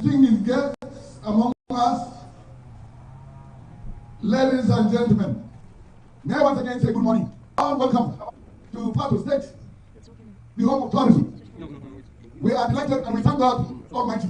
distinguished guests among us, ladies and gentlemen, may I once again say good morning and welcome to Plateau State, the home of tourism. We are delighted and we thank God Almighty.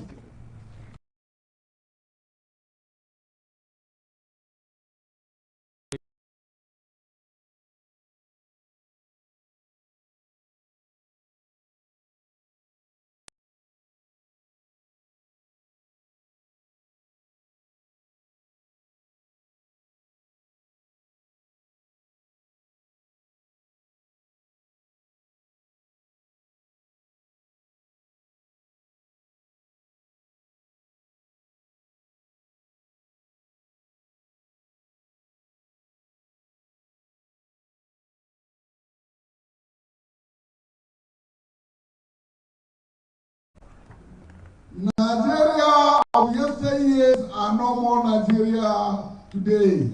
Nigeria of yesteryears are no more Nigeria today.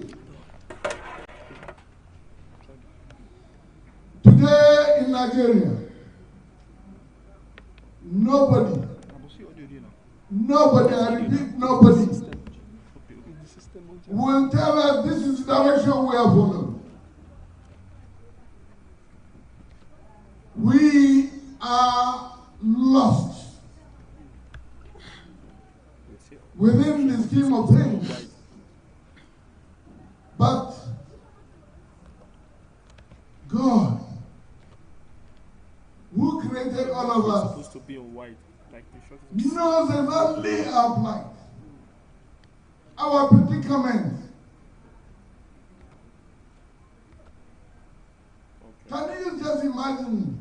Today in Nigeria, nobody, I repeat, nobody will tell us this is the direction we are following. We are lost within the scheme of things. But God, who created all of us, knows exactly our plight, our predicament. Can you just imagine?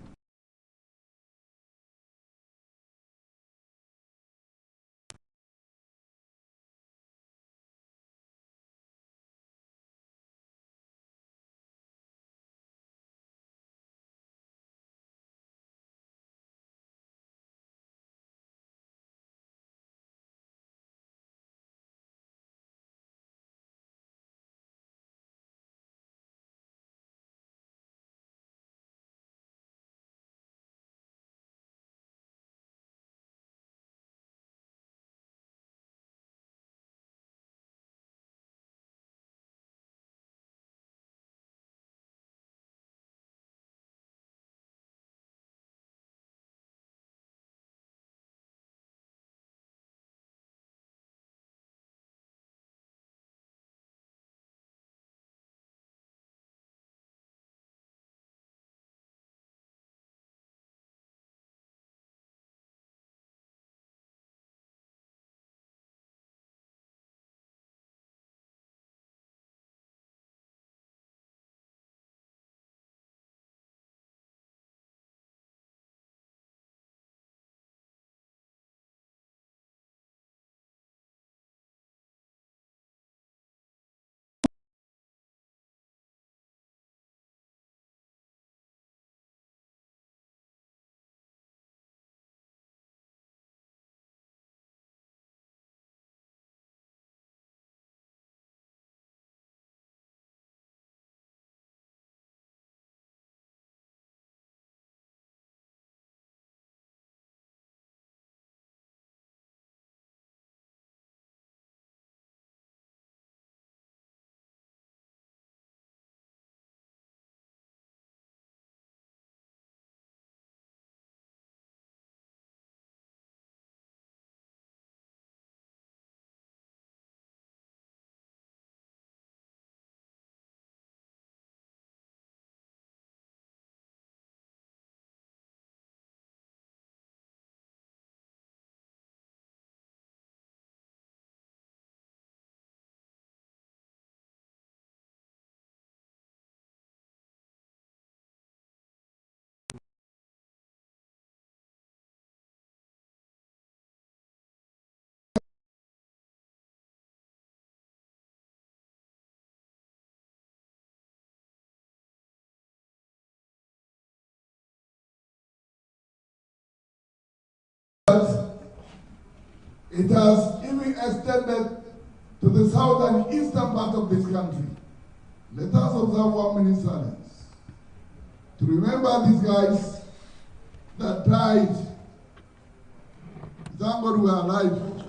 It has even extended to the southern eastern part of this country. Let us observe 1 minute silence to remember these guys that died. Thank God we are alive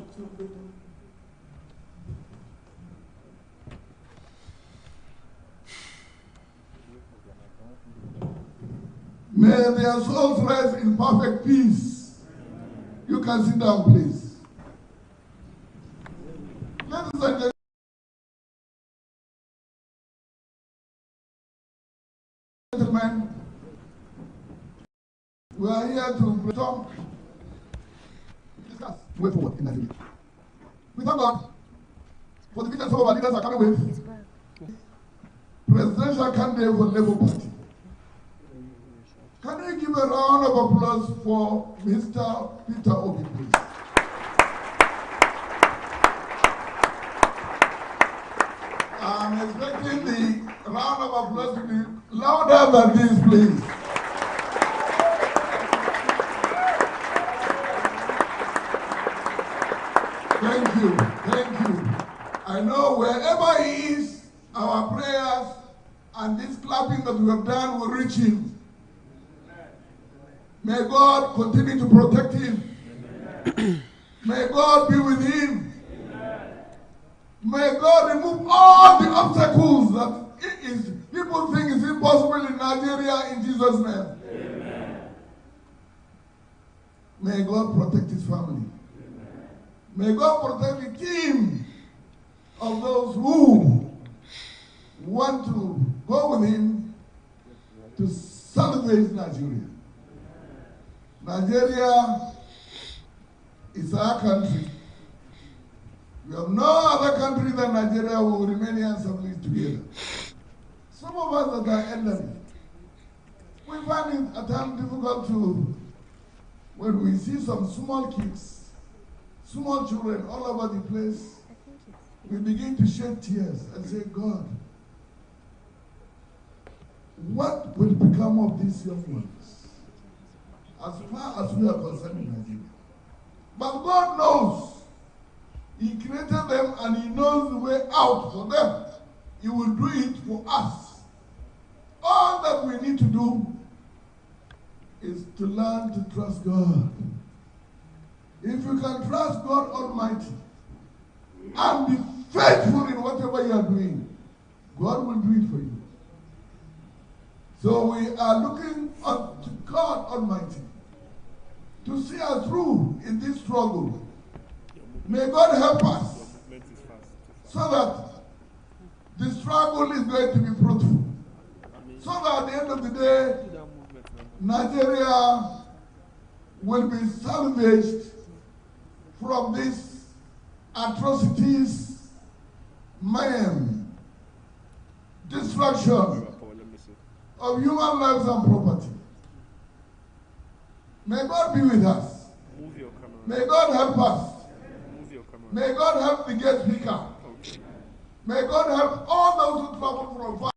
May their souls rest in perfect peace. You can sit down, please. Ladies and gentlemen, we are here to talk, discuss way forward in Nigeria. We thank God for the vision some of our leaders are coming with. Presidential candidate for Labour Party. Can we give a round of applause for Mr. Peter Obi, please? I'm expecting the round of applause to be louder than this, please. Thank you, thank you. I know wherever he is, our prayers and this clapping that we have done will reach him. May God continue to protect him. May God be with him. May God remove all the obstacles that people think is impossible in Nigeria in Jesus' name. Amen. May God protect his family. Amen. May God protect the team of those who want to go with him to salvage Nigeria. Nigeria is our country. We have no other country than Nigeria who will remain here and submit together. Some of us that are elderly, we find it at times difficult to, when we see some small kids, small children all over the place, we begin to shed tears and say, God, what will become of these young ones? As far as we are concerned in Nigeria. But God knows. He created them and he knows the way out for them. He will do it for us. All that we need to do is to learn to trust God. If you can trust God Almighty and be faithful in whatever you are doing, God will do it for you. So we are looking up to God Almighty to see us through in this struggle. May God help us so that the struggle is going to be fruitful. So that at the end of the day, Nigeria will be salvaged from these atrocities, mayhem, destruction of human lives and property. May God be with us. May God help us. May God help the guest speaker. May God help all those who travel from far.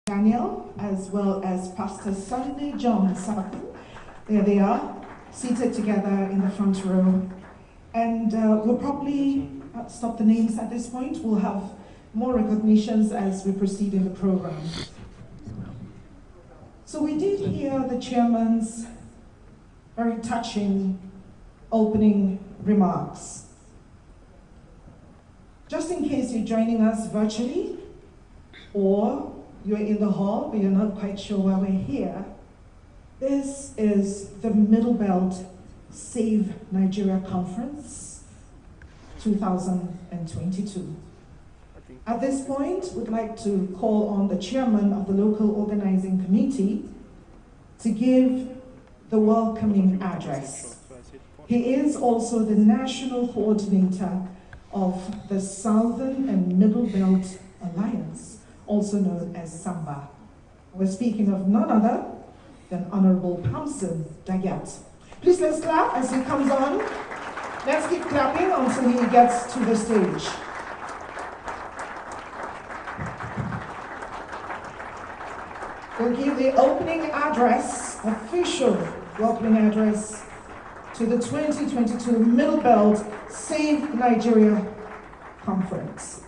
Daniel, as well as Pastor Sunday John Sabaku. There they are, seated together in the front row. And we'll probably stop the names at this point. We'll have more recognitions as we proceed in the program. So we did hear the chairman's very touching opening remarks. Just in case you're joining us virtually, or you're in the hall but you're not quite sure why we're here, this is the Middle Belt Save Nigeria Conference 2022. At this point, we'd like to call on the chairman of the local organizing committee to give the welcoming address. He is also the national coordinator of the Southern and Middle Belt Alliance, also known as SAMBA. We're speaking of none other than Honorable Thompson Dagyat. Please let's clap as he comes on. Let's keep clapping until he gets to the stage. We'll give the opening address, official welcoming address to the 2022 Middle Belt Save Nigeria Conference.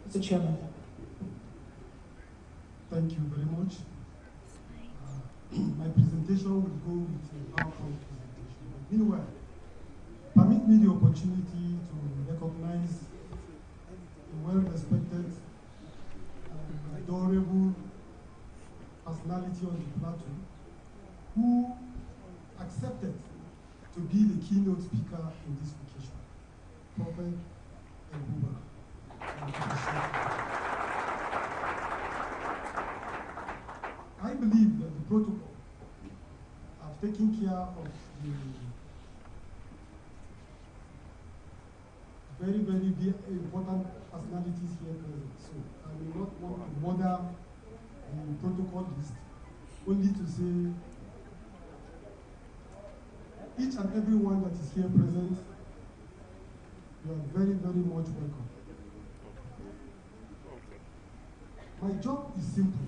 Mr. Chairman. Thank you very much. My presentation will go with a PowerPoint presentation. But meanwhile, permit me the opportunity to recognize a well-respected and adorable personality on the platform who accepted to be the keynote speaker in this occasion, Prophet Ebuba. I believe that the protocol have taken care of the very, very important personalities here present. So I will not want to bother the protocol list, only to say each and every one that is here present, you are very, very much welcome. My job is simple.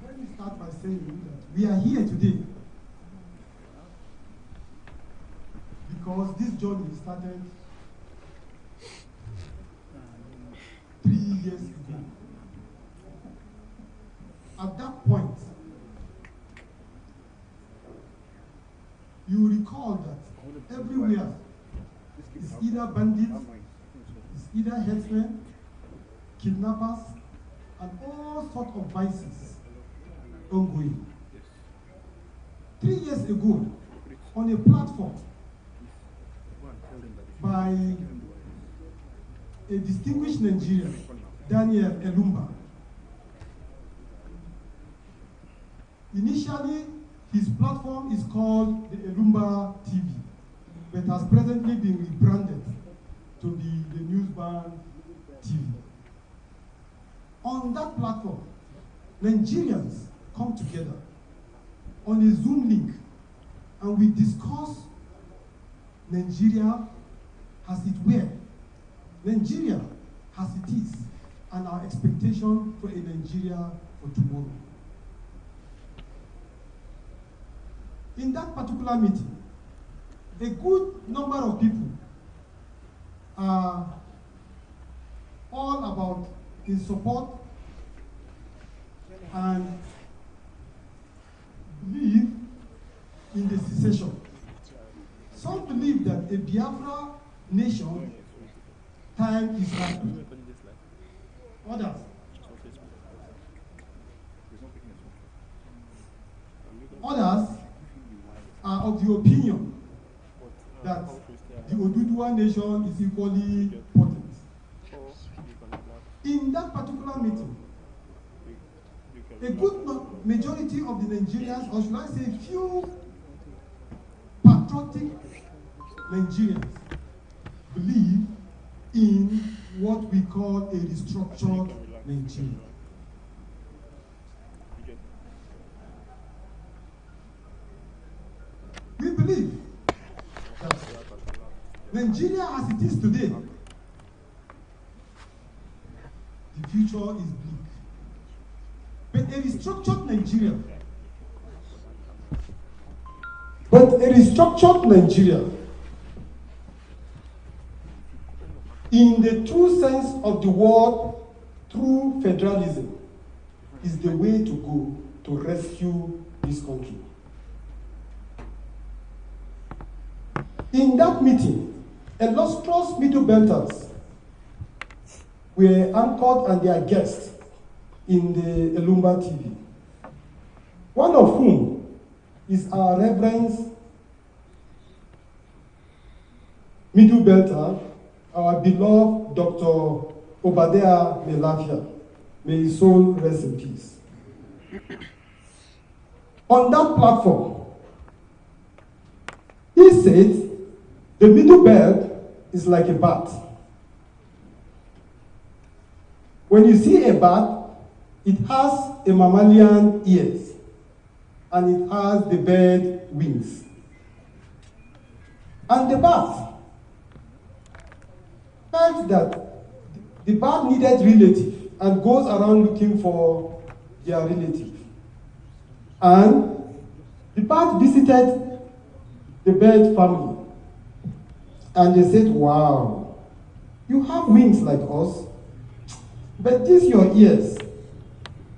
Let me start by saying that we are here today because this journey started 3 years ago. At that point, you recall that everywhere is either bandits, is either headsmen, kidnappers, and all sorts of vices ongoing. 3 years ago, on a platform by a distinguished Nigerian, Daniel Elumba. Initially, his platform is called the Elumba TV, but has presently been rebranded to be the Newsband TV. On that platform, Nigerians come together on a Zoom link and we discuss Nigeria as it were, Nigeria as it is, and our expectation for a Nigeria for tomorrow. In that particular meeting, a good number of people are all about in support and believe in the secession. Some believe that a Biafra nation time is right. Others are of the opinion that the Oduduwa nation is equally potent. In that particular meeting, a good majority of the Nigerians, or should I say few patriotic Nigerians, believe in what we call a restructured Nigeria. We believe that Nigeria as it is today future is bleak. But a restructured Nigeria, in the true sense of the word, through federalism, is the way to go to rescue this country. In that meeting, illustrious Middle Belters were anchored and their guests in the Elumba TV. One of whom is our Reverend Middle Belter, our beloved Dr. Obadiah Melafia. May his soul rest in peace. On that platform, he said, the middle belt is like a bat. When you see a bat, it has a mammalian ears, and it has the bird wings. And the bat felt that the bat needed relative and goes around looking for their relative. And the bat visited the bird family, and they said, wow, you have wings like us, but this your ears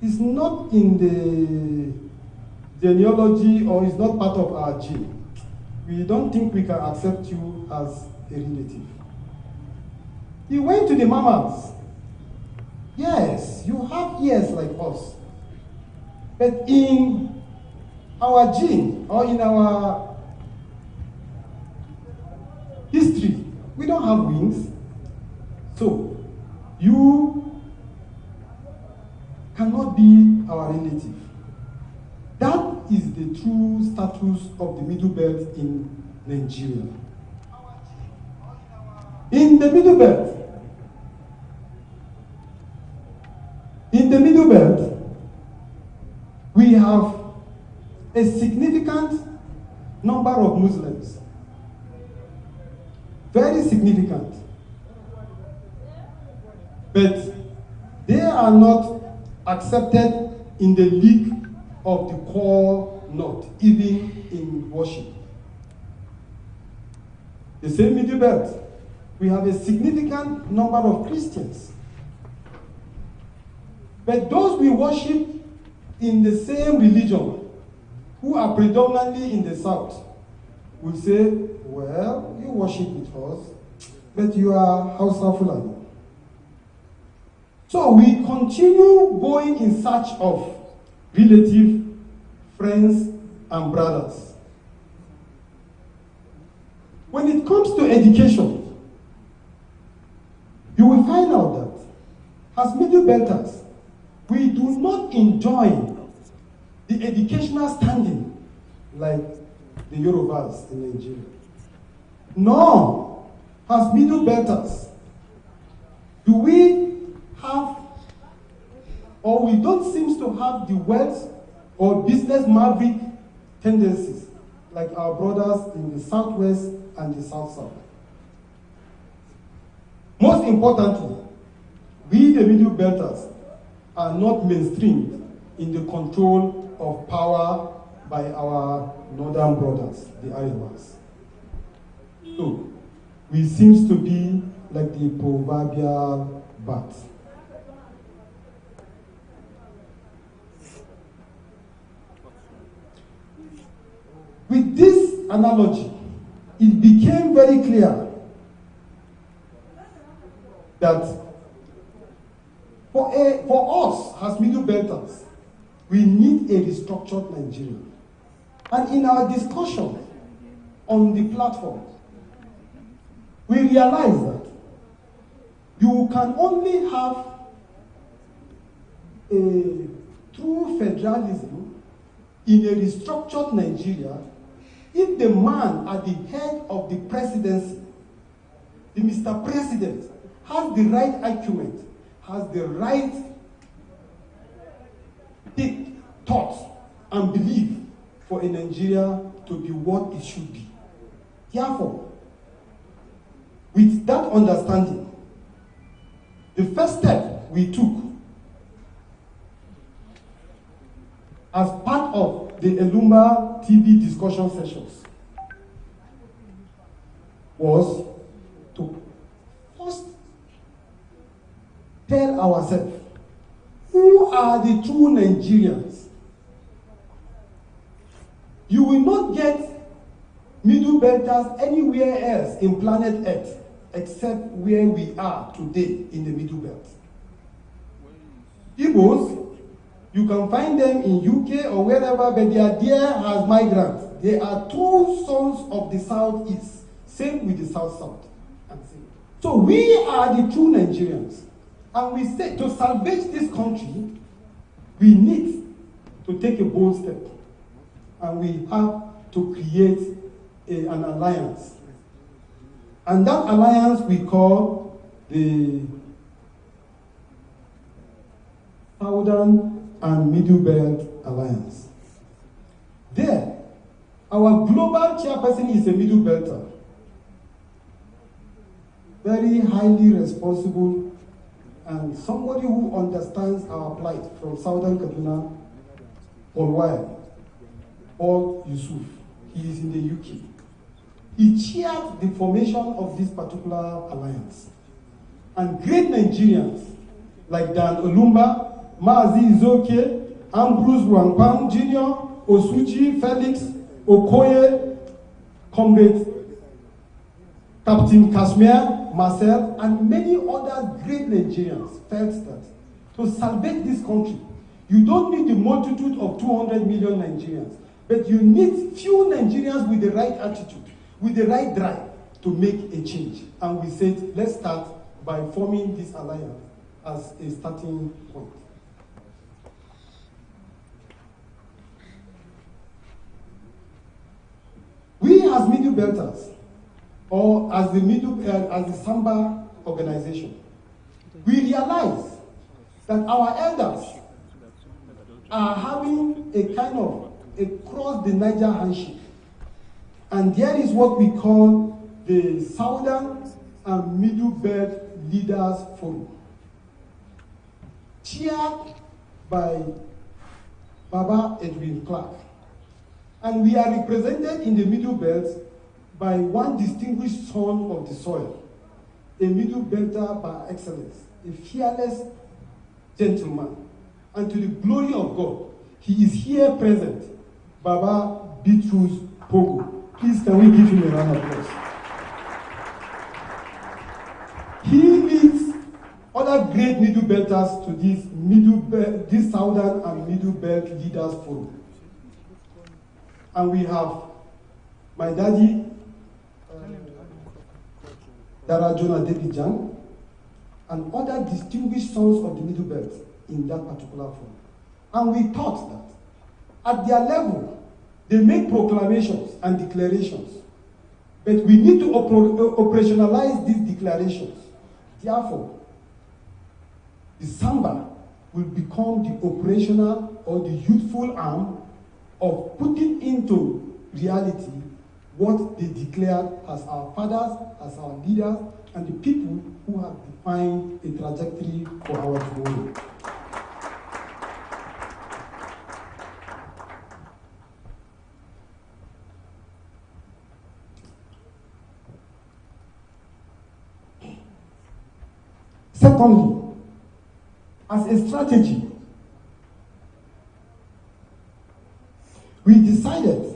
is not in the genealogy or is not part of our gene. We don't think we can accept you as a relative. He went to the mammals. Yes, you have ears like us, but in our gene or in our history, we don't have wings. So you cannot be our relative. That is the true status of the Middle Belt in Nigeria. In the Middle Belt, we have a significant number of Muslims. Very significant. But they are not accepted in the league of the core north, even in worship. The same Middle Belt, we have a significant number of Christians. But those we worship in the same religion, who are predominantly in the south, will say, well, you worship with us, but you are Hausa Fulani. So we continue going in search of relative, friends, and brothers. When it comes to education, you will find out that as Middle Belters, we do not enjoy the educational standing like the Yorubas in Nigeria. Nor as Middle Belters do we have, or we don't seem to have the wealth or business maverick tendencies like our brothers in the Southwest and the South-South. Most importantly, we the Middle Belters are not mainstreamed in the control of power by our northern brothers, the Arias. So, we seem to be like the proverbial bat. With this analogy, it became very clear that for us as Middle Belters, we need a restructured Nigeria. And in our discussion on the platform, we realize that you can only have a true federalism in a restructured Nigeria if the man at the head of the presidency, the Mr. President, has the right acumen, has the right thoughts and belief for a Nigeria to be what it should be. Therefore, with that understanding, the first step we took as part of the Elumba TV discussion sessions was to first tell ourselves who are the true Nigerians. You will not get Middle Belters anywhere else in planet Earth except where we are today in the Middle Belt. Igbos, you can find them in UK or wherever, but they are there as migrants. They are true sons of the Southeast. Same with the South-South. So we are the true Nigerians. And we say to salvage this country, we need to take a bold step. And we have to create an alliance. And that alliance we call the Southern and Middle Belt Alliance. There, our global chairperson is a Middle Belter. Very highly responsible and somebody who understands our plight from Southern Kaduna, Paul Yusuf. He is in the UK. He chaired the formation of this particular alliance. And great Nigerians like Dan Olumba, Maazi Izoke, Ambrose Rwampam Jr., Osuji Felix, Okoye, Comrade Captain Kashmir, Marcel, and many other great Nigerians felt that to salvage this country, you don't need the multitude of 200 million Nigerians, but you need few Nigerians with the right attitude, with the right drive to make a change. And we said, let's start by forming this alliance as a starting point. We as Middle Belters, or as the SAMBA organization, we realize that our elders are having a kind of a cross the Niger handshake. And there is what we call the Southern and Middle Belt Leaders Forum, chaired by Baba Edwin Clark. And we are represented in the Middle Belt by one distinguished son of the soil, a Middle Belter by excellence, a fearless gentleman. And to the glory of God, he is here present, Baba Bitrus Pogo. Please, can we give him a round of applause? He leads other great Middle Belters to this Southern and Middle Belt Leaders Forum. And we have my daddy, Dara Jonah David-Jan, and other distinguished sons of the Middle Belt in that particular forum. And we thought that at their level, they make proclamations and declarations, but we need to operationalize these declarations. Therefore, the SAMBA will become the operational or the youthful arm of putting into reality what they declared as our fathers, as our leaders, and the people who have defined a trajectory for our tomorrow. Secondly, as a strategy, we decided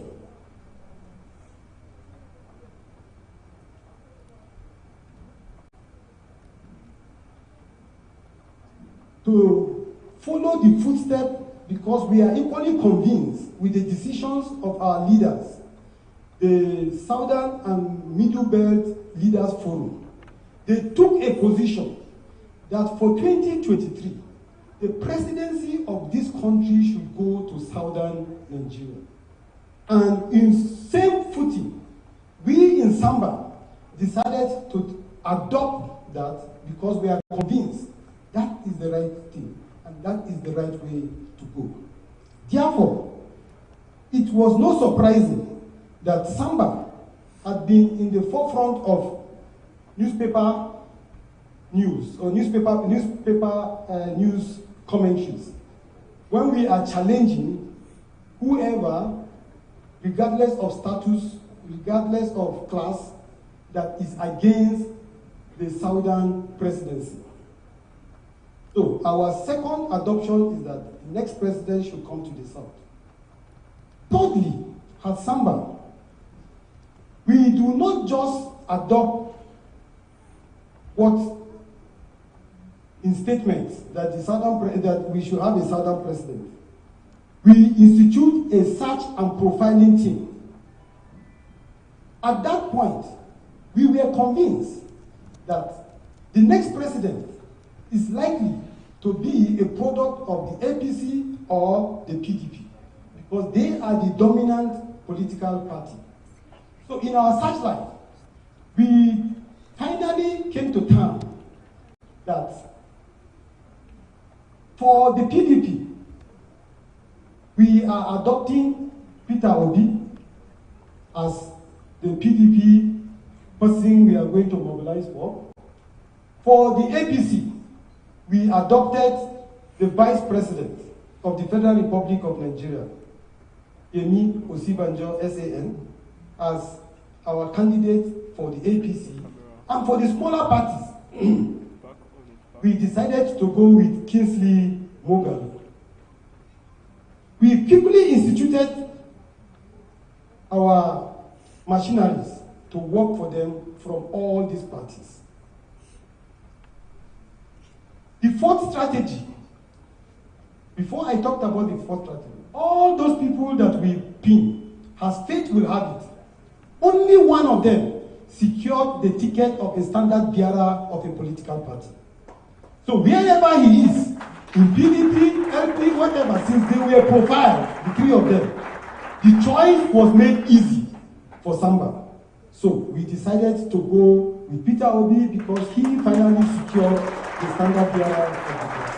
to follow the footsteps because we are equally convinced with the decisions of our leaders, the Southern and Middle Belt Leaders Forum. They took a position that for 2023, the presidency of this country should go to Southern Nigeria. And in same footing, we in SAMBA decided to adopt that because we are convinced that is the right thing and that is the right way to go. Therefore, it was no surprising that SAMBA had been in the forefront of newspaper news or newspaper news commentaries when we are challenging whoever, regardless of status, regardless of class, that is against the Southern presidency. So our second adoption is that the next president should come to the South. Thirdly, at SAMBA, we do not just adopt what in statements that that we should have a Southern president. We institute a search and profiling team. At that point, we were convinced that the next president is likely to be a product of the APC or the PDP, because they are the dominant political party. So in our searchlight, we finally came to terms that for the PDP, we are adopting Peter Obi as the PDP person we are going to mobilize for. For the APC, we adopted the Vice President of the Federal Republic of Nigeria, Yemi Osibanjo, SAN, as our candidate for the APC. And for the smaller parties, we decided to go with Kingsley Moghalu. We quickly instituted our machineries to work for them from all these parties. The fourth strategy, before I talked about the fourth strategy, all those people that we pin, as fate will have it, only one of them secured the ticket of a standard bearer of a political party. So wherever he is, in PDP, LP, whatever, since they were profiled, the three of them, the choice was made easy for SAMBA. So we decided to go with Peter Obi because he finally secured the standard bearer of the party.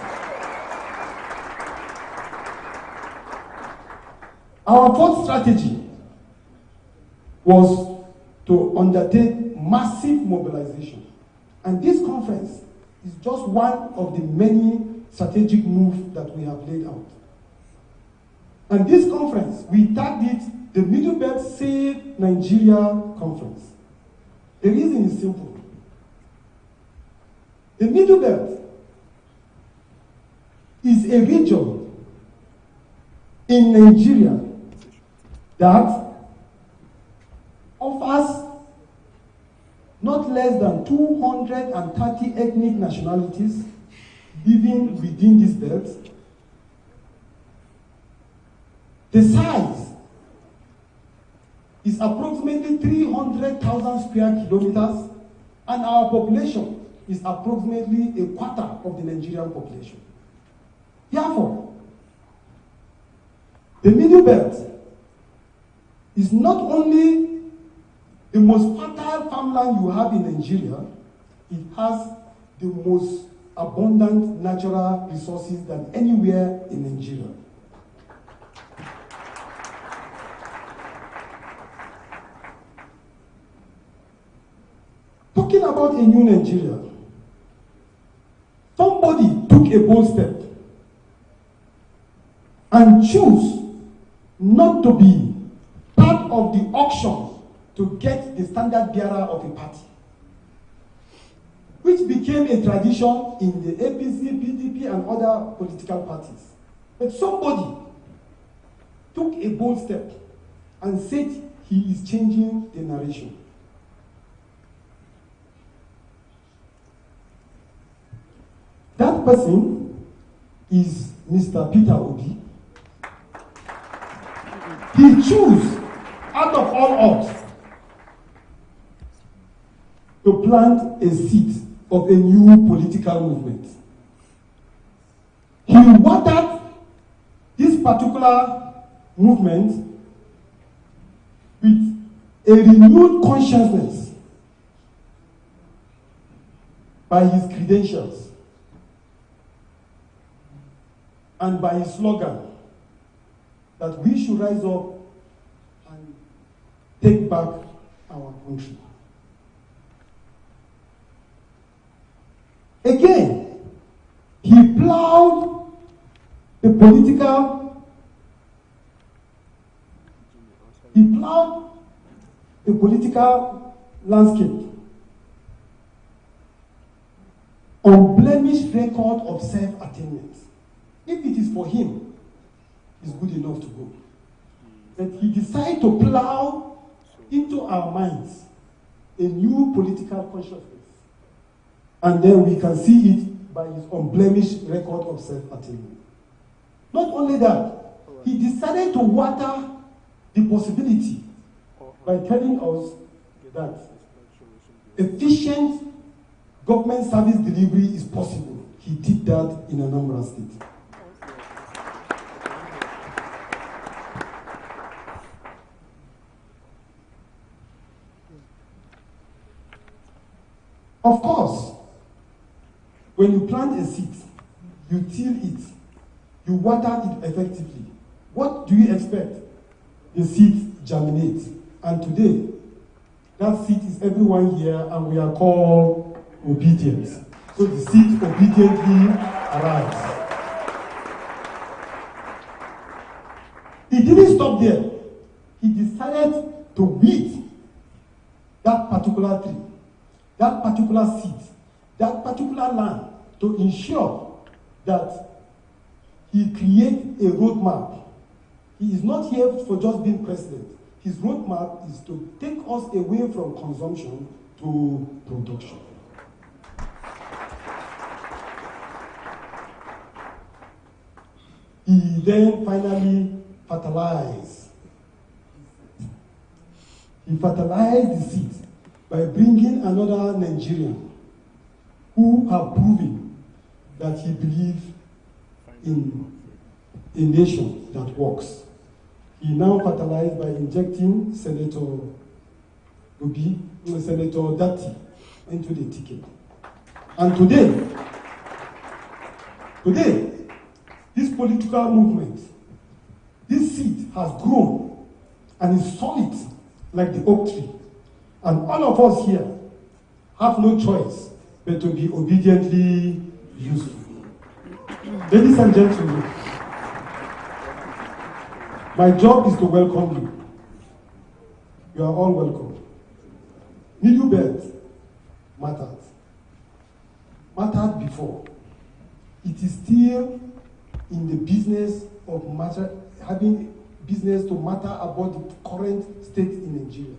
Our fourth strategy was to undertake massive mobilization. And this conference is just one of the many strategic moves that we have laid out. And this conference, we tagged it the Middle Belt Save Nigeria Conference. The reason is simple. The Middle Belt is a region in Nigeria that offers not less than 230 ethnic nationalities living within this belt. The size is approximately 300,000 square kilometers, and our population is approximately a quarter of the Nigerian population. Therefore, the Middle Belt is not only the most fertile farmland you have in Nigeria, it has the most abundant natural resources than anywhere in Nigeria. Talking about a new Nigeria, somebody took a bold step and chose not to be part of the auction to get the standard bearer of a party, which became a tradition in the APC, PDP, and other political parties. But somebody took a bold step and said he is changing the narration. That person is Mr. Peter Obi. He chose, out of all odds, to plant a seed of a new political movement. He watered this particular movement with a renewed consciousness by his credentials and by his slogan that we should rise up and take back our country. Again, he plowed the political He plowed the political landscape. Unblemished record of self-attainment. If it is for him, it's good enough to go. But he decided to plow into our minds a new political consciousness. And then we can see it by his unblemished record of self-attainment. Not only that, he decided to water the possibility by telling us that efficient government service delivery is possible. He did that in Anambra State. Of course, when you plant a seed, you till it, you water it effectively. What do you expect? The seed germinates. And today, that seed is everyone here, and we are called obedience. So the seed obediently arrives. He didn't stop there. He decided to weed that particular tree, that particular seed, that particular land, to ensure that he creates a roadmap. He is not here for just being president. His roadmap is to take us away from consumption to production. He then finally fertilized. He fertilized the seed by bringing another Nigerian who have proven that he believes in a nation that works. He now fertilized by injecting Senator Dati into the ticket. And today, this political movement, this seed has grown and is solid like the oak tree. And all of us here have no choice but to be obediently useful. Ladies and gentlemen, my job is to welcome you. You are all welcome. Middle belt mattered. Mattered before. It is still in the business of having business to matter about the current state in Nigeria.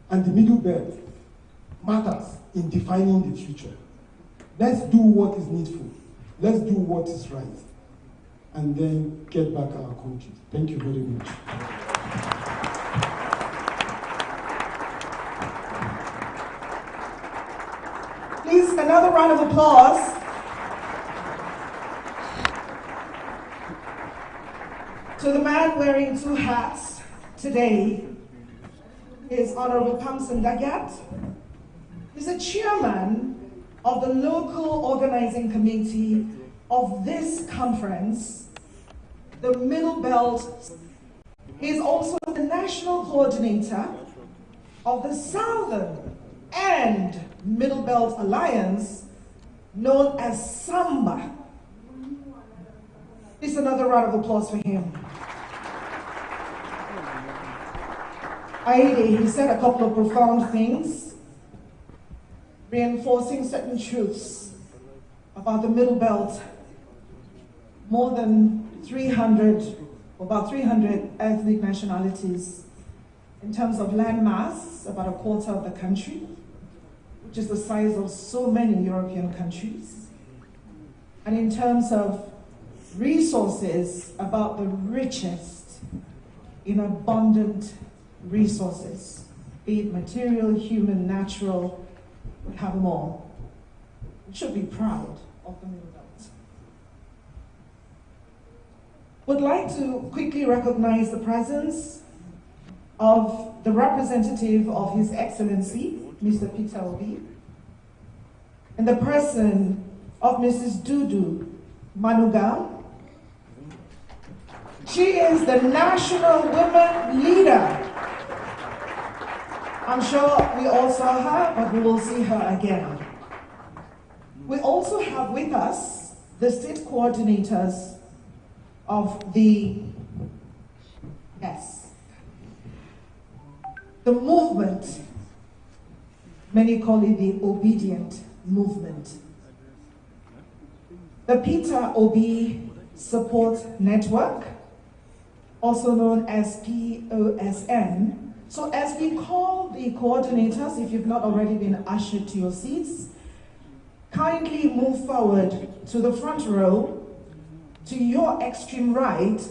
And the middle belt matters in defining the future. Let's do what is needful. Let's do what is right. And then get back our country. Thank you very much. Please, another round of applause. To the man wearing two hats today is Honorable Kamsan Dagat. He's the chairman of the local organizing committee of this conference, the Middle Belt. He's also the national coordinator of the Southern and Middle Belt Alliance, known as SAMBA. Please, another round of applause for him. Aide, he said a couple of profound things, reinforcing certain truths about the Middle Belt. More than 300, about 300 ethnic nationalities. In terms of land mass, about a quarter of the country, which is the size of so many European countries. And in terms of resources, about the richest in abundant resources, be it material, human, natural, we have them all. We should be proud of the Middle Belt. Would like to quickly recognize the presence of the representative of His Excellency, Mr. Peter Obi, in the person of Mrs. Dudu Manuga. She is the national women leader. I'm sure we all saw her, but we will see her again. We also have with us the state coordinators of the, yes, the movement, many call it the obedient movement. The Peter Obi Support Network, also known as POSN. So as we call the coordinators, if you've not already been ushered to your seats, kindly move forward to the front row. To your extreme right,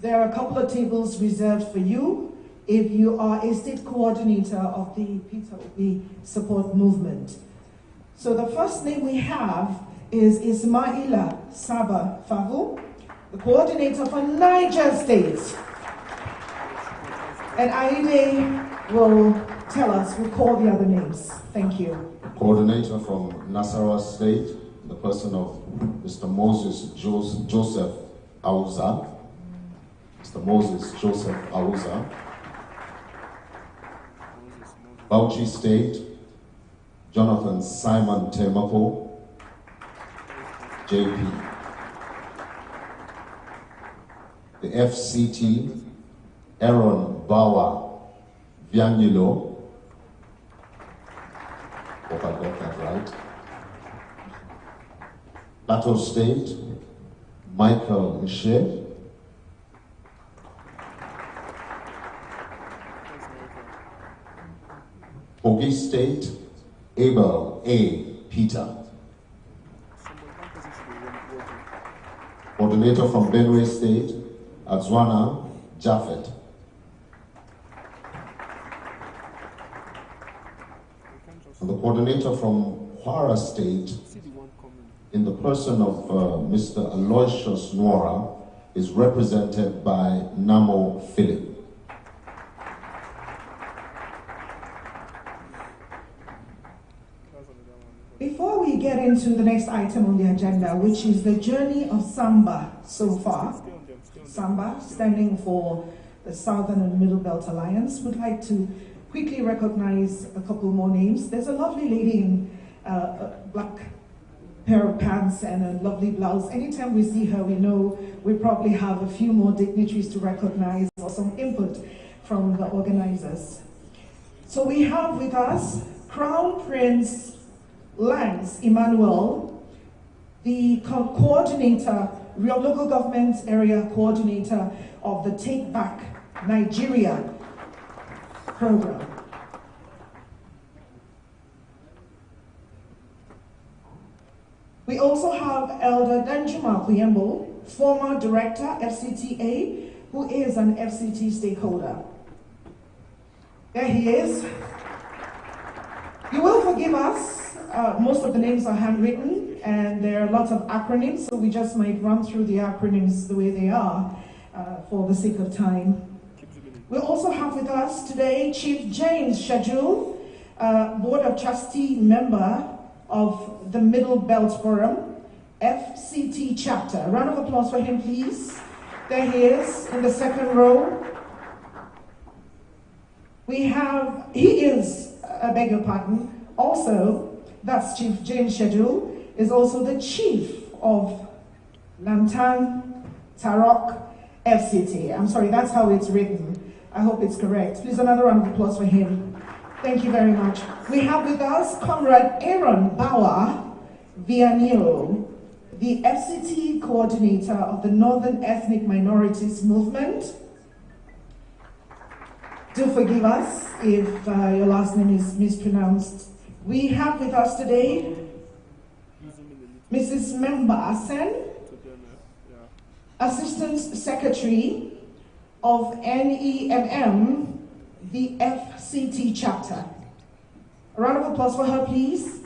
there are a couple of tables reserved for you if you are a state coordinator of the Peter Obi Support Movement. So the first name we have is Ismaila Saba Favu, the coordinator for Niger State. And Aide will tell us, we'll call the other names. Thank you. Coordinator from Nasarawa State, the person of Mr. Moses Joseph Auza. Mr. Moses Joseph Auza. Bauchi State, Jonathan Simon Temapo, JP. The FCT, Aaron Bawa Viangulo. Hope I got that right. Plateau State, Michael Michel. Kogi State, Abel A. Peter. Coordinator from Benue State, Adzwana Japheth. And the coordinator from Kwara State, in the person of Mr. Aloysius Nwora, is represented by Namo Philip. Before we get into the next item on the agenda, which is the journey of SAMBA so far, SAMBA, standing for the Southern and Middle Belt Alliance, would like to quickly recognize a couple more names. There's a lovely lady in a black pair of pants and a lovely blouse. Anytime we see her, we know we probably have a few more dignitaries to recognize or some input from the organizers. So we have with us Crown Prince Lance Emmanuel, the coordinator, Real Local Government Area Coordinator of the Take Back Nigeria program. We also have Elder Danjuma Kuyembo, former Director, FCTA, who is an FCT stakeholder. There he is. You will forgive us. Most of the names are handwritten and there are lots of acronyms, so we just might run through the acronyms the way they are for the sake of time. We also have with us today Chief James Shajul, Board of Trustee member of the Middle Belt Forum, FCT chapter. A round of applause for him, please. There he is in the second row. He is, I beg your pardon, also, that's Chief James Shajul, is also the chief of Lantan Tarok FCT. I'm sorry, that's how it's written. I hope it's correct. Please, another round of applause for him. Thank you very much. We have with us Comrade Aaron Bawa Viangulo, the FCT coordinator of the Northern Ethnic Minorities Movement. Do forgive us if your last name is mispronounced. We have with us today Mrs. Memba Asen, Assistant Secretary of NEMM, the FCT chapter. A round of applause for her, please.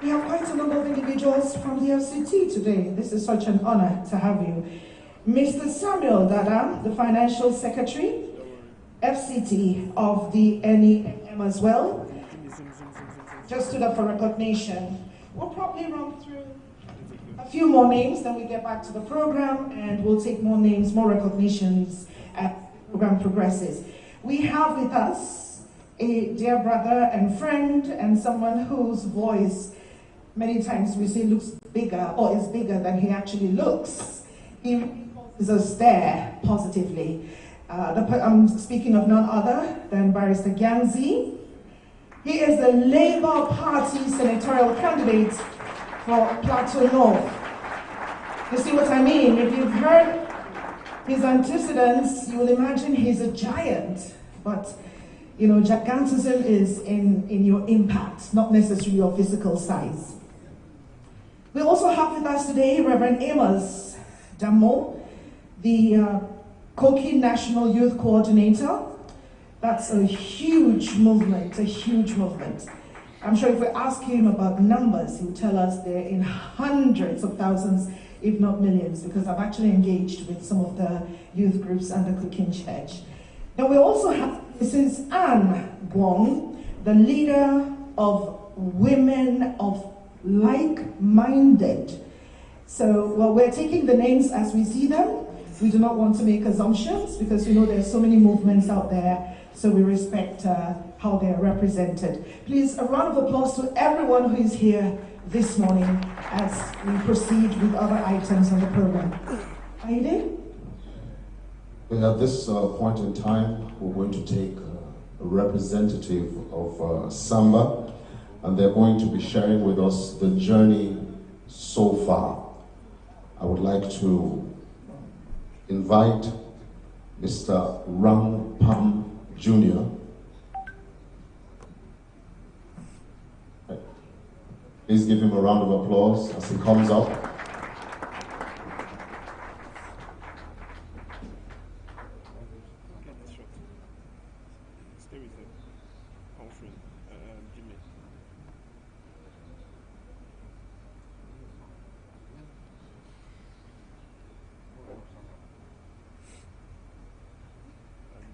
We have quite a number of individuals from the FCT today. This is such an honor to have you. Mr. Samuel Dada, the Financial Secretary, FCT of the NEMM as well. Just stood up for recognition. We'll probably run through a few more names, then we get back to the program and we'll take more names, more recognitions as the program progresses. We have with us a dear brother and friend and someone whose voice, many times we say looks bigger or is bigger than he actually looks. He is us there positively. I'm speaking of none other than Barrister Ganzi. He is the Labour Party senatorial candidate for Plateau North. You see what I mean? If you've heard his antecedents, you will imagine he's a giant. But, you know, gigantism is in your impact, not necessarily your physical size. We also have with us today Reverend Amos Damo, the Koki National Youth Coordinator. That's a huge movement, a huge movement. I'm sure if we ask him about numbers, he'll tell us they're in hundreds of thousands, if not millions, because I've actually engaged with some of the youth groups under Cooking Church. Now we also have Mrs. Anne Guang, the leader of Women of Like-Minded. So, well, we're taking the names as we see them. We do not want to make assumptions because we know there's so many movements out there, so we respect how they're represented. Please, a round of applause to everyone who is here this morning as we proceed with other items on the program. Aide? At this point in time, we're going to take a representative of SAMBA, and they're going to be sharing with us the journey so far. I would like to invite Mr. Ram Pam Jr. Please give him a round of applause as he comes up. Stay with him. Humphrey, Jimmy.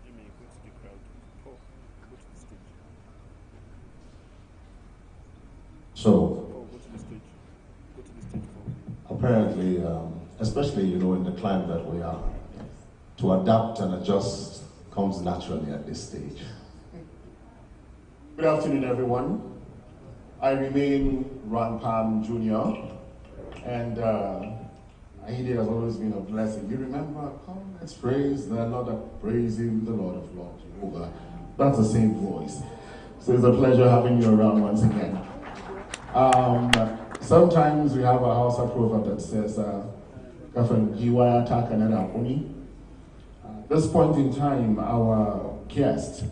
Jimmy, go to the crowd. Paul, go to the stage. So, Paul, go to the stage. Go to the stage, Paul. apparently, especially, you know, in the climate that we are, to adapt and adjust comes naturally at this stage. Good afternoon, everyone. I remain Ram Pam Jr. and Aide has always been a blessing. You remember, come, let's praise the Lord, praising the Lord of Lords, Jehovah. That's the same voice. So it's a pleasure having you around once again. Sometimes we have a Hausa proverb that says, at this point in time, our guest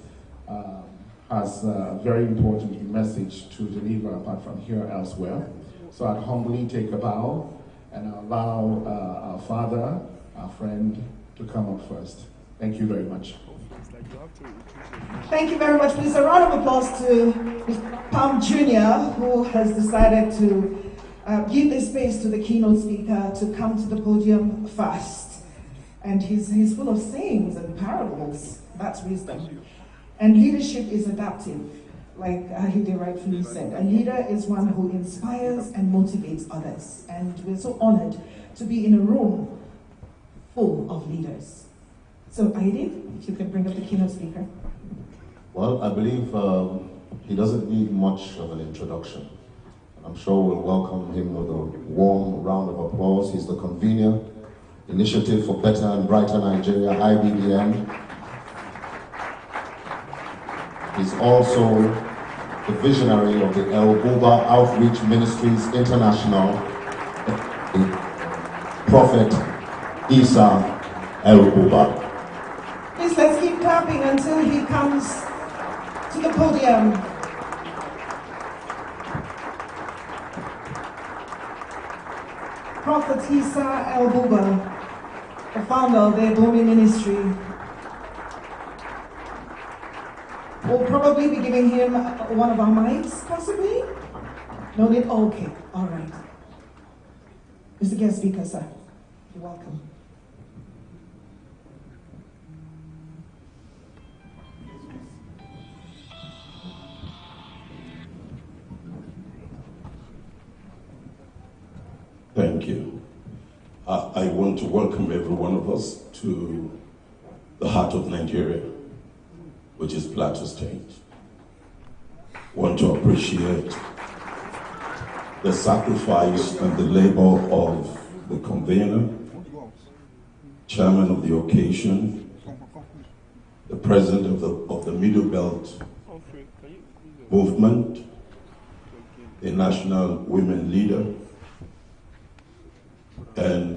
has a very important message to deliver apart from here elsewhere. So I'd humbly take a bow and allow our father, our friend, to come up first. Thank you very much. Thank you very much. Please, a round of applause to Mr. Pam Jr., who has decided to give this space to the keynote speaker to come to the podium first. And he's full of sayings and parables. That's wisdom. And leadership is adaptive, like Ahide rightfully said. A leader is one who inspires and motivates others. And we're so honored to be in a room full of leaders. So Ahide, if you can bring up the keynote speaker. Well, I believe he doesn't need much of an introduction. I'm sure we'll welcome him with a warm round of applause. He's the convener, Initiative for Better and Brighter Nigeria, IBDN. He's also the visionary of the El Buba Outreach Ministries International, Prophet Isa El Buba. Please, let's keep clapping until he comes to the podium. Prophet Isa El Buba, the founder of the Ebomi Ministry. We'll probably be giving him one of our mics, possibly? No need? Okay, all right. Mr. Guest Speaker, sir, you're welcome. Thank you. I want to welcome every one of us to the heart of Nigeria, which is Plateau State. Want to appreciate the sacrifice and the labor of the convener, chairman of the occasion, the president of the Middle Belt movement, a national women leader, and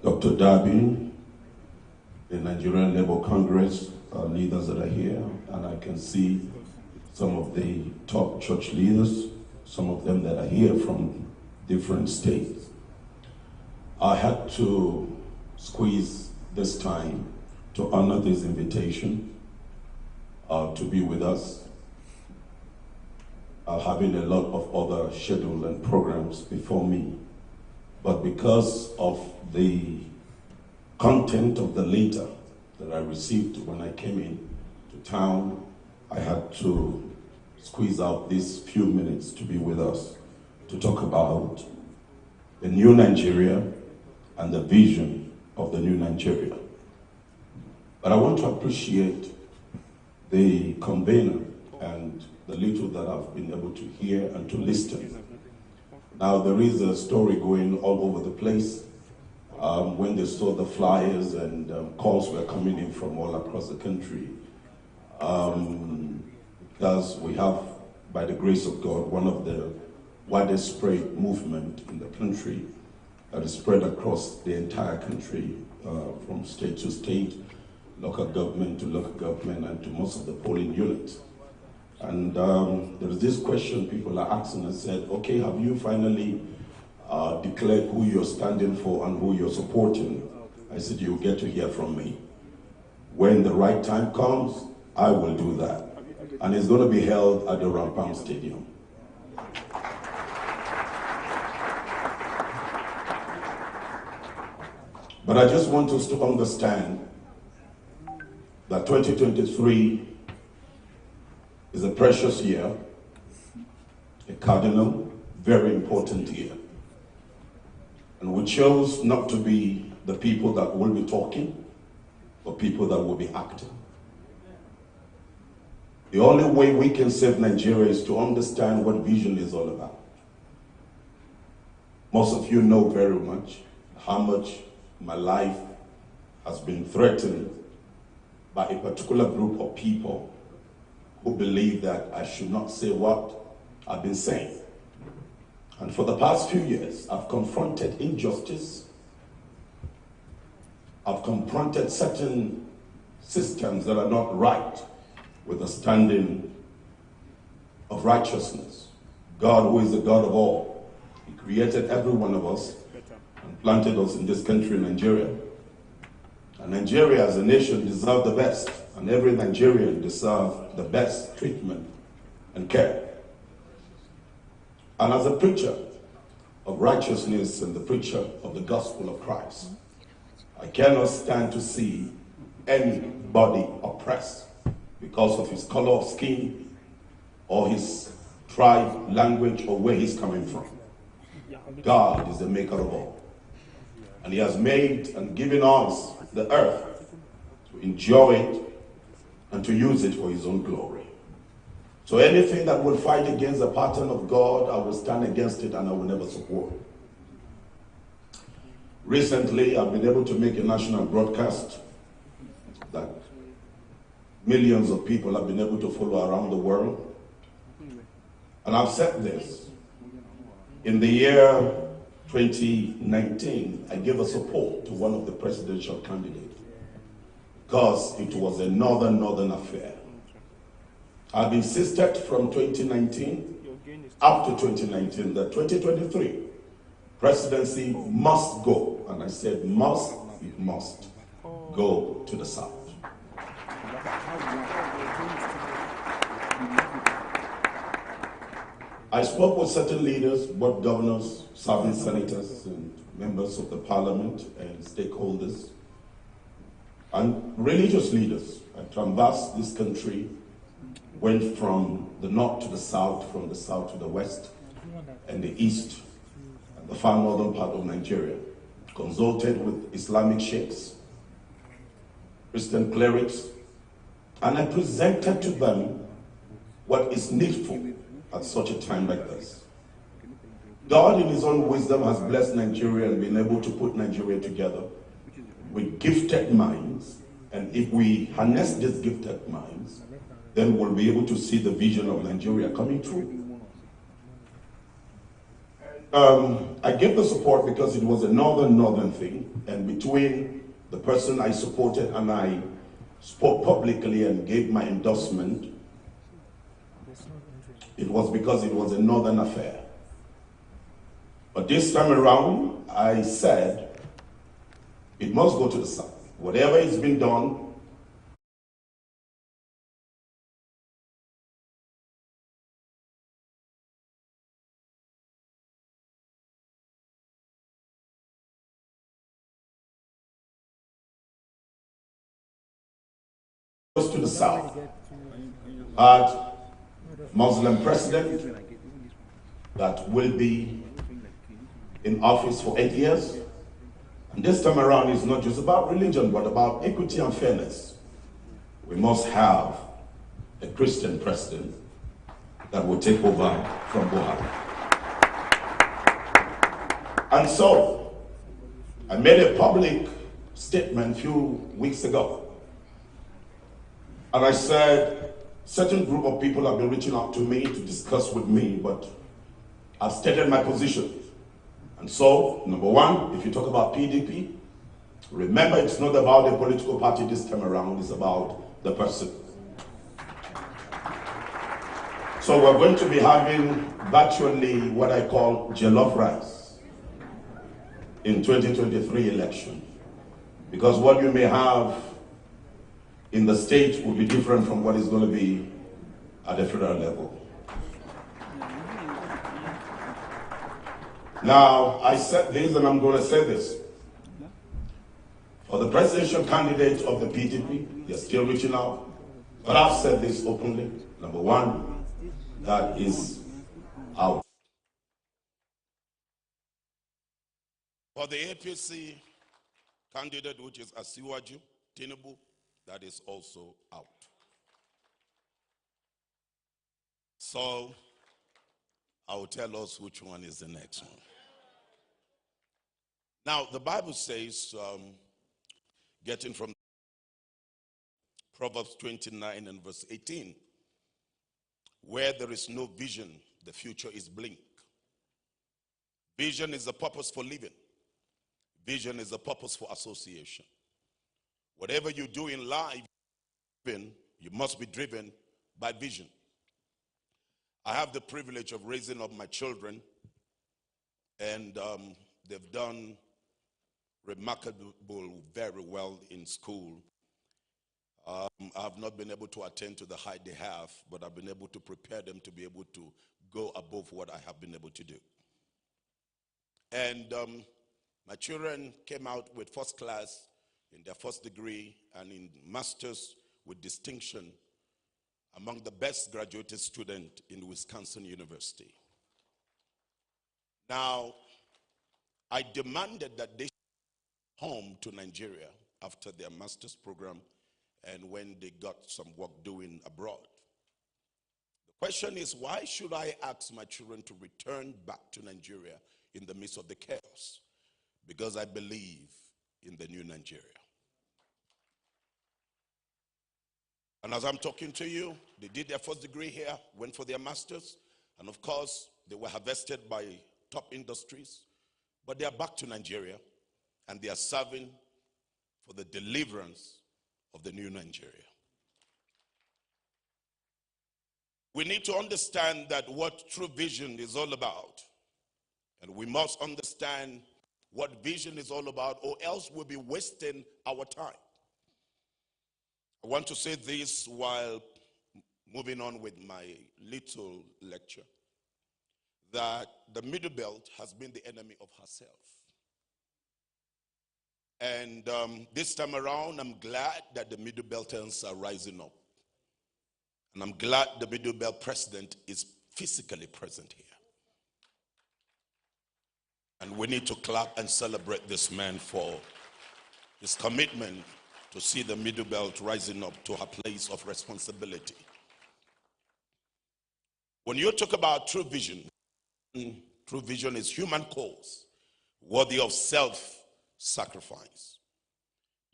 Dr. Dabi, the Nigerian Labour Congress leaders that are here, and I can see some of the top church leaders, some of them that are here from different states. I had to squeeze this time to honor this invitation to be with us, having a lot of other scheduled and programs before me. But because of the content of the letter that I received when I came in to town, I had to squeeze out these few minutes to be with us to talk about the new Nigeria and the vision of the new Nigeria. But I want to appreciate the convener and the little that I've been able to hear and to listen. Now, there is a story going all over the place. When they saw the flyers and calls were coming in from all across the country, because we have, by the grace of God, one of the widest spread movement in the country that is spread across the entire country, from state to state, local government to local government, and to most of the polling units. And there is this question people are asking and said, okay, have you finally declared who you're standing for and who you're supporting? I said, you'll get to hear from me. When the right time comes, I will do that. And it's going to be held at the Rampam Stadium. But I just want us to understand that 2023 is a precious year, a cardinal, very important year. And we chose not to be the people that will be talking, but people that will be acting. The only way we can save Nigeria is to understand what vision is all about. Most of you know very much how much my life has been threatened by a particular group of people who believe that I should not say what I've been saying. And for the past few years, I've confronted injustice. I've confronted certain systems that are not right with the standing of righteousness. God, who is the God of all, He created every one of us and planted us in this country, Nigeria. And Nigeria as a nation deserves the best, and every Nigerian deserves the best treatment and care. And as a preacher of righteousness and the preacher of the gospel of Christ, I cannot stand to see anybody oppressed because of his color of skin or his tribe, language, or where he's coming from. God is the maker of all. And He has made and given us the earth to enjoy it and to use it for His own glory. So anything that will fight against the pattern of God, I will stand against it and I will never support it. Recently, I've been able to make a national broadcast that millions of people have been able to follow around the world. And I've said this. In the year 2019, I gave a support to one of the presidential candidates because it was a northern affair. I've insisted from 2019 up to 2019 that 2023 presidency must go, and I said must, it must go to the South. I spoke with certain leaders, both governors, serving senators, and members of the parliament, and stakeholders, and religious leaders. I canvassed this country, went from the north to the south, from the south to the west, and the east, and the far northern part of Nigeria. Consulted with Islamic sheikhs, Christian clerics, and I presented to them what is needful at such a time like this. God in His own wisdom has blessed Nigeria and been able to put Nigeria together with gifted minds, and if we harness these gifted minds, then we'll be able to see the vision of Nigeria coming true. I gave the support because it was a northern thing, and between the person I supported and I spoke publicly and gave my endorsement, it was because it was a northern affair. But this time around, I said, it must go to the south. Whatever has been done, goes to the south. Had Muslim president that will be in office for 8 years. And this time around, it's not just about religion, but about equity and fairness. We must have a Christian president that will take over from Buhari. And so, I made a public statement a few weeks ago. And I said, certain group of people have been reaching out to me to discuss with me, but I've stated my position. And so, number one, if you talk about PDP, remember it's not about a political party this time around, it's about the person. So we're going to be having virtually what I call jollof rice in 2023 election. Because what you may have in the state will be different from what is going to be at the federal level. Now, I said this and I'm going to say this. For the presidential candidate of the PDP, they're still reaching out. But I've said this openly. Number one, that is out. For the APC candidate, which is Asiwaju Tinubu, that is also out. So, I will tell us which one is the next one. Now, the Bible says, getting from Proverbs 29 and verse 18, where there is no vision, the future is bleak. Vision is the purpose for living. Vision is the purpose for association. Whatever you do in life, you must be driven by vision. I have the privilege of raising up my children, and they've done remarkable, very well in school. I've not been able to attend to the height they have, but I've been able to prepare them to be able to go above what I have been able to do. And my children came out with first class in their first degree and in master's with distinction among the best graduated student in Wisconsin University. Now, I demanded that they home to Nigeria after their master's program and when they got some work doing abroad. The question is, why should I ask my children to return back to Nigeria in the midst of the chaos? Because I believe in the new Nigeria. And as I'm talking to you, they did their first degree here, went for their master's, and of course, they were harvested by top industries, but they are back to Nigeria, and they are serving for the deliverance of the new Nigeria. We need to understand that what true vision is all about, and we must understand what vision is all about, or else we'll be wasting our time. I want to say this while moving on with my little lecture, that the Middle Belt has been the enemy of herself. And this time around, I'm glad that the Middle Belters are rising up. And I'm glad the Middle Belt president is physically present here. And we need to clap and celebrate this man for his commitment to see the Middle Belt rising up to her place of responsibility. When you talk about true vision is human cause, worthy of self-sacrifice.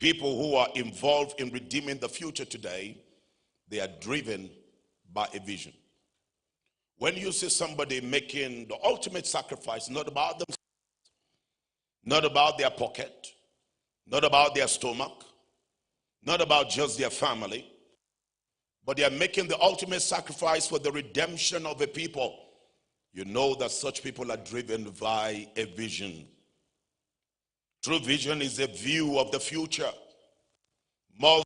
People who are involved in redeeming the future today, they are driven by a vision. When you see somebody making the ultimate sacrifice, not about themselves, not about their pocket, not about their stomach, not about just their family, but they are making the ultimate sacrifice for the redemption of a people, you know that such people are driven by a vision. True vision is a view of the future, more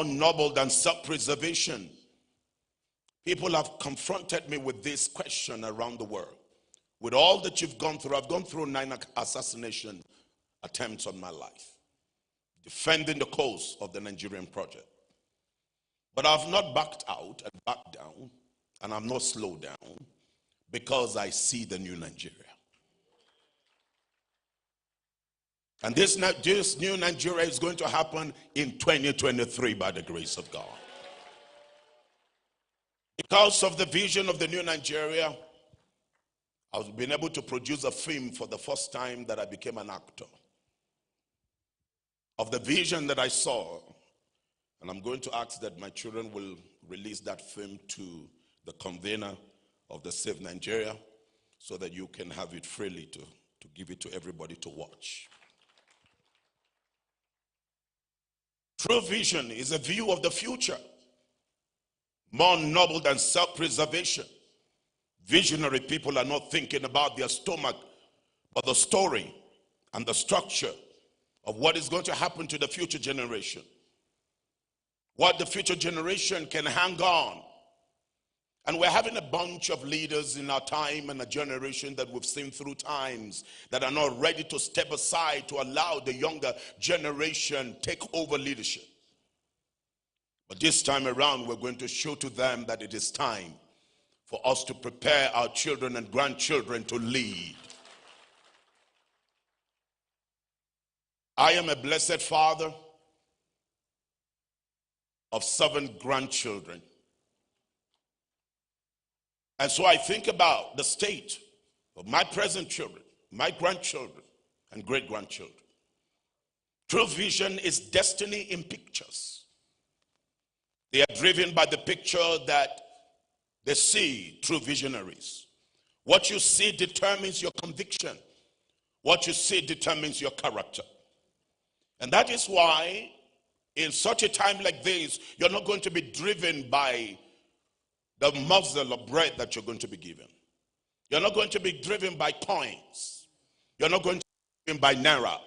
noble than self-preservation. People have confronted me with this question around the world. With all that you've gone through, I've gone through 9 assassination attempts on my life, defending the cause of the Nigerian project. But I've not backed out and backed down, and I'm not slowed down, because I see the new Nigeria. And this new Nigeria is going to happen in 2023 by the grace of God. Because of the vision of the new Nigeria, I've been able to produce a film for the first time that I became an actor. Of the vision that I saw, and I'm going to ask that my children will release that film to the convener of the Save Nigeria so that you can have it freely to give it to everybody to watch. True vision is a view of the future, more noble than self-preservation. Visionary people are not thinking about their stomach, but the story and the structure of what is going to happen to the future generation. What the future generation can hang on. And we're having a bunch of leaders in our time and a generation that we've seen through times that are not ready to step aside to allow the younger generation take over leadership. But this time around, we're going to show to them that it is time for us to prepare our children and grandchildren to lead. I am a blessed father of 7 grandchildren. And so I think about the state of my present children, my grandchildren, and great-grandchildren. True vision is destiny in pictures. They are driven by the picture that they see through visionaries. What you see determines your conviction. What you see determines your character. And that is why in such a time like this, you're not going to be driven by the morsel of bread that you're going to be given. You're not going to be driven by coins. You're not going to be driven by naira.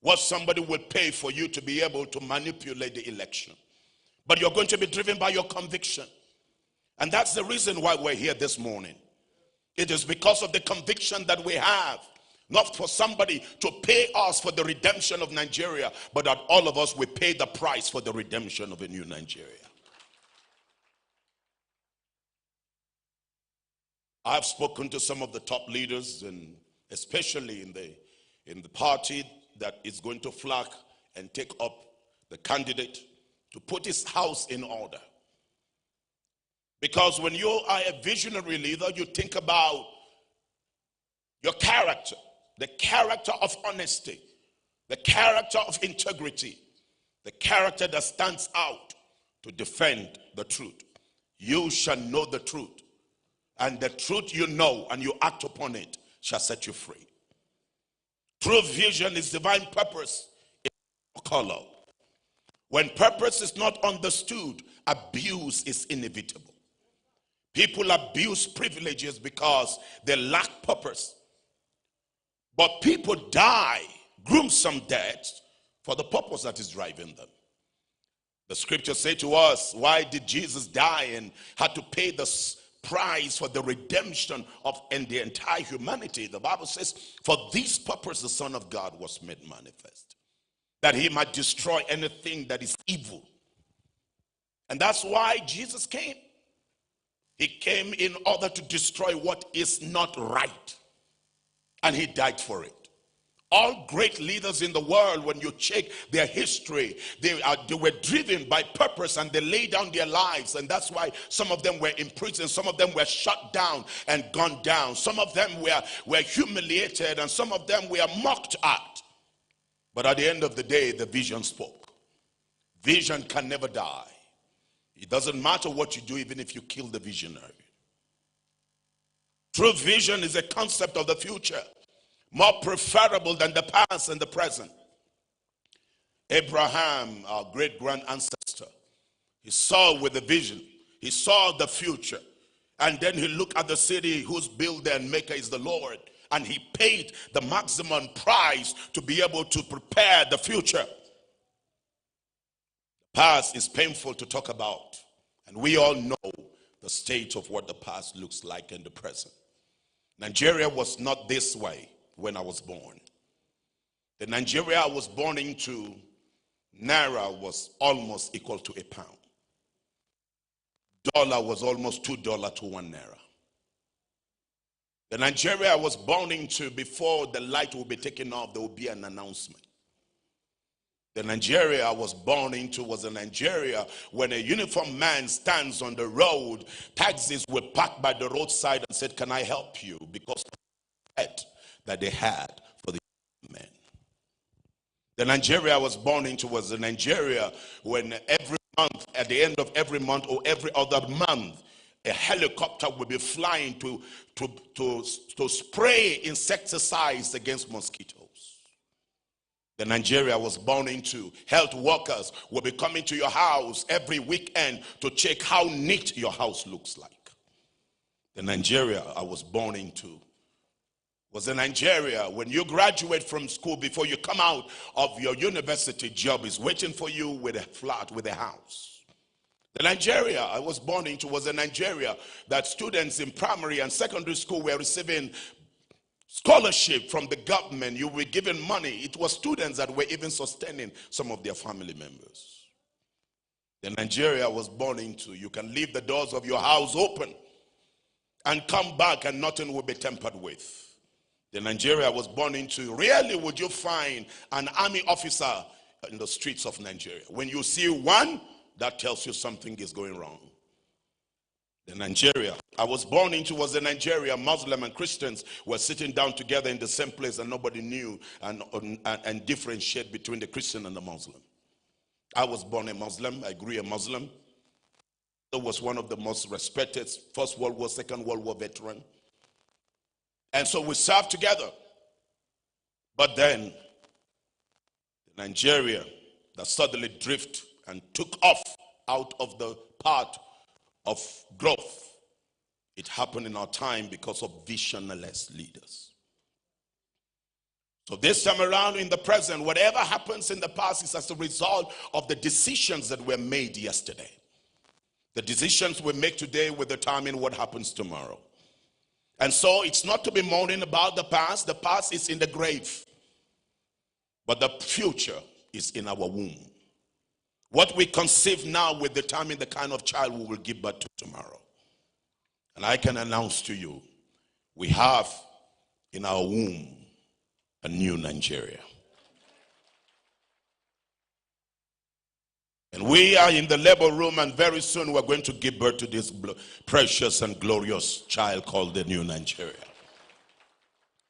What somebody will pay for you to be able to manipulate the election. But you're going to be driven by your conviction. And that's the reason why we're here this morning. It is because of the conviction that we have. Not for somebody to pay us for the redemption of Nigeria, but that all of us will pay the price for the redemption of a new Nigeria. I've spoken to some of the top leaders, and especially in the party that is going to flag and take up the candidate to put his house in order. Because when you are a visionary leader, you think about your character, the character of honesty, the character of integrity, the character that stands out to defend the truth. You shall know the truth, and the truth you know and you act upon it shall set you free. True vision is divine purpose in color. When purpose is not understood, abuse is inevitable. People abuse privileges because they lack purpose. But people die gruesome deaths for the purpose that is driving them. The scriptures say to us, why did Jesus die and had to pay the price for the redemption of and the entire humanity? The Bible says, for this purpose the Son of God was made manifest, that he might destroy anything that is evil. And that's why Jesus came. He came in order to destroy what is not right. And he died for it. All great leaders in the world, when you check their history, they were driven by purpose and they laid down their lives. And that's why some of them were in prison, some of them were shut down and gunned down. Some of them were humiliated and some of them were mocked at. But at the end of the day, the vision spoke. Vision can never die. It doesn't matter what you do, even if you kill the visionary. True vision is a concept of the future, more preferable than the past and the present. Abraham, our great-grand ancestor, he saw with the vision. He saw the future. And then he looked at the city whose builder and maker is the Lord. And he paid the maximum price to be able to prepare the future. The past is painful to talk about. And we all know the state of what the past looks like in the present. Nigeria was not this way when I was born. The Nigeria I was born into, Naira was almost equal to a pound. Dollar was almost $2 to 1 Naira. The Nigeria I was born into, before the light will be taken off, there will be an announcement. The Nigeria I was born into was a Nigeria when a uniformed man stands on the road, taxis were parked by the roadside and said, "Can I help you?" Because of the threat that they had for the men. The Nigeria I was born into was a Nigeria when every month, at the end of every month or every other month, a helicopter will be flying to spray insecticides against mosquitoes. The Nigeria I was born into, health workers will be coming to your house every weekend to check how neat your house looks like. The Nigeria I was born into was a Nigeria when you graduate from school, before you come out of your university, job is waiting for you with a flat, with a house. The Nigeria I was born into was a Nigeria that students in primary and secondary school were receiving scholarship from the government. You were given money. It was students that were even sustaining some of their family members. The Nigeria I was born into, you can leave the doors of your house open and come back and nothing will be tampered with. The Nigeria I was born into, rarely would you find an army officer in the streets of Nigeria. When you see one, that tells you something is going wrong. The Nigeria I was born into was a Nigeria Muslim and Christians were sitting down together in the same place and nobody knew and differentiate between the Christian and the Muslim. I was born a Muslim. I grew a Muslim. I was one of the most respected First World War, Second World War veteran. And so we served together. But then Nigeria that suddenly drifted and took off out of the path of growth. It happened in our time because of visionless leaders. So this time around in the present, whatever happens in the past is as a result of the decisions that were made yesterday. The decisions we make today will determine what happens tomorrow. And so it's not to be moaning about the past. The past is in the grave. But the future is in our womb. What we conceive now will determine the kind of child we will give birth to tomorrow. And I can announce to you, we have in our womb a new Nigeria. And we are in the labor room, and very soon we're going to give birth to this precious and glorious child called the new Nigeria.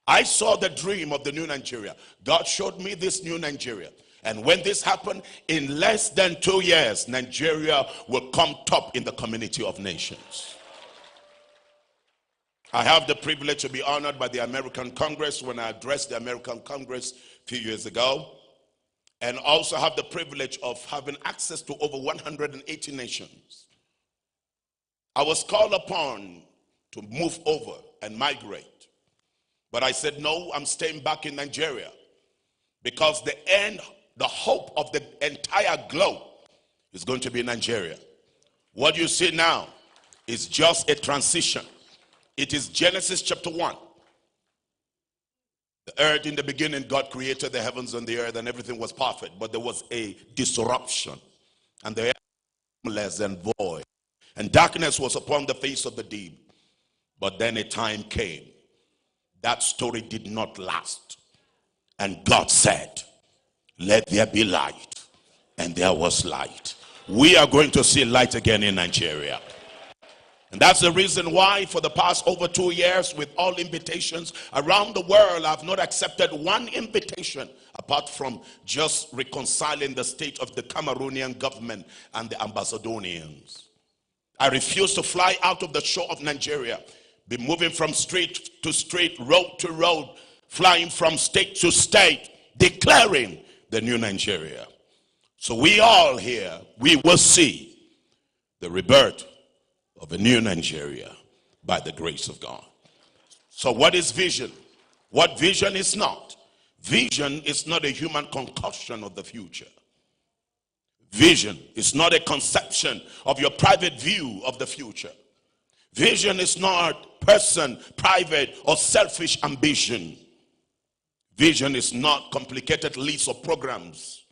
I saw the dream of the new Nigeria. God showed me this new Nigeria. And when this happened, in less than 2 years, Nigeria will come top in the community of nations. I have the privilege to be honored by the American Congress when I addressed the American Congress a few years ago. And also have the privilege of having access to over 180 nations. I was called upon to move over and migrate. But I said, no, I'm staying back in Nigeria. Because the hope of the entire globe is going to be Nigeria. What you see now is just a transition. It is Genesis chapter 1. The earth in the beginning, God created the heavens and the earth, and everything was perfect. But there was a disruption, and the earth was formless and void, and darkness was upon the face of the deep. But then a time came. That story did not last. And God said, let there be light. And there was light. We are going to see light again in Nigeria. And that's the reason why for the past over 2 years, with all invitations around the world, I've not accepted one invitation apart from just reconciling the state of the Cameroonian government and the Ambassadorians. I refuse to fly out of the shore of Nigeria, be moving from street to street, road to road, flying from state to state, declaring the new Nigeria. So we all here, we will see the rebirth of a new Nigeria by the grace of God. So what is vision? What vision is not? Vision is not a human concoction of the future. Vision is not a conception of your private view of the future. Vision is not person, private, or selfish ambition. Vision is not complicated lists of programs,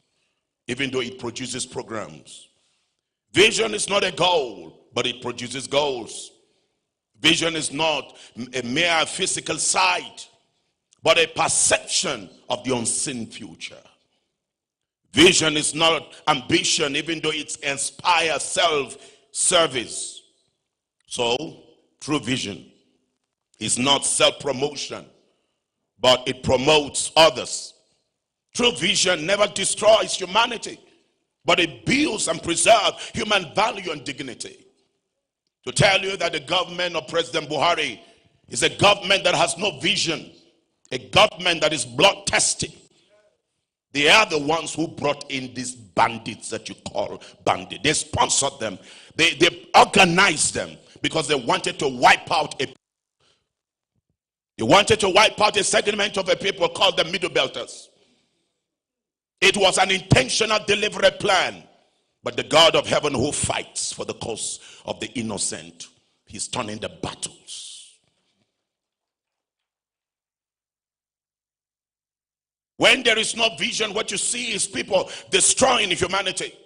even though it produces programs. Vision is not a goal, but it produces goals. Vision is not a mere physical sight, but a perception of the unseen future. Vision is not ambition, even though it inspires self-service. So, true vision is not self-promotion, but it promotes others. True vision never destroys humanity, but it builds and preserves human value and dignity. To tell you that the government of President Buhari is a government that has no vision, a government that is bloodthirsty. They are the ones who brought in these bandits that you call bandits. They sponsored them. They organized them because they wanted to wipe out a segment of a people called the Middle Belters. It was an intentional, deliberate plan. But the God of heaven who fights for the cause of the innocent, he's turning the battles. When there is no vision, what you see is people destroying humanity.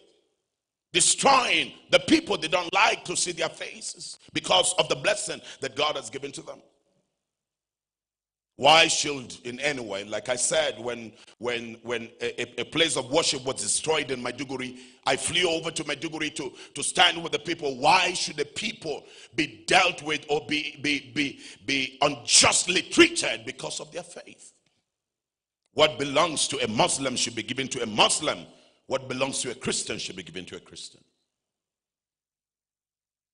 Destroying the people they don't like to see their faces because of the blessing that God has given to them. Why should in any way, like I said, when a place of worship was destroyed in Maiduguri, I flew over to Maiduguri to stand with the people. Why should the people be dealt with or be unjustly treated because of their faith? What belongs to a Muslim should be given to a Muslim. What belongs to a Christian should be given to a Christian.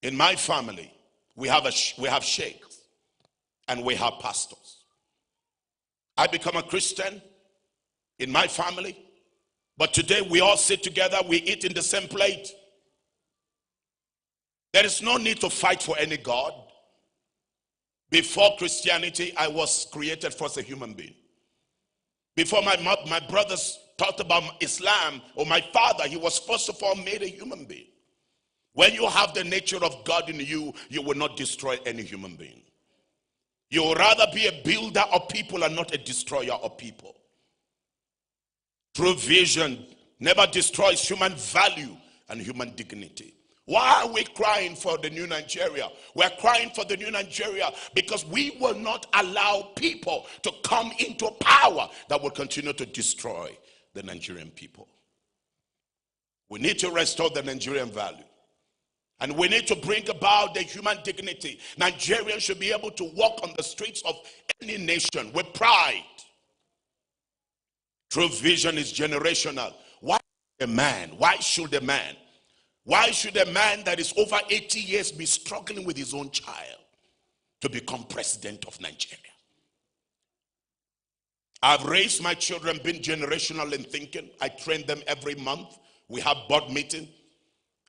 In my family, we have sheikhs and we have pastors. I become a Christian in my family, but today we all sit together, we eat in the same plate. There is no need to fight for any God. Before Christianity, I was created first a human being. Before my brothers talked about Islam, or my father, he was first of all made a human being. When you have the nature of God in you, you will not destroy any human being. You will rather be a builder of people and not a destroyer of people. True vision never destroys human value and human dignity. Why are we crying for the new Nigeria? We're crying for the new Nigeria because we will not allow people to come into power that will continue to destroy the Nigerian people. We need to restore the Nigerian value. And we need to bring about the human dignity. Nigerians should be able to walk on the streets of any nation with pride. True vision is generational. Why a man? Why should a man? Why should a man that is over 80 years be struggling with his own child to become president of Nigeria? I've raised my children being generational in thinking. I train them every month. We have board meeting.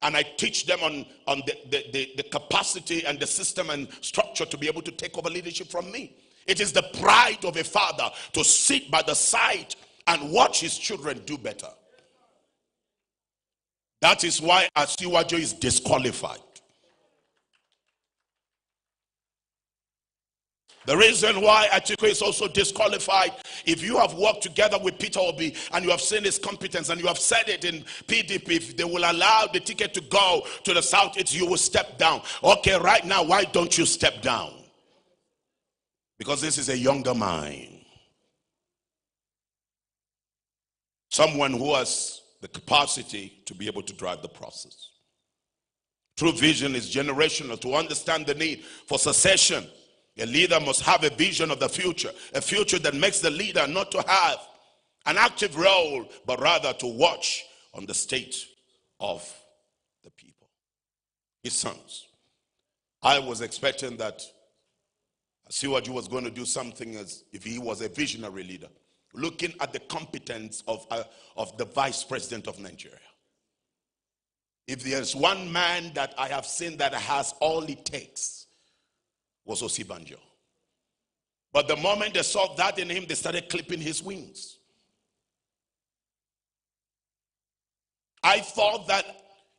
And I teach them on the capacity and the system and structure to be able to take over leadership from me. It is the pride of a father to sit by the side and watch his children do better. That is why Asiwaju is disqualified. The reason why Atiku is also disqualified, if you have worked together with Peter Obi and you have seen his competence and you have said it in PDP, if they will allow the ticket to go to the Southeast, you will step down. Okay, right now, why don't you step down? Because this is a younger mind. Someone who has the capacity to be able to drive the process. True vision is generational. To understand the need for succession, a leader must have a vision of the future, a future that makes the leader not to have an active role, but rather to watch on the state of the people. His sons. I was expecting that Siwaju was going to do something as if he was a visionary leader, looking at the competence of the vice president of Nigeria. If there's one man that I have seen that has all it takes, was Osibanjo. But the moment they saw that in him, they started clipping his wings. I thought that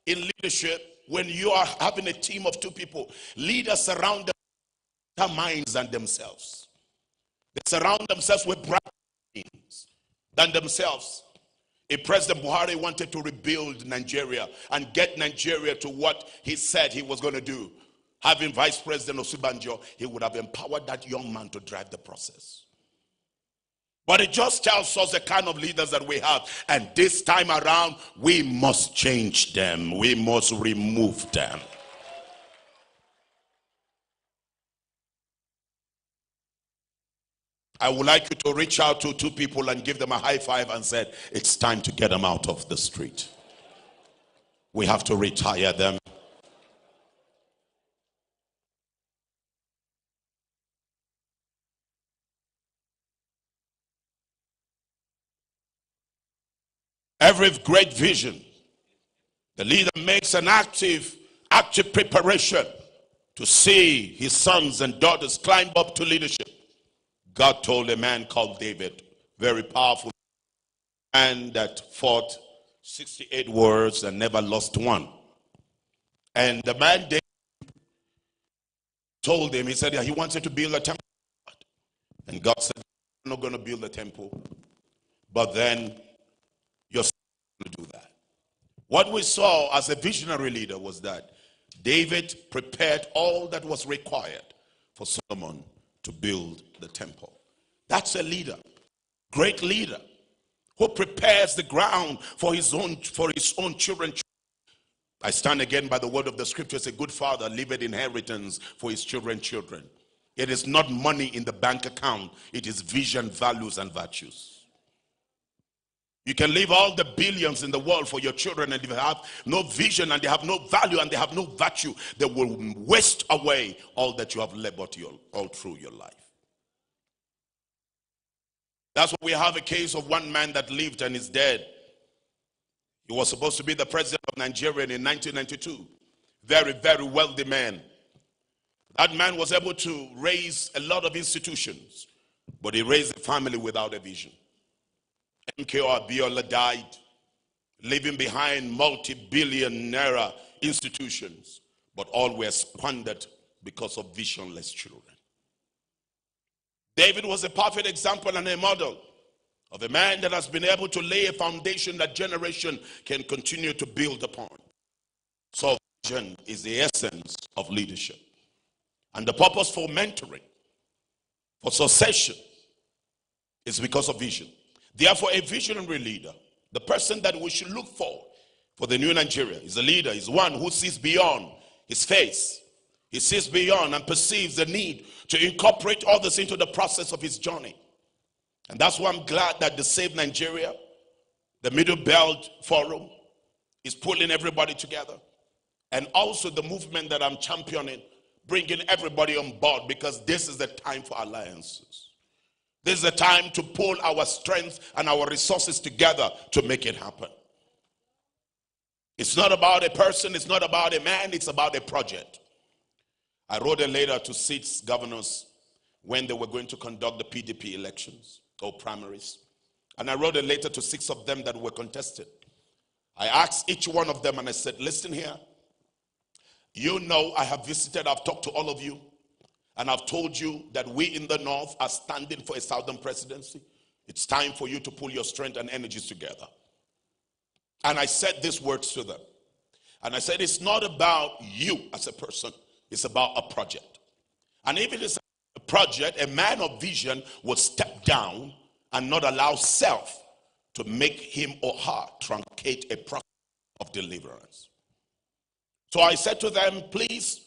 in leadership, when you are having a team of two people, leaders surround their minds and themselves. They surround themselves with brighter minds than themselves. If President Buhari wanted to rebuild Nigeria and get Nigeria to what he said he was going to do, having Vice President Osibanjo, he would have empowered that young man to drive the process. But it just tells us the kind of leaders that we have. And this time around, we must change them. We must remove them. I would like you to reach out to two people and give them a high five and say, it's time to get them out of the street. We have to retire them. Every great vision, the leader makes an active preparation to see his sons and daughters climb up to leadership. God told a man called David, very powerful man that fought 68 wars and never lost one. And the man David told him, he said he wanted to build a temple. And God said, I'm not going to build a temple, but then you're going to do that. What we saw as a visionary leader was that David prepared all that was required for Solomon to build the temple. That's a leader, great leader, who prepares the ground for his own children. I stand again by the word of the scriptures. A good father leaveth inheritance for his children. It is not money in the bank account. It is vision, values, and virtues. You can leave all the billions in the world for your children, and if they have no vision and they have no value and they have no virtue, they will waste away all that you have labored all through your life. That's why we have a case of one man that lived and is dead. He was supposed to be the president of Nigeria in 1992. Very, very wealthy man. That man was able to raise a lot of institutions, but he raised a family without a vision. MKO Abiola died, leaving behind multi-billion naira institutions, but all were squandered because of visionless children. David was a perfect example and a model of a man that has been able to lay a foundation that generation can continue to build upon. So vision is the essence of leadership. And the purpose for mentoring, for succession, is because of vision. Therefore, a visionary leader, the person that we should look for the new Nigeria, is a leader, is one who sees beyond his face. He sees beyond and perceives the need to incorporate others into the process of his journey. And that's why I'm glad that the Save Nigeria, the Middle Belt Forum, is pulling everybody together. And also the movement that I'm championing, bringing everybody on board, because this is the time for alliances. This is the time to pull our strength and our resources together to make it happen. It's not about a person, it's not about a man, it's about a project. I wrote a letter to 6 governors when they were going to conduct the PDP elections or primaries. And I wrote a letter to 6 of them that were contested. I asked each one of them and I said, listen here. You know I have visited, I've talked to all of you. And I've told you that we in the North are standing for a Southern presidency. It's time for you to pull your strength and energies together. And I said these words to them. And I said, it's not about you as a person. It's about a project. And if it is a project, a man of vision will step down and not allow self to make him or her truncate a process of deliverance. So I said to them, please,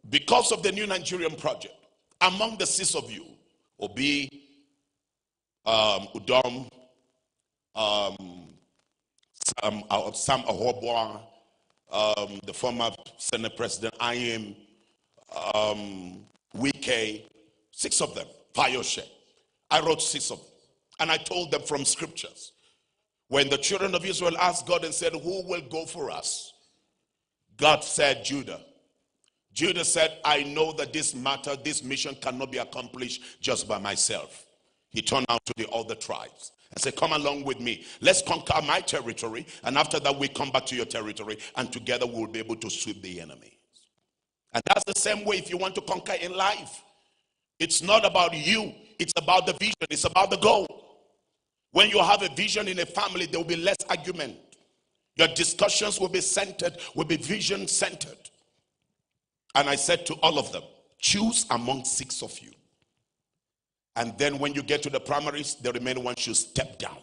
because of the new Nigerian project, among the 6 of you, Obi, Udom, Sam Ahobwa, the former Senate President, I am, Wike, 6 of them, Payoshe. I wrote 6 of them. And I told them from scriptures. When the children of Israel asked God and said, who will go for us? God said, Judah. Judah said, I know that this matter, this mission cannot be accomplished just by myself. He turned out to the other tribes and said, come along with me. Let's conquer my territory. And after that, we come back to your territory. And together we'll be able to sweep the enemy. And that's the same way if you want to conquer in life. It's not about you. It's about the vision. It's about the goal. When you have a vision in a family, there will be less argument. Your discussions will be centered, will be vision centered. And I said to all of them, choose among 6 of you. And then when you get to the primaries, the remaining one should step down.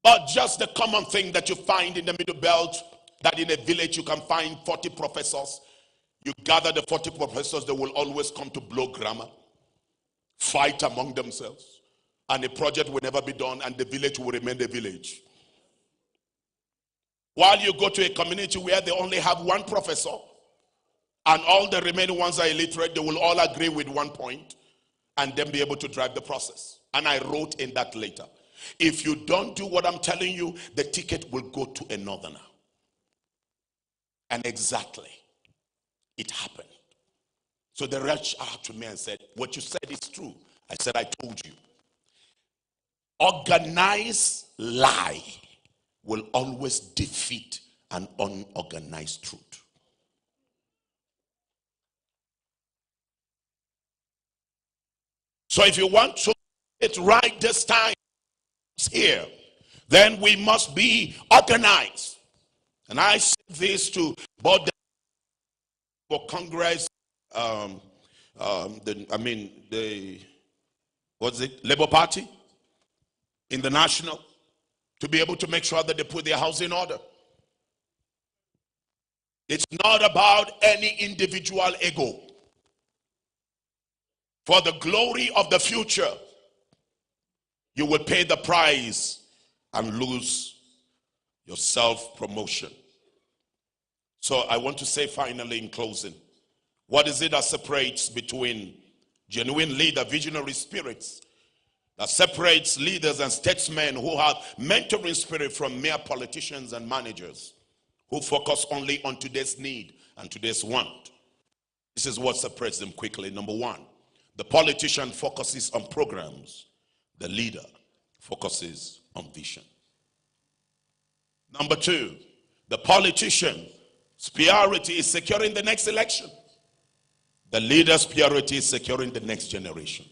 But just the common thing that you find in the Middle Belt, that in a village you can find 40 professors. You gather the 40 professors, they will always come to blow grammar, fight among themselves, and the project will never be done, and the village will remain the village. While you go to a community where they only have 1 professor, and all the remaining ones are illiterate, they will all agree with 1 point, and then be able to drive the process. And I wrote in that later, if you don't do what I'm telling you, the ticket will go to a northerner. And exactly, it happened. So they reached out to me and said, what you said is true. I said, I told you. Organized lie will always defeat an unorganized truth. So if you want to get it right this time here, then we must be organized. And I said this to both the Congress, Labour Party in the national, to be able to make sure that they put their house in order. It's not about any individual ego. For the glory of the future, you will pay the price and lose your self-promotion. So I want to say finally in closing, what is it that separates between genuine leader, visionary spirits, that separates leaders and statesmen who have mentoring spirit from mere politicians and managers who focus only on today's need and today's want? This is what separates them quickly. Number 1, the politician focuses on programs. The leader focuses on vision. Number 2, the politician's priority is securing the next election. The leader's priority is securing the next generation.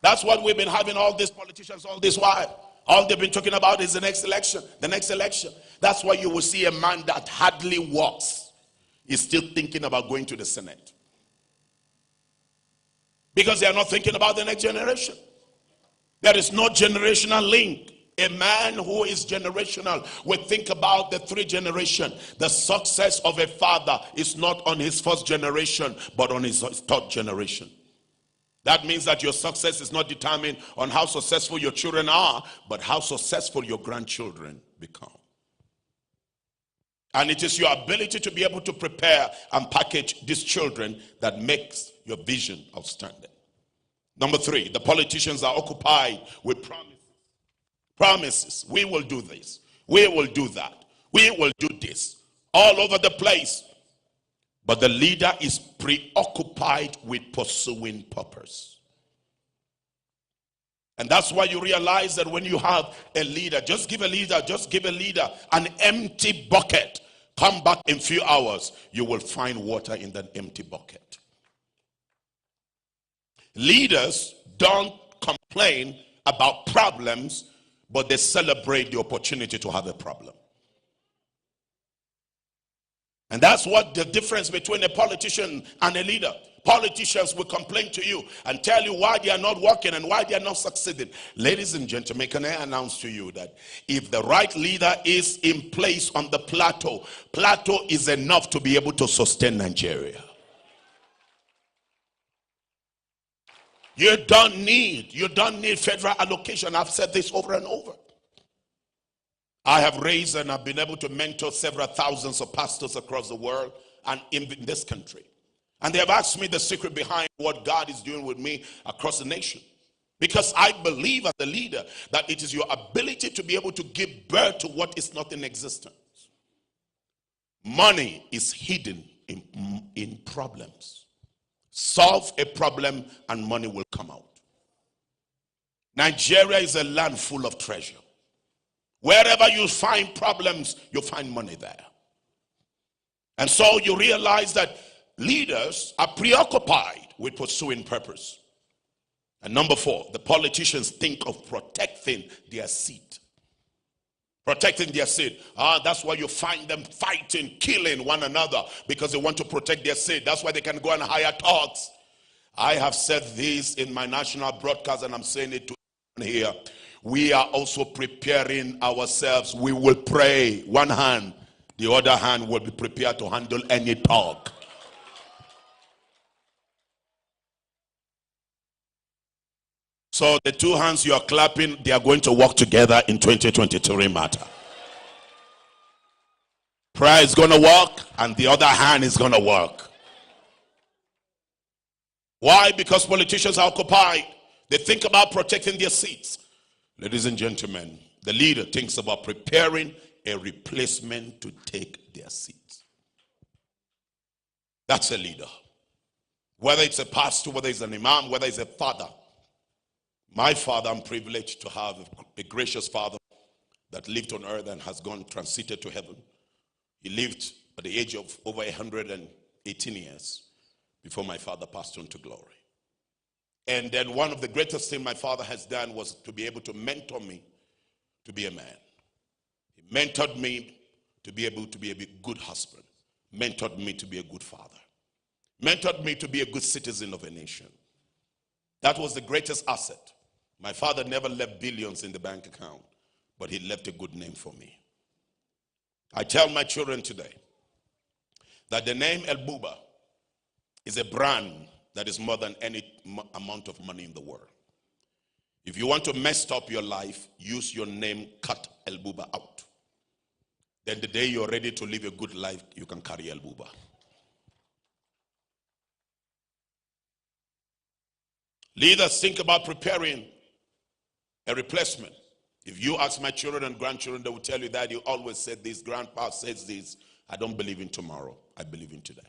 That's what we've been having all these politicians all this while. All they've been talking about is the next election, the next election. That's why you will see a man that hardly walks is still thinking about going to the Senate. Because they are not thinking about the next generation. There is no generational link. A man who is generational will think about the 3 generations. The success of a father is not on his first generation, but on his 3rd generation. That means that your success is not determined on how successful your children are, but how successful your grandchildren become. And it is your ability to be able to prepare and package these children that makes your vision outstanding. Number 3, the politicians are occupied with promises. Promises. We will do this. We will do that. We will do this. All over the place. But the leader is preoccupied with pursuing purpose. And that's why you realize that when you have a leader, just give a leader an empty bucket. Come back in a few hours, you will find water in that empty bucket. Leaders don't complain about problems, but they celebrate the opportunity to have a problem. And that's what the difference between a politician and a leader. Politicians will complain to you and tell you why they are not working and why they are not succeeding. Ladies and gentlemen, can I announce to you that if the right leader is in place on the plateau is enough to be able to sustain Nigeria. You don't need federal allocation. I've said this over and over. I have raised and I've been able to mentor several thousands of pastors across the world and in this country. And they have asked me the secret behind what God is doing with me across the nation. Because I believe as a leader that it is your ability to be able to give birth to what is not in existence. Money is hidden in problems. Solve a problem and money will come out. Nigeria is a land full of treasure. Wherever you find problems, you find money there. And so you realize that leaders are preoccupied with pursuing purpose. And number 4, the politicians think of protecting their seat. Protecting their seat. That's why you find them fighting, killing one another because they want to protect their seat. That's why they can go and hire thugs. I have said this in my national broadcast and I'm saying it to everyone here. We are also preparing ourselves. We will pray. One hand, the other hand will be prepared to handle any talk. So the two hands you are clapping, they are going to work together in 2023 matter. Prayer is going to work and the other hand is going to work. Why? Because politicians are occupied. They think about protecting their seats. Ladies and gentlemen, the leader thinks about preparing a replacement to take their seats. That's a leader. Whether it's a pastor, whether it's an imam, whether it's a father. My father, I'm privileged to have a gracious father that lived on earth and has transited to heaven. He lived at the age of over 118 years before my father passed on to glory. And then one of the greatest things my father has done was to be able to mentor me to be a man. He mentored me to be able to be a good husband. Mentored me to be a good father. Mentored me to be a good citizen of a nation. That was the greatest asset. My father never left billions in the bank account, but he left a good name for me. I tell my children today that the name El Buba is a brand that is more than any amount of money in the world. If you want to mess up your life, use your name, cut El Buba out. Then the day you're ready to live a good life, you can carry El Buba. Leaders think about preparing a replacement. If you ask my children and grandchildren, they will tell you that you always said this, grandpa says this. I don't believe in tomorrow. I believe in today.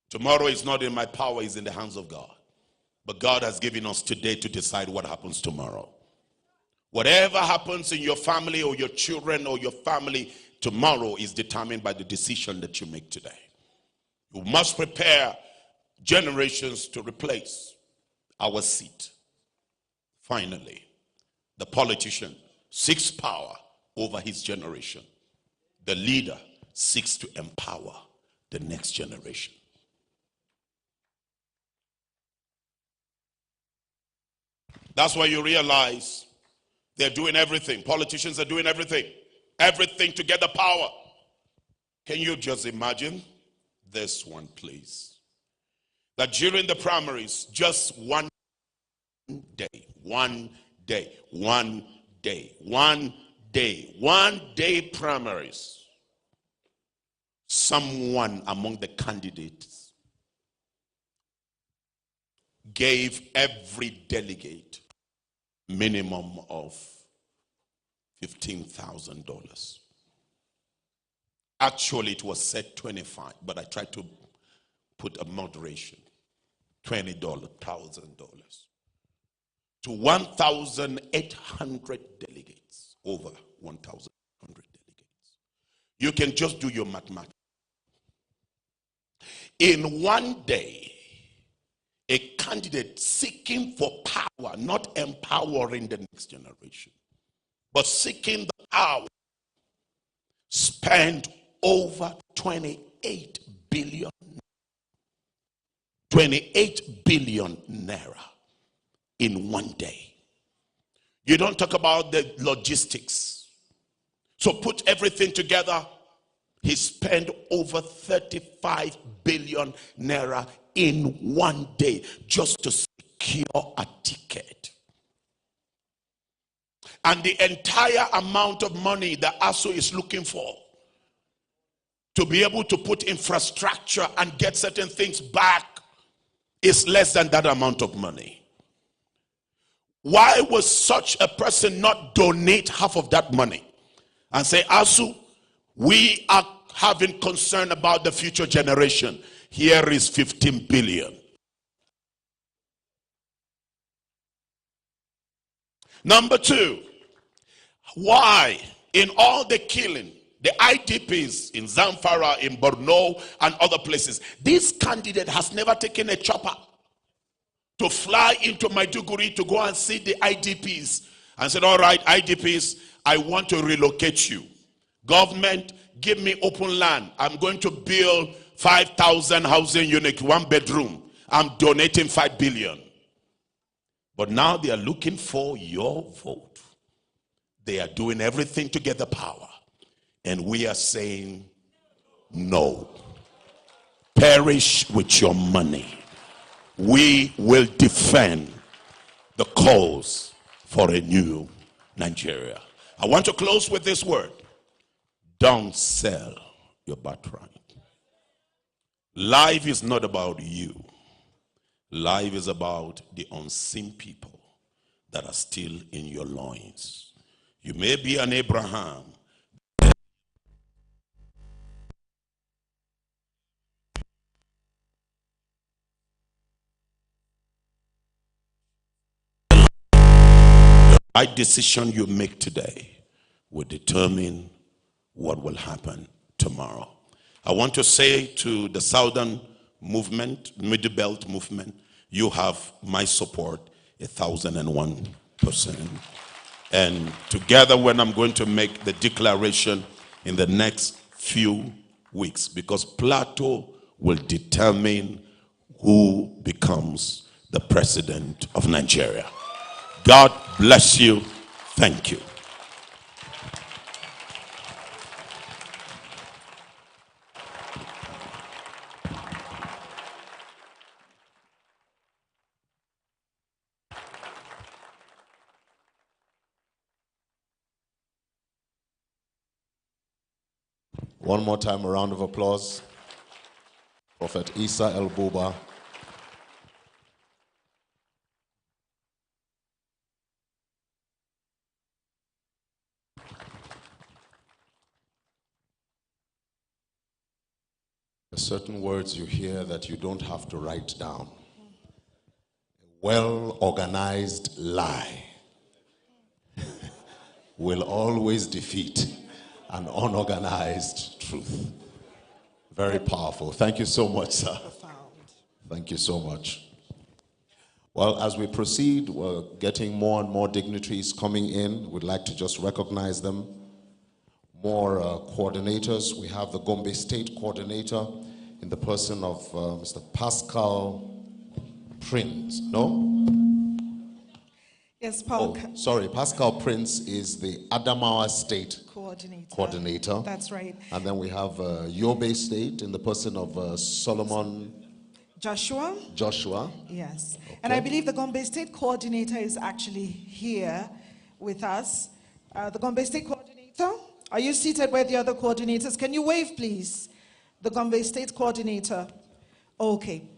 Tomorrow is not in my power, it's in the hands of God. But God has given us today to decide what happens tomorrow. Whatever happens in your family or your children or your family tomorrow is determined by the decision that you make today. You must prepare generations to replace our seat. Finally, the politician seeks power over his generation. The leader seeks to empower the next generation. That's why you realize they're doing everything. Politicians are doing everything. Everything to get the power. Can you just imagine this one, please? That during the primaries, just one day primaries, someone among the candidates gave every delegate minimum of $15,000. Actually, it was said 25, but I tried to put a moderation. $20,000 to 1,800 delegates, over 1,800 delegates. You can just do your mathematics. In one day, a candidate seeking for power, not empowering the next generation, but seeking the power, spent over 28 billion 28 billion naira in one day. You don't talk about the logistics. So put everything together. He spent over 35 billion naira in one day just to secure a ticket. And the entire amount of money that ASU is looking for to be able to put infrastructure and get certain things back is less than that amount of money. Why was such a person not donate half of that money and say, ASU, we are having concern about the future generation. Here is 15 billion. Number two, why in all the killing, the IDPs in Zamfara, in Borno, and other places, this candidate has never taken a chopper to fly into Maiduguri to go and see the IDPs and said, all right, IDPs, I want to relocate you. Government, give me open land. I'm going to build 5,000 housing units, 1 bedroom. I'm donating 5 billion. But now they are looking for your vote. They are doing everything to get the power. And we are saying, no. Perish with your money. We will defend the cause for a new Nigeria. I want to close with this word. Don't sell your birthright. Life is not about you. Life is about the unseen people that are still in your loins. You may be an Abraham. The right decision you make today will determine what will happen tomorrow. I want to say to the Southern movement, Middle Belt movement, you have my support 1,001%. And together when I'm going to make the declaration in the next few weeks, because Plateau will determine who becomes the president of Nigeria. God bless you. Thank you. One more time, a round of applause. Prophet Isa El-Buba. There are certain words you hear that you don't have to write down. A well-organized lie will always defeat an unorganized truth. Very powerful. Thank you so much, sir. Thank you so much. Well, as we proceed, we're getting more and more dignitaries coming in. We'd like to just recognize them. More coordinators. We have the Gombe State coordinator in the person of Mr. Pascal Prince. No? Yes, Paul. Oh, sorry, Pascal Prince is the Adamawa State coordinator. That's right. And then we have Yobe State in the person of Solomon Joshua. Yes. Okay. And I believe the Gombe State coordinator is actually here with us. The Gombe State coordinator, are you seated where the other coordinators? Can you wave, please? The Gombe State coordinator. Okay.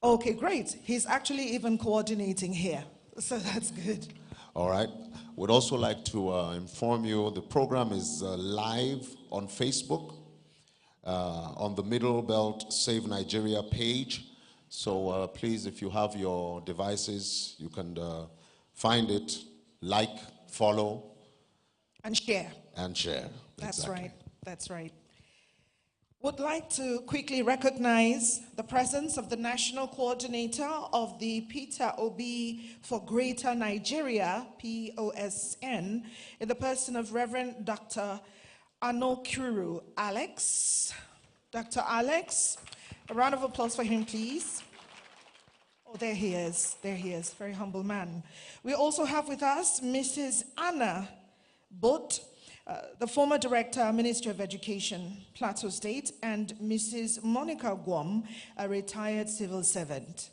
Okay, great. He's actually even coordinating here. So that's good. All right. We'd also like to inform you the program is live on Facebook, on the Middle Belt Save Nigeria page. So please, if you have your devices, you can find it, like, follow. And share. And share. That's exactly. right. That's right. Would like to quickly recognize the presence of the National Coordinator of the Peter Obi for Greater Nigeria, POSN, in the person of Reverend Dr. Anokuru Alex. Dr. Alex, a round of applause for him, please. Oh, there he is. There he is. Very humble man. We also have with us Mrs. Anna Bot, the former Director, Ministry of Education, Plateau State, and Mrs. Monica Guam, a retired civil servant.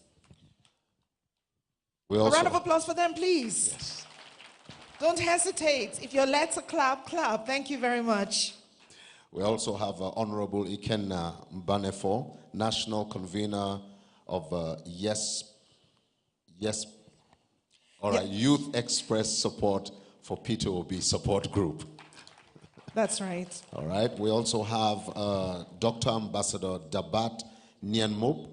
A round of applause for them, please. Yes. Don't hesitate. If you're led to clap, clap. Thank you very much. We also have Honorable Ikenna Mbanefo, National Convener of Youth Express Support for P2OB Support Group. That's right. All right. We also have Dr. Ambassador Dabat Nyanmop,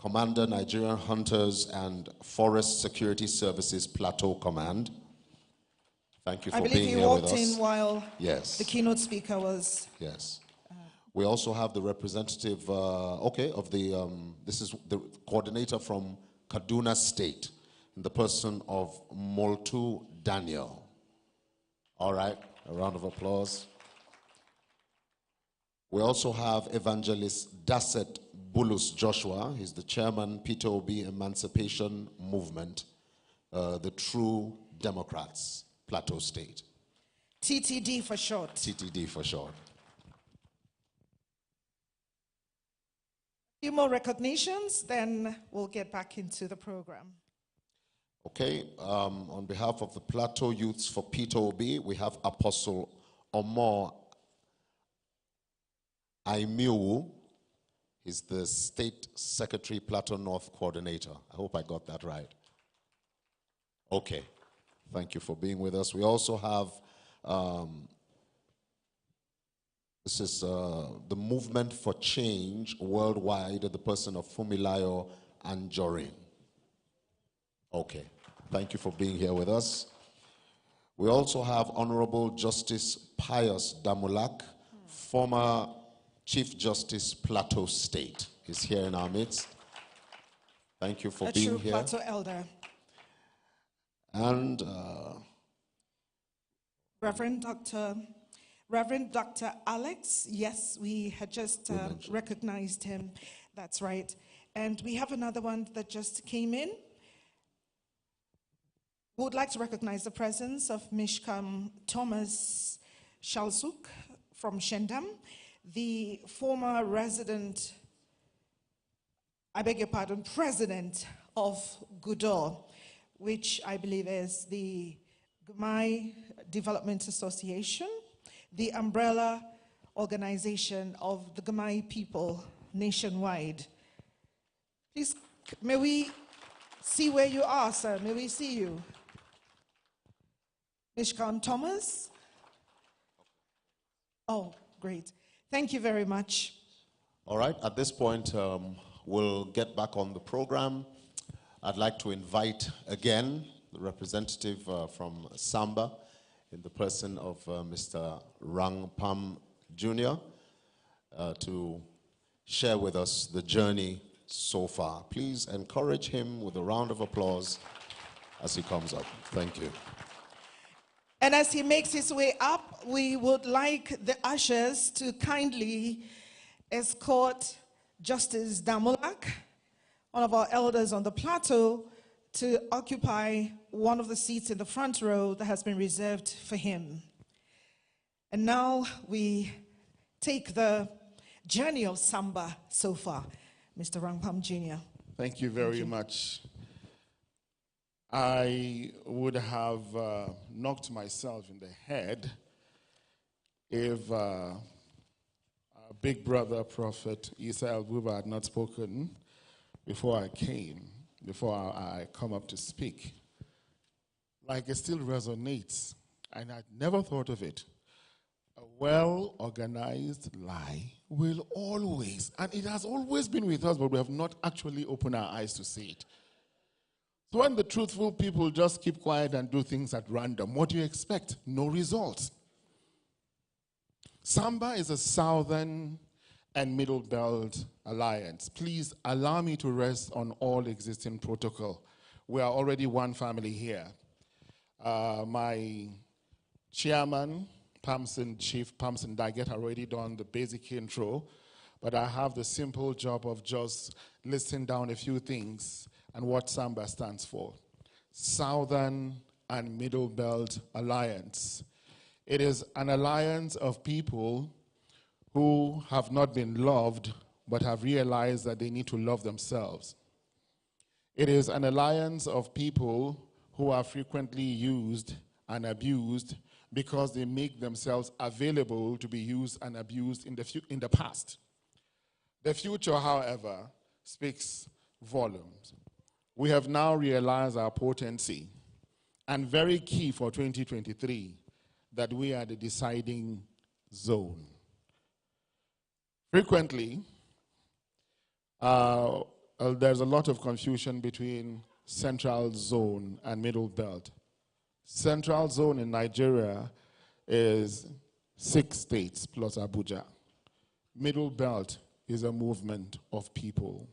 Commander, Nigerian Hunters and Forest Security Services Plateau Command. Thank you for being here with us. I believe you walked in while yes. the keynote speaker was. Yes. We also have the representative, of the, this is the coordinator from Kaduna State, in the person of Moltu Daniel. All right, a round of applause. We also have Evangelist Dasset Bulus Joshua. He's the chairman, P2OB Emancipation Movement, the True Democrats, Plateau State. TTD for short. TTD for short. A few more recognitions, then we'll get back into the program. Okay, on behalf of the Plateau Youths for P2OB, we have Apostle Omor Aimiwu. He's the State Secretary, Plateau North Coordinator. I hope I got that right. Okay, thank you for being with us. We also have, this is the Movement for Change Worldwide, the person of Fumilayo Anjorin. Okay, thank you for being here with us. We also have Honorable Justice Pius Damulak, former Chief Justice, Plateau State, is here in our midst. Thank you for being here. A true Plateau elder. And Reverend Dr. Alex, yes, we had just recognized him. That's right. And we have another one that just came in. We would like to recognize the presence of Mishkam Thomas Shalsuk from Shendam, the former resident, president of Gudor, which I believe is the Gumai Development Association, the umbrella organization of the Gumai people nationwide. Please, may we see where you are, sir? May we see you? Mishkan Thomas? Oh, great. Thank you very much. all right, at this point, we'll get back on the program. I'd like to invite again the representative from SAMBA in the person of Mr. Rang Pam Jr. To share with us the journey so far. Please encourage him with a round of applause as he comes up. Thank you. And as he makes his way up, we would like the ushers to kindly escort Justice Damulak, one of our elders on the plateau, to occupy one of the seats in the front row that has been reserved for him. And now we take the journey of Samba so far. Mr. Rangpam Jr. Thank you very much. I would have knocked myself in the head if our big brother, Prophet Isa Al-Buba, had not spoken before I came, before I come up to speak. Like, it still resonates, and I'd never thought of it. A well-organized lie will always, and it has always been with us, but we have not actually opened our eyes to see it. So when the truthful people just keep quiet and do things at random, what do you expect? No results. Samba is a Southern and Middle Belt alliance. Please allow me to rest on all existing protocol. We are already one family here. My chairman, Chief Pamson Daggett, already done the basic intro, but I have the simple job of just listing down a few things and what SAMBA stands for. Southern and Middle Belt Alliance. It is an alliance of people who have not been loved but have realized that they need to love themselves. It is an alliance of people who are frequently used and abused because they make themselves available to be used and abused in the past. The future, however, speaks volumes. We have now realized our potency, and very key for 2023, that we are the deciding zone. Frequently, there's a lot of confusion between Central Zone and Middle Belt. Central Zone in Nigeria is 6 states plus Abuja. Middle Belt is a movement of people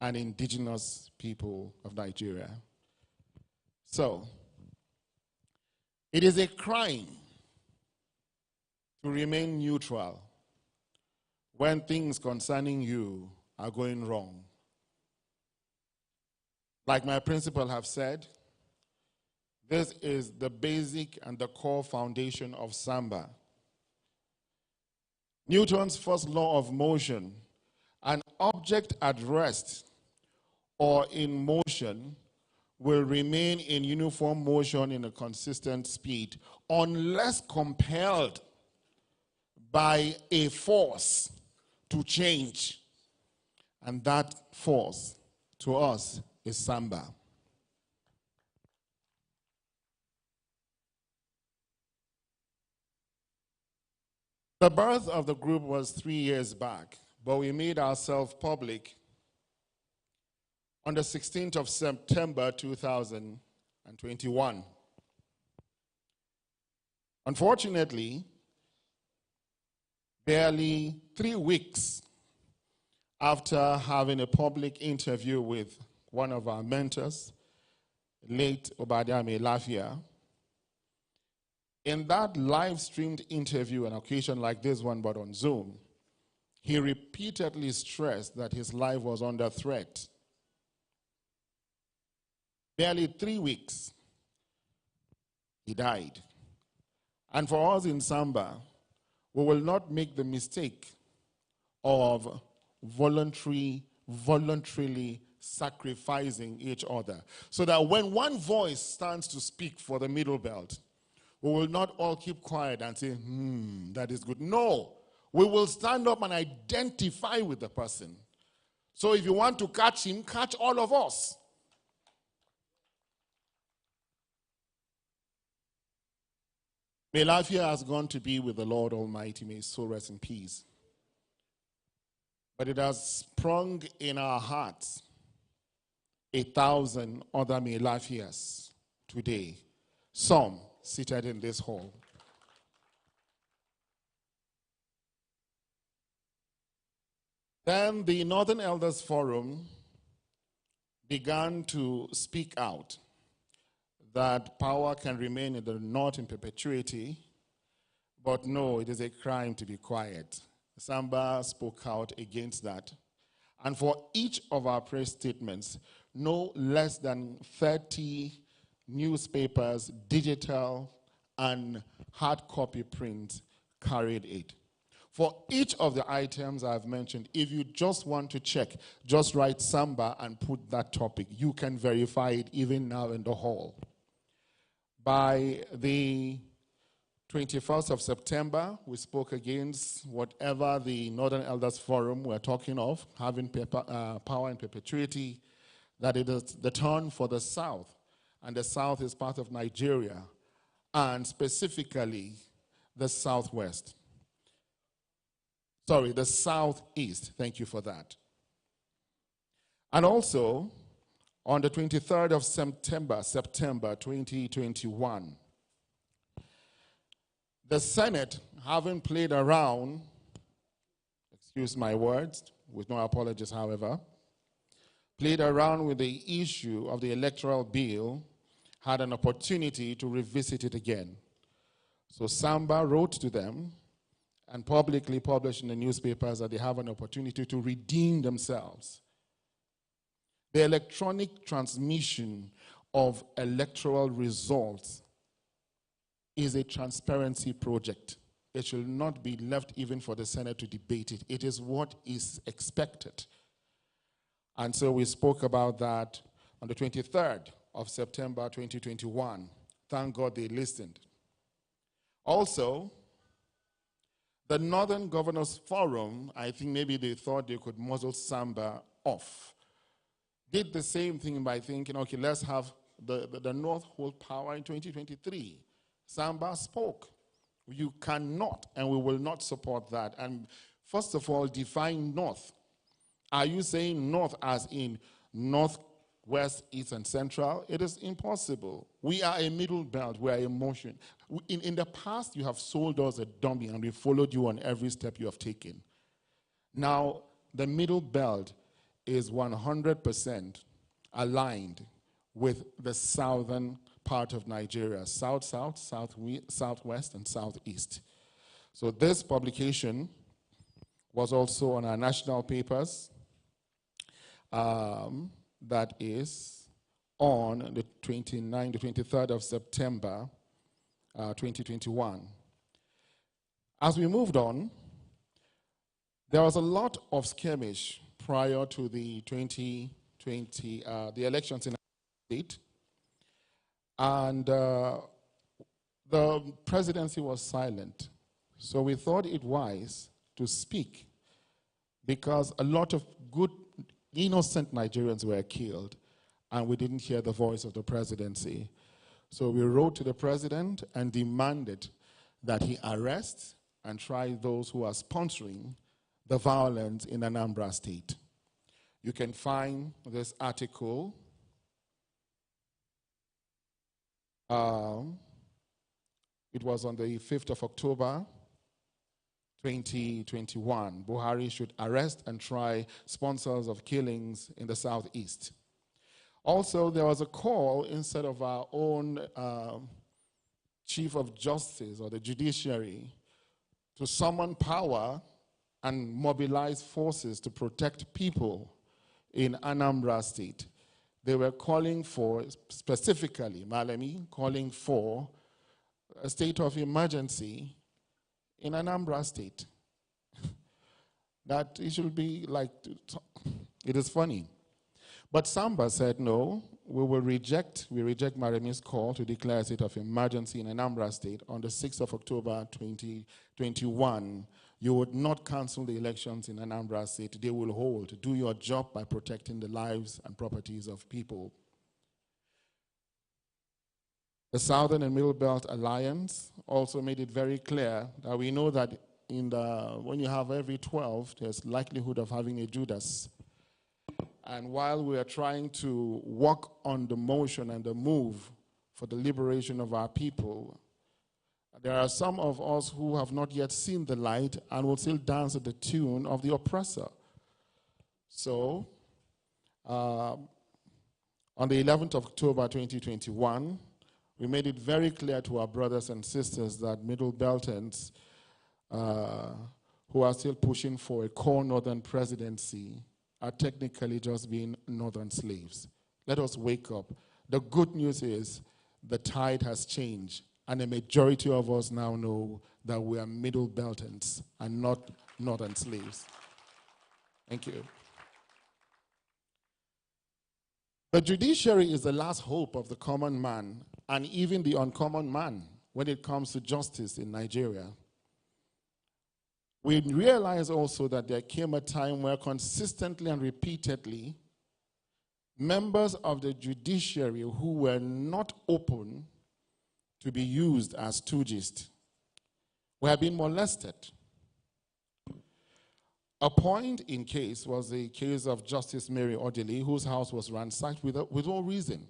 and indigenous people of Nigeria. So, it is a crime to remain neutral when things concerning you are going wrong. Like my principal have said, this is the basic and the core foundation of SAMBA. Newton's first law of motion: an object at rest or in motion will remain in uniform motion in a consistent speed unless compelled by a force to change. And that force to us is SAMBA. The birth of the group was 3 years back, but we made ourselves public on the 16th of September 2021. Unfortunately, barely 3 weeks after having a public interview with one of our mentors, late Obadiah Melafia, in that live-streamed interview, an occasion like this one, but on Zoom, he repeatedly stressed that his life was under threat. Barely 3 weeks, he died. And for us in SAMBA, we will not make the mistake of voluntarily sacrificing each other, so that when one voice stands to speak for the Middle Belt, we will not all keep quiet and say, that is good. No, we will stand up and identify with the person. So if you want to catch him, catch all of us. Melafia has gone to be with the Lord Almighty. May his soul rest in peace. But it has sprung in our hearts 1,000 other Melafias today, some seated in this hall. Then the Northern Elders Forum began to speak out that power can remain in the North in perpetuity, but no, it is a crime to be quiet. SAMBA spoke out against that. And for each of our press statements, no less than 30 newspapers, digital and hard copy print, carried it. For each of the items I've mentioned, if you just want to check, just write SAMBA and put that topic. You can verify it even now in the hall. By the 21st of September, we spoke against whatever the Northern Elders Forum were talking of, having power in perpetuity, that it is the turn for the South, and the South is part of Nigeria, and specifically the Southwest. Sorry, the Southeast. Thank you for that. And also, on the 23rd of September 2021, the Senate, having played around, excuse my words, with no apologies, however, played around with the issue of the electoral bill, had an opportunity to revisit it again. So SAMBA wrote to them and publicly published in the newspapers that they have an opportunity to redeem themselves. The electronic transmission of electoral results is a transparency project. It should not be left even for the Senate to debate it. It is what is expected. And so we spoke about that on the 23rd of September 2021. Thank God they listened. Also, the Northern Governors Forum, I think maybe they thought they could muzzle SAMBA off, did the same thing by thinking, okay, let's have the North hold power in 2023. SAMBA spoke. You cannot, and we will not support that. And first of all, define North. Are you saying North as in North, West, East, and Central? It is impossible. We are a middle belt. We are a motion. In the past, you have sold us a dummy, and we followed you on every step you have taken. Now, the middle belt is 100% aligned with the southern part of Nigeria, south-south, southwest, and southeast. So this publication was also on our national papers. That is on the 23rd of September, 2021. As we moved on, there was a lot of skirmish prior to the 2020, the elections in the state. And the presidency was silent. So we thought it wise to speak because a lot of good, innocent Nigerians were killed and we didn't hear the voice of the presidency. So we wrote to the president and demanded that he arrest and try those who are sponsoring the violence in Anambra State. You can find this article it was on the 5th of October, 2021. Buhari should arrest and try sponsors of killings in the southeast. Also, there was a call instead of our own Chief of Justice or the judiciary to summon power and mobilize forces to protect people in Anambra State. They were calling for, specifically, Malemi, calling for a state of emergency in Anambra State. That it should be like, it is funny. But SAMBA said, no, we reject Malemi's call to declare a state of emergency in Anambra State on the 6th of October 2021. You would not cancel the elections in Anambra State. They will hold. Do your job by protecting the lives and properties of people. The Southern and Middle Belt Alliance also made it very clear that we know that when you have every 12, there's likelihood of having a Judas. And while we are trying to work on the motion and the move for the liberation of our people, there are some of us who have not yet seen the light and will still dance at the tune of the oppressor. So, on the 11th of October 2021, we made it very clear to our brothers and sisters that Middle Beltons who are still pushing for a core northern presidency are technically just being northern slaves. Let us wake up. The good news is the tide has changed. And a majority of us now know that we are Middle Beltons and not northern slaves. Thank you. The judiciary is the last hope of the common man and even the uncommon man when it comes to justice in Nigeria. We realize also that there came a time where consistently and repeatedly members of the judiciary who were not open to be used as stooges were being molested. A point in case was the case of Justice Mary Odili, whose house was ransacked with no reason,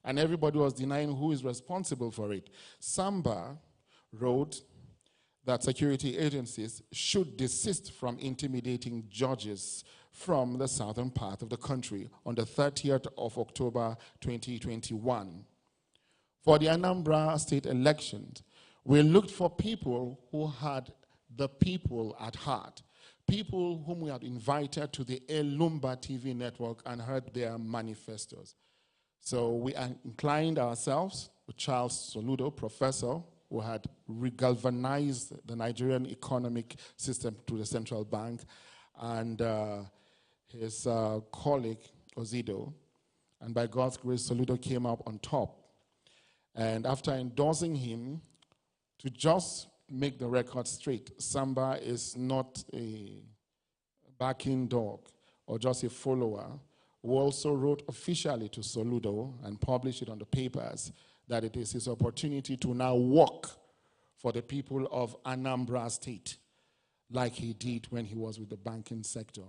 and everybody was denying who is responsible for it. SAMBA wrote that security agencies should desist from intimidating judges from the southern part of the country on the 30th of October 2021. For the Anambra State elections, we looked for people who had the people at heart people whom we had invited to the Elumba TV network and heard their manifestos. So we inclined ourselves with Charles Soludo, professor, who had regalvanized the Nigerian economic system through the central bank, and his colleague, Ozido. And by God's grace, Soludo came up on top. And after endorsing him, to just make the record straight, SAMBA is not a backing dog or just a follower. We also wrote officially to Soludo and published it on the papers that it is his opportunity to now work for the people of Anambra State, like he did when he was with the banking sector.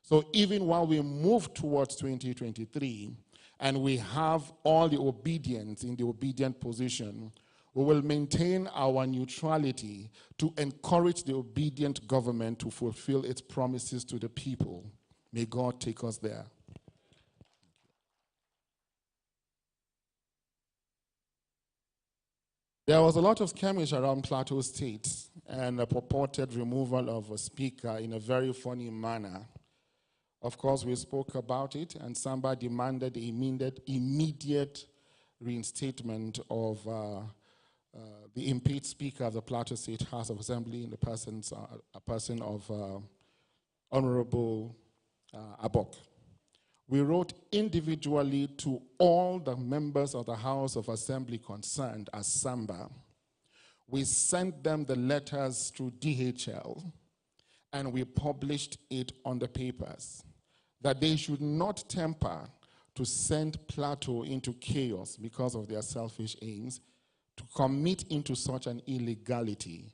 So even while we move towards 2023 and we have all the obedience in the obedient position, we will maintain our neutrality to encourage the obedient government to fulfill its promises to the people. May God take us there. There was a lot of skirmish around Plateau State and a purported removal of a speaker in a very funny manner. Of course, we spoke about it, and SAMBA demanded the immediate reinstatement of the impeached Speaker of the Plateau State House of Assembly in the person of Honorable Abok. We wrote individually to all the members of the House of Assembly concerned as SAMBA. We sent them the letters through DHL, and we published it on the papers, that they should not temper to send Plateau into chaos because of their selfish aims, to commit into such an illegality,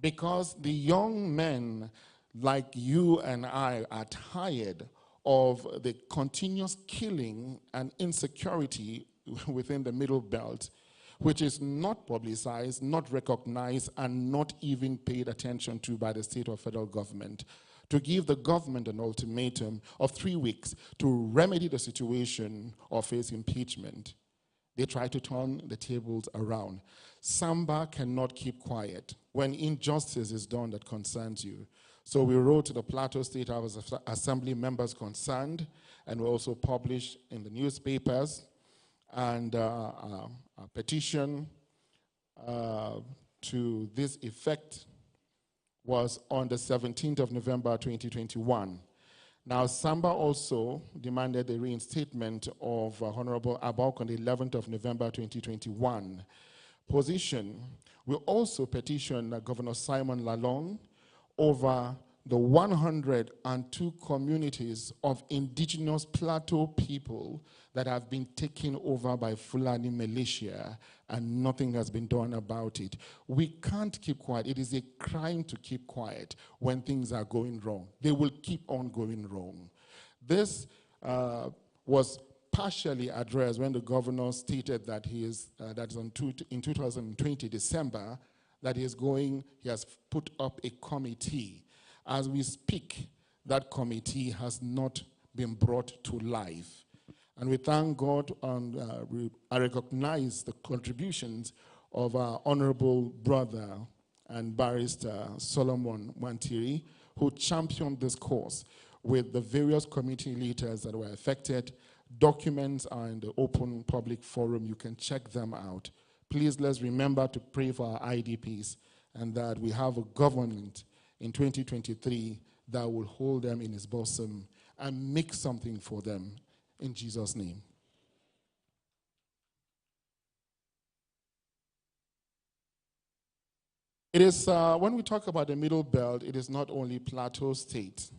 because the young men like you and I are tired of the continuous killing and insecurity within the Middle Belt, which is not publicized, not recognized, and not even paid attention to by the state or federal government. To give the government an ultimatum of 3 weeks to remedy the situation or face impeachment. They try to turn the tables around. SAMBA cannot keep quiet when injustice is done that concerns you. So we wrote to the Plateau State House of Assembly members concerned, and we also published in the newspapers, and a petition to this effect was on the 17th of November 2021. Now, SAMBA also demanded the reinstatement of Honorable Abok on the 11th of November 2021. Position, we also petitioned Governor Simon Lalong over the 102 communities of indigenous Plateau people that have been taken over by Fulani militia, and nothing has been done about it. We can't keep quiet. It is a crime to keep quiet when things are going wrong. They will keep on going wrong. This was partially addressed when the governor stated that he is, in 2020, December, that he has put up a committee. As we speak, that committee has not been brought to life. And we thank God and I recognize the contributions of our honorable brother and barrister Solomon Wantiri, who championed this cause with the various committee leaders that were affected. Documents are in the open public forum. You can check them out. Please let's remember to pray for our IDPs and that we have a government in 2023 that will hold them in his bosom and make something for them. In Jesus' name. It is, when we talk about the Middle Belt, it is not only Plateau State.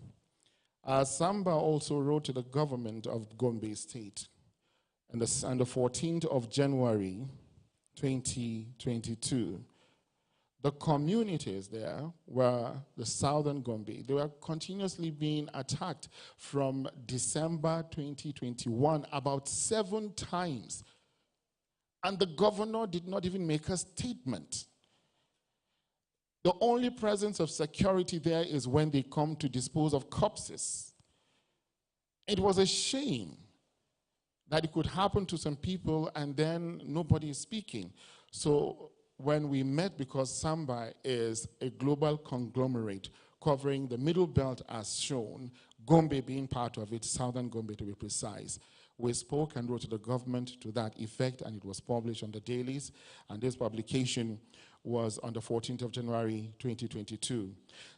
SAMBA also wrote to the government of Gombe State on the 14th of January 2022. The communities there were the southern Gombe. They were continuously being attacked from December 2021 about 7 times. And the governor did not even make a statement. The only presence of security there is when they come to dispose of corpses. It was a shame that it could happen to some people and then nobody is speaking. So when we met, because SAMBA is a global conglomerate covering the middle belt as shown, Gombe being part of it, southern Gombe to be precise. We spoke and wrote to the government to that effect, and it was published on the dailies, and this publication was on the 14th of January 2022.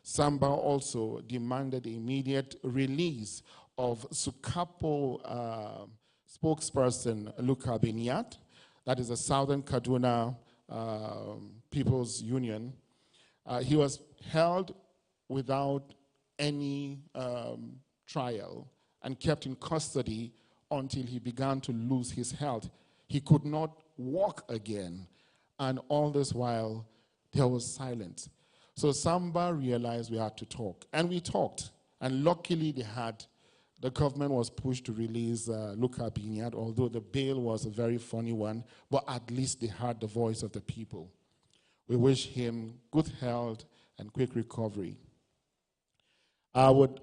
SAMBA also demanded the immediate release of Sukapo spokesperson Luka Beniat, that is the Southern Kaduna People's Union. He was held without any trial and kept in custody until he began to lose his health. He could not walk again, and all this while there was silence. So SAMBA realized we had to talk, and we talked, and luckily the government was pushed to release Luka Beniat, although the bail was a very funny one, but at least they heard the voice of the people. We wish him good health and quick recovery. I would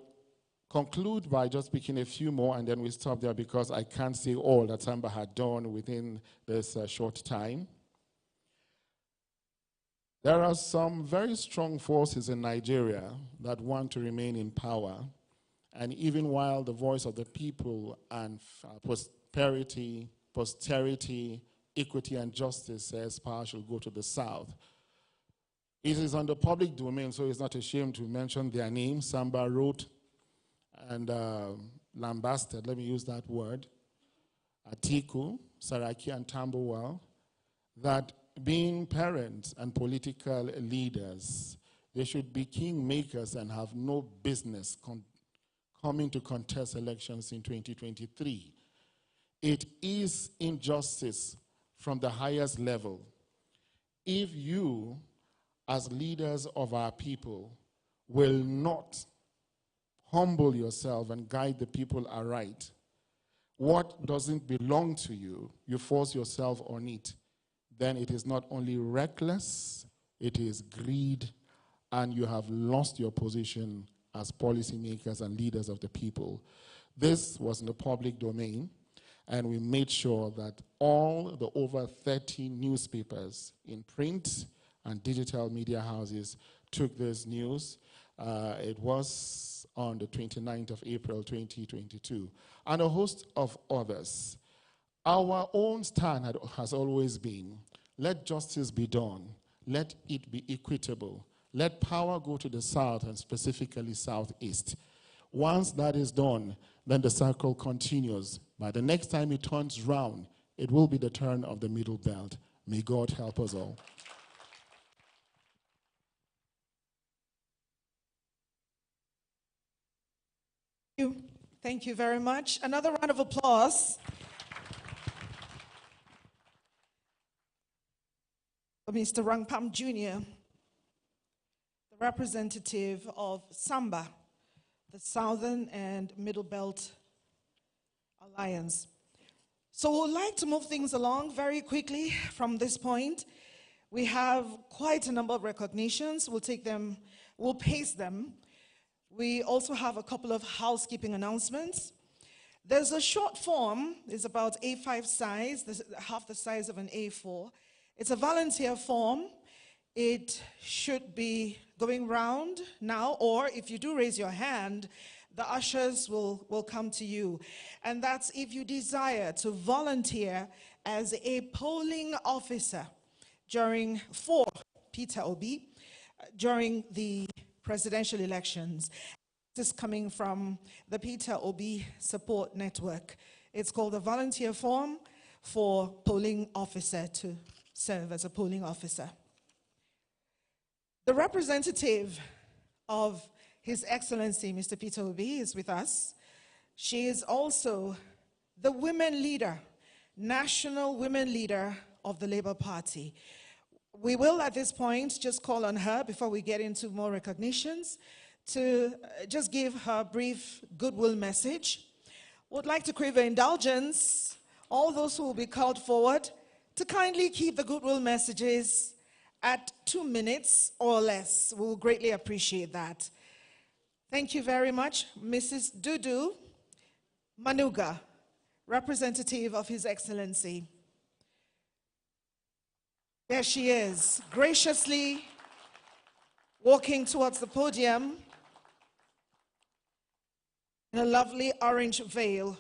conclude by just picking a few more, and then we stop there because I can't say all that SAMBA had done within this short time. There are some very strong forces in Nigeria that want to remain in power, and even while the voice of the people and posterity, equity, and justice says power should go to the south, it is on the public domain, so it's not a shame to mention their names. SAMBA wrote and lambasted, let me use that word, Atiku, Saraki, and Tambuwal, that being parents and political leaders, they should be kingmakers and have no business coming to contest elections in 2023. It is injustice from the highest level. If you, as leaders of our people, will not humble yourself and guide the people aright, what doesn't belong to you, you force yourself on it, then it is not only reckless, it is greed, and you have lost your position as policymakers and leaders of the people. This was in the public domain, and we made sure that all the over 30 newspapers in print and digital media houses took this news. It was on the 29th of April, 2022, and a host of others. Our own stand has always been, let justice be done, let it be equitable, let power go to the south and specifically southeast. Once that is done, then the cycle continues. By the next time it turns round, it will be the turn of the middle belt. May God help us all. Thank you very much. Another round of applause for Mr. Rangpam Jr., the representative of SAMBA, the Southern and Middle Belt Alliance. So we'd like to move things along very quickly from this point. We have quite a number of recognitions. We'll take them, we'll pace them. We also have a couple of housekeeping announcements. There's a short form, it's about A5 size, half the size of an A4. It's a volunteer form. It should be going round now, or if you do raise your hand, the ushers will come to you. And that's if you desire to volunteer as a polling officer for Peter Obi during the presidential elections. This is coming from the Peter Obi Support Network. It's called the volunteer form for polling officer to serve as a polling officer. The representative of His Excellency, Mr. Peter Obi, is with us. She is also the women leader, national women leader of the Labour Party. We will, at this point, just call on her before we get into more recognitions to just give her a brief goodwill message. Would like to crave your indulgence, all those who will be called forward, to kindly keep the goodwill messages at 2 minutes or less. We will greatly appreciate that. Thank you very much. Mrs. Dudu Manuga, representative of His Excellency. There she is, graciously walking towards the podium in a lovely orange veil.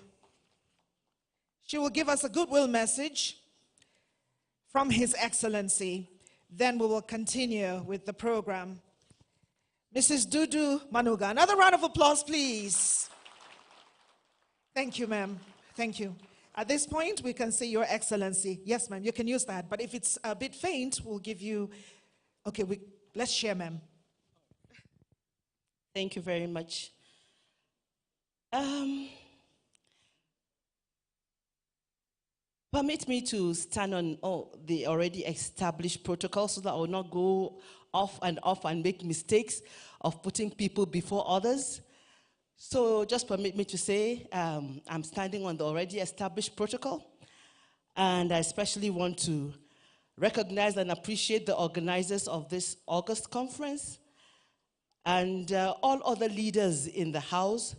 She will give us a goodwill message from His Excellency. Then we will continue with the program. Mrs. Dudu Manuga. Another round of applause, please. Thank you, ma'am. Thank you. At this point, we can say Your Excellency. Yes, ma'am, you can use that. But if it's a bit faint, we'll give you... Okay, let's share, ma'am. Thank you very much. Permit me to stand on the already established protocol so that I will not go off and make mistakes of putting people before others. So just permit me to say I'm standing on the already established protocol, and I especially want to recognize and appreciate the organizers of this August conference and all other leaders in the house,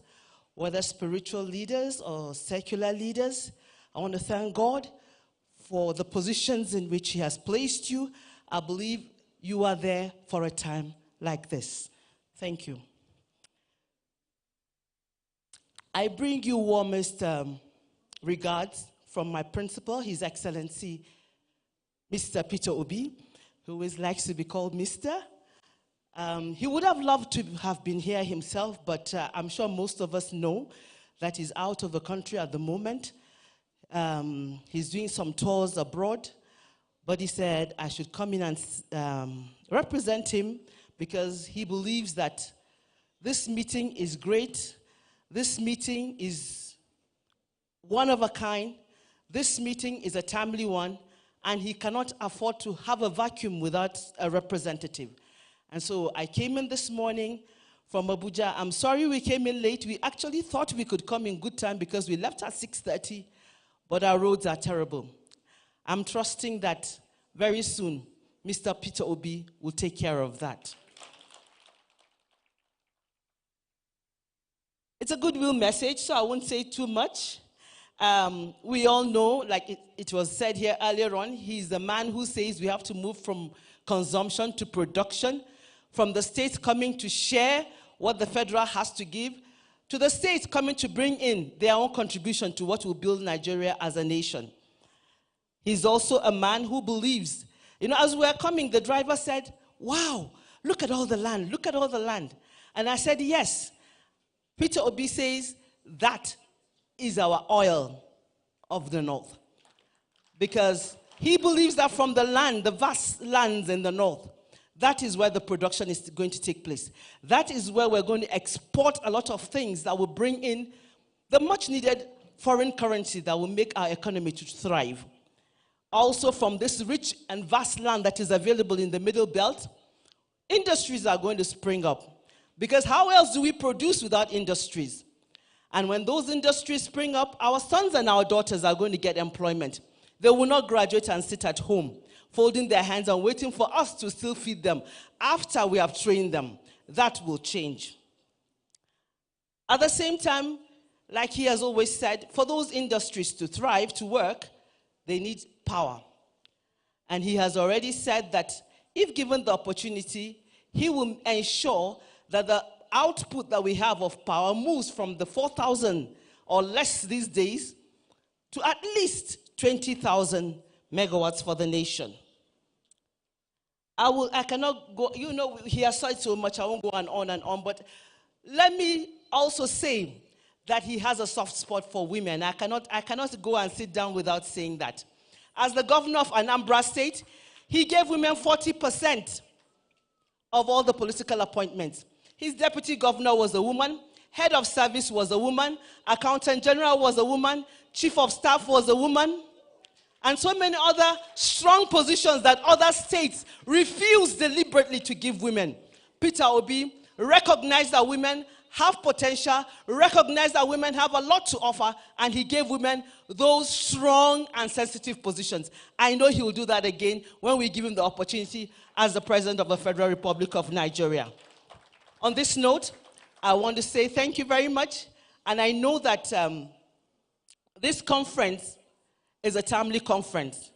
whether spiritual leaders or secular leaders. I want to thank God for the positions in which He has placed you. I believe you are there for a time like this. Thank you. I bring you warmest regards from my principal, His Excellency, Mr. Peter Obi, who always likes to be called Mr. He would have loved to have been here himself, but I'm sure most of us know that he's out of the country at the moment. He's doing some tours abroad, but he said I should come in and represent him because he believes that this meeting is great. This meeting is one of a kind. This meeting is a timely one, and he cannot afford to have a vacuum without a representative. And so I came in this morning from Abuja. I'm sorry we came in late. We actually thought we could come in good time because we left at 6:30, but our roads are terrible. I'm trusting that very soon Mr. Peter Obi will take care of that. It's a goodwill message, so I won't say too much. We all know, like it was said here earlier on, he's the man who says we have to move from consumption to production, from the states coming to share what the federal has to give, to the states coming to bring in their own contribution to what will build Nigeria as a nation. He's also a man who believes, as we were coming, the driver said, wow, look at all the land, look at all the land. And I said, yes. Peter Obi says that is our oil of the north. Because he believes that from the land, the vast lands in the north, that is where the production is going to take place. That is where we're going to export a lot of things that will bring in the much needed foreign currency that will make our economy to thrive. Also from this rich and vast land that is available in the Middle Belt, industries are going to spring up. Because how else do we produce without industries? And when those industries spring up, our sons and our daughters are going to get employment. They will not graduate and sit at home, folding their hands and waiting for us to still feed them after we have trained them. That will change. At the same time, like he has always said, for those industries to thrive, to work, they need power. And he has already said that if given the opportunity, he will ensure that the output that we have of power moves from the 4,000 or less these days to at least 20,000 megawatts for the nation. I cannot go, he has said so much, I won't go on and on, but let me also say that he has a soft spot for women. I cannot go and sit down without saying that. As the governor of Anambra State, he gave women 40% of all the political appointments. His deputy governor was a woman, head of service was a woman, accountant general was a woman, chief of staff was a woman, and so many other strong positions that other states refuse deliberately to give women. Peter Obi recognized that women have potential, recognized that women have a lot to offer, and he gave women those strong and sensitive positions. I know he will do that again when we give him the opportunity as the President of the Federal Republic of Nigeria. On this note, I want to say thank you very much, and I know that this conference is a timely conference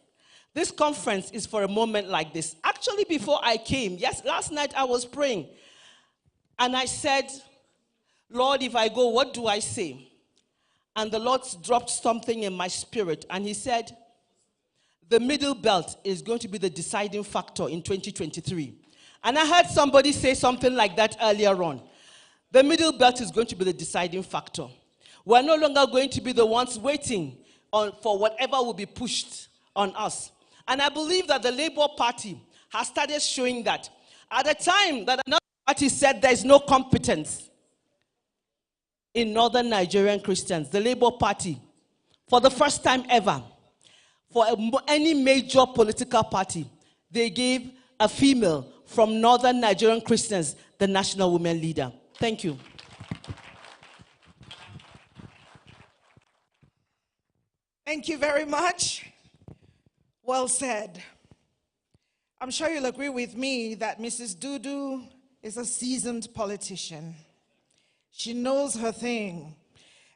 This conference is for a moment like this. Actually, before I came, yes, last night I was praying. And I said, Lord, if I go, what do I say? And the Lord dropped something in my spirit. And he said, the middle belt is going to be the deciding factor in 2023. And I heard somebody say something like that earlier on. The middle belt is going to be the deciding factor. We're no longer going to be the ones waiting for whatever will be pushed on us. And I believe that the Labour Party has started showing that. At a time that another party said there is no competence in northern Nigerian Christians, the Labour Party, for the first time ever, for any major political party, they gave a female from northern Nigerian Christians the national women leader. Thank you. Thank you very much. Well said. I'm sure you'll agree with me that Mrs. Dudu is a seasoned politician. She knows her thing,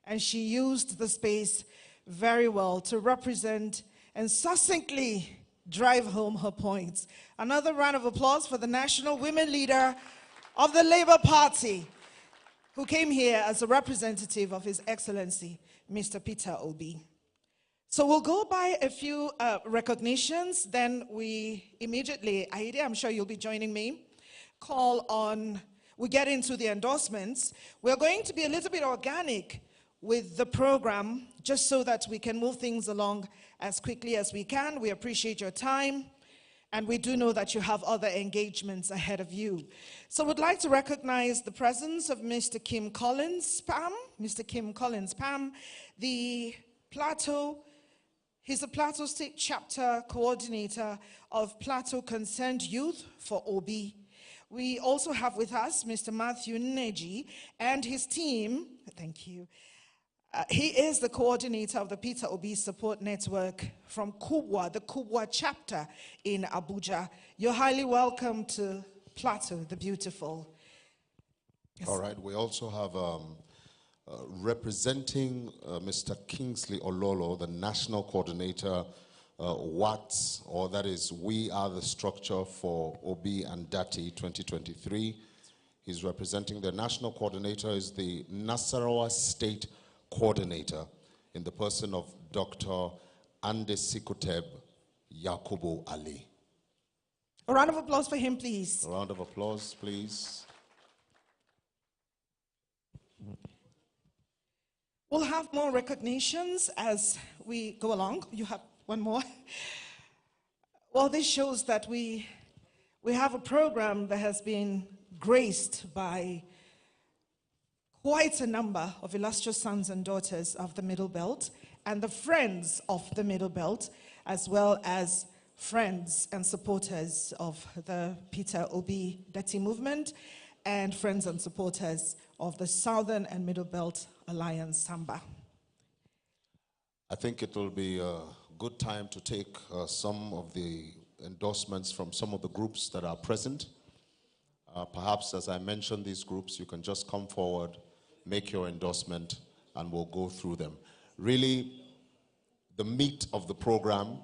and she used the space very well to represent and succinctly drive home her points. Another round of applause for the national women leader of the Labour Party, who came here as a representative of His Excellency, Mr. Peter Obi. So we'll go by a few recognitions, then we immediately, Aide, I'm sure you'll be joining me, we get into the endorsements. We're going to be a little bit organic with the program, just so that we can move things along as quickly as we can. We appreciate your time, and we do know that you have other engagements ahead of you. So we'd like to recognize the presence of Mr. Kim Collins Pam. Mr. Kim Collins Pam, he's the Plateau State Chapter Coordinator of Plateau Concerned Youth for Obi. We also have with us Mr. Matthew Neji and his team. Thank you. He is the coordinator of the Peter Obi Support Network from Kubwa, the Kubwa chapter in Abuja. You're highly welcome to Plateau, the beautiful. Yes. All right, we also have representing Mr. Kingsley Ololo, the national coordinator, WATS, or that is We Are the Structure for Obi and Dati 2023. He's representing the national coordinator, is the Nasarawa State Coordinator in the person of Dr. Andesikuteb Yakubu Ali. A round of applause for him, please. A round of applause, please. We'll have more recognitions as we go along. You have one more. Well, this shows that we have a program that has been graced by quite a number of illustrious sons and daughters of the Middle Belt and the friends of the Middle Belt, as well as friends and supporters of the Peter Obi Dati movement and friends and supporters of the Southern and Middle Belt Alliance, SAMBA. I think it will be a good time to take some of the endorsements from some of the groups that are present. Perhaps, as I mentioned these groups, you can just come forward, make your endorsement, and we'll go through them. Really, the meat of the program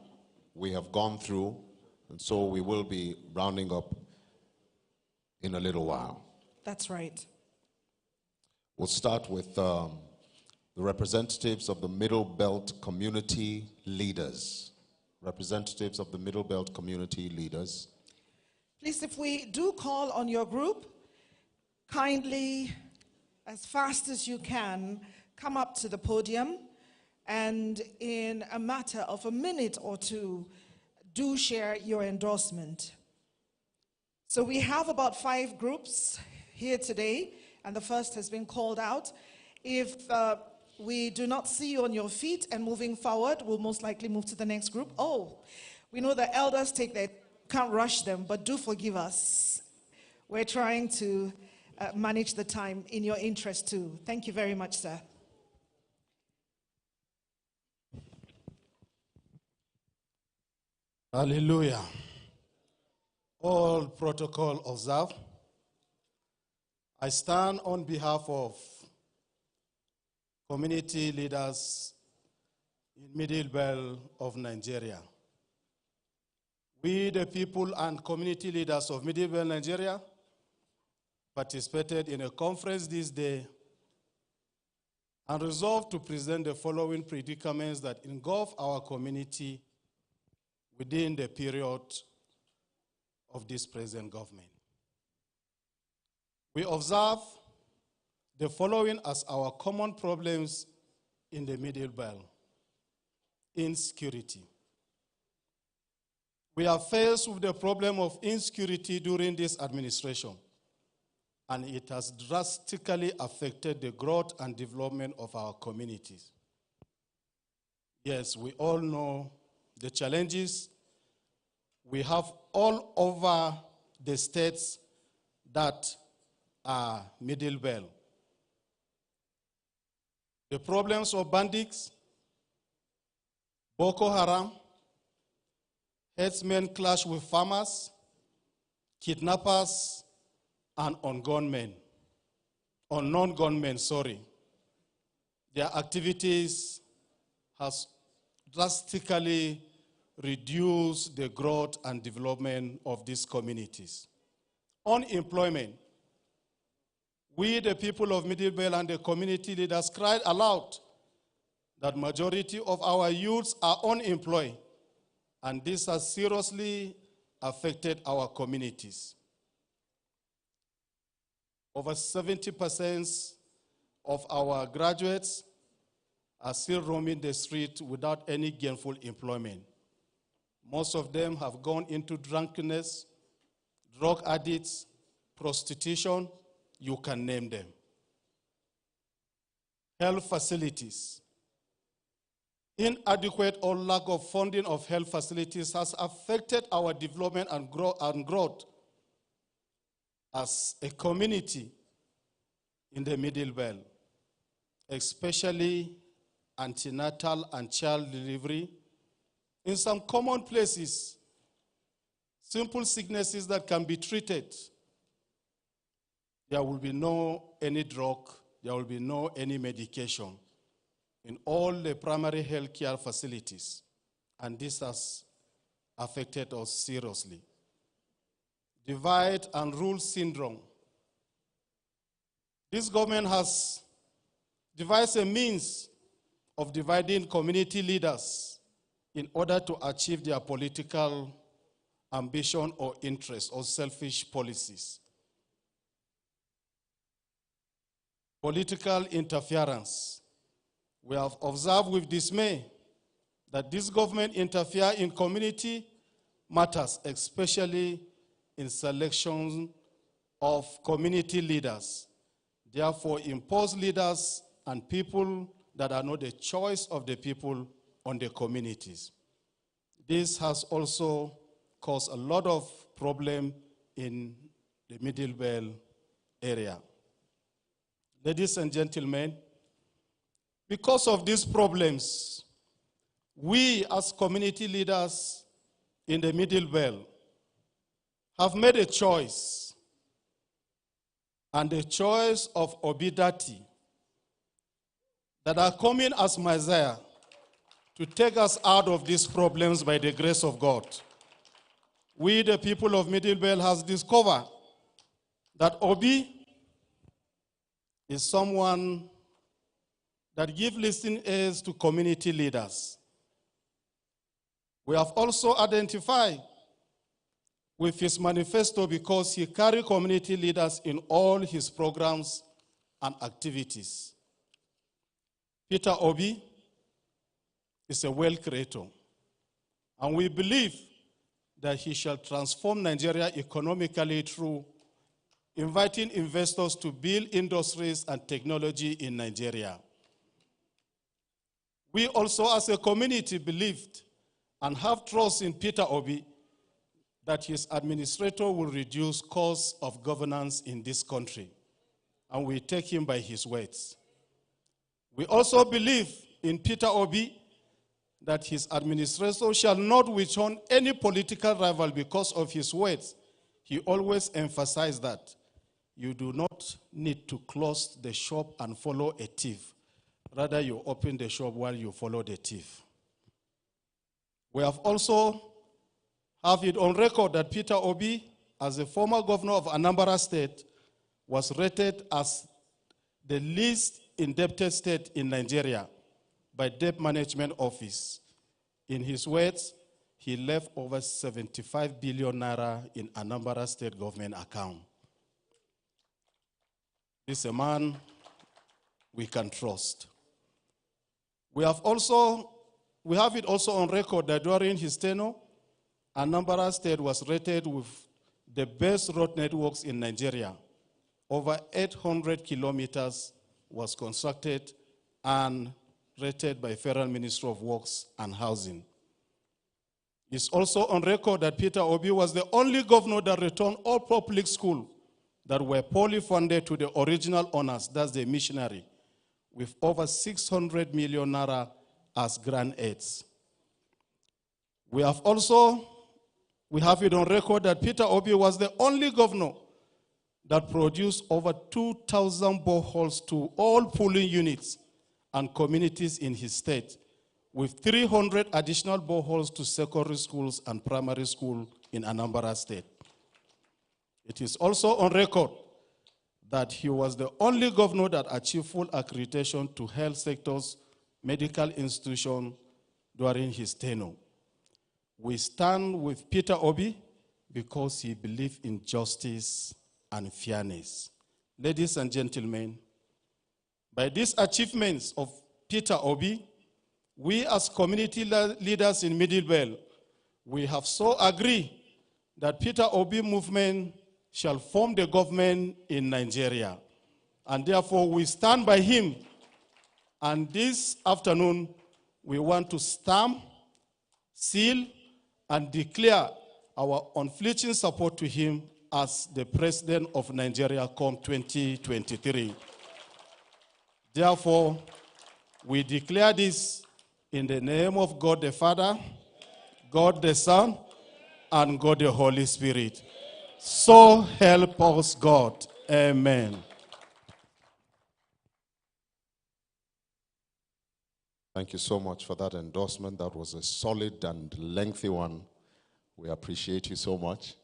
we have gone through, and so we will be rounding up in a little while. That's right. We'll start with the representatives of the Middle Belt community leaders. Representatives of the Middle Belt community leaders. Please, if we do call on your group, kindly, as fast as you can, come up to the podium and in a matter of a minute or two, do share your endorsement. So we have about 5 groups here today, and the first has been called out. If we do not see you on your feet and moving forward, we'll most likely move to the next group. Oh, we know the elders can't rush them, but do forgive us. We're trying to manage the time in your interest too. Thank you very much, sir. Hallelujah. All protocol observed. I stand on behalf of community leaders in Middle Belt of Nigeria. We, the people and community leaders of Middle Nigeria, participated in a conference this day and resolved to present the following predicaments that engulf our community within the period of this present government. We observe the following as our common problems in the Middle Belt. Insecurity. We are faced with the problem of insecurity during this administration, and it has drastically affected the growth and development of our communities. Yes, we all know the challenges we have all over the states that are Middle Belt. The problems of bandits, Boko Haram, herdsmen clash with farmers, kidnappers, and unknown gunmen. Their activities has drastically reduced the growth and development of these communities. Unemployment. We, the people of Middle Belt and the community leaders, cried aloud that majority of our youths are unemployed, and this has seriously affected our communities. Over 70% of our graduates are still roaming the street without any gainful employment. Most of them have gone into drunkenness, drug addicts, prostitution, you can name them. Health facilities. Inadequate or lack of funding of health facilities has affected our development and growth as a community in the Middle Belt, especially antenatal and child delivery. In some common places, simple sicknesses that can be treated, there will be no any drug, there will be no any medication in all the primary health care facilities, and this has affected us seriously. Divide and rule syndrome. This government has devised a means of dividing community leaders in order to achieve their political ambition or interest or selfish policies. Political interference. We have observed with dismay that this government interferes in community matters, especially in selection of community leaders. Therefore, impose leaders and people that are not the choice of the people on the communities. This has also caused a lot of problem in the Middle Belt area. Ladies and gentlemen, because of these problems, we as community leaders in the Middle Belt have made a choice, and the choice of Obidati, that are coming as Messiah to take us out of these problems by the grace of God. We, the people of Middle Belt, has discovered that Obi is someone that gives listening ears to community leaders. We have also identified with his manifesto because he carries community leaders in all his programs and activities. Peter Obi is a wealth creator, and we believe that he shall transform Nigeria economically through inviting investors to build industries and technology in Nigeria. We also as a community believed and have trust in Peter Obi that his administrator will reduce costs of governance in this country, and we take him by his words. We also believe in Peter Obi that his administrator shall not withhold any political rival because of his words. He always emphasized that you do not need to close the shop and follow a thief. Rather, you open the shop while you follow the thief. We have also have it on record that Peter Obi, as a former governor of Anambra State, was rated as the least indebted state in Nigeria by Debt Management Office. In his words, he left over 75 billion naira in Anambra State government account. This is a man we can trust. We have it also on record that during his tenure, Anambra State was rated with the best road networks in Nigeria. Over 800 kilometers was constructed and rated by Federal Ministry of Works and Housing. It's also on record that Peter Obi was the only governor that returned all public schools that were poorly funded to the original owners, that's the missionary, with over 600 million naira as grant aids. We have it on record that Peter Obi was the only governor that produced over 2,000 boreholes to all polling units and communities in his state, with 300 additional boreholes to secondary schools and primary schools in Anambra State. It is also on record that he was the only governor that achieved full accreditation to health sectors, medical institutions during his tenure. We stand with Peter Obi because he believed in justice and fairness. Ladies and gentlemen, by these achievements of Peter Obi, we as community leaders in Middle Belt, we have so agreed that Peter Obi movement shall form the government in Nigeria. And therefore, we stand by him. And this afternoon, we want to stamp, seal, and declare our unflinching support to him as the President of Nigeria come 2023. Therefore, we declare this in the name of God the Father, God the Son, and God the Holy Spirit. So help us God. Amen. Thank you so much for that endorsement. That was a solid and lengthy one. We appreciate you so much.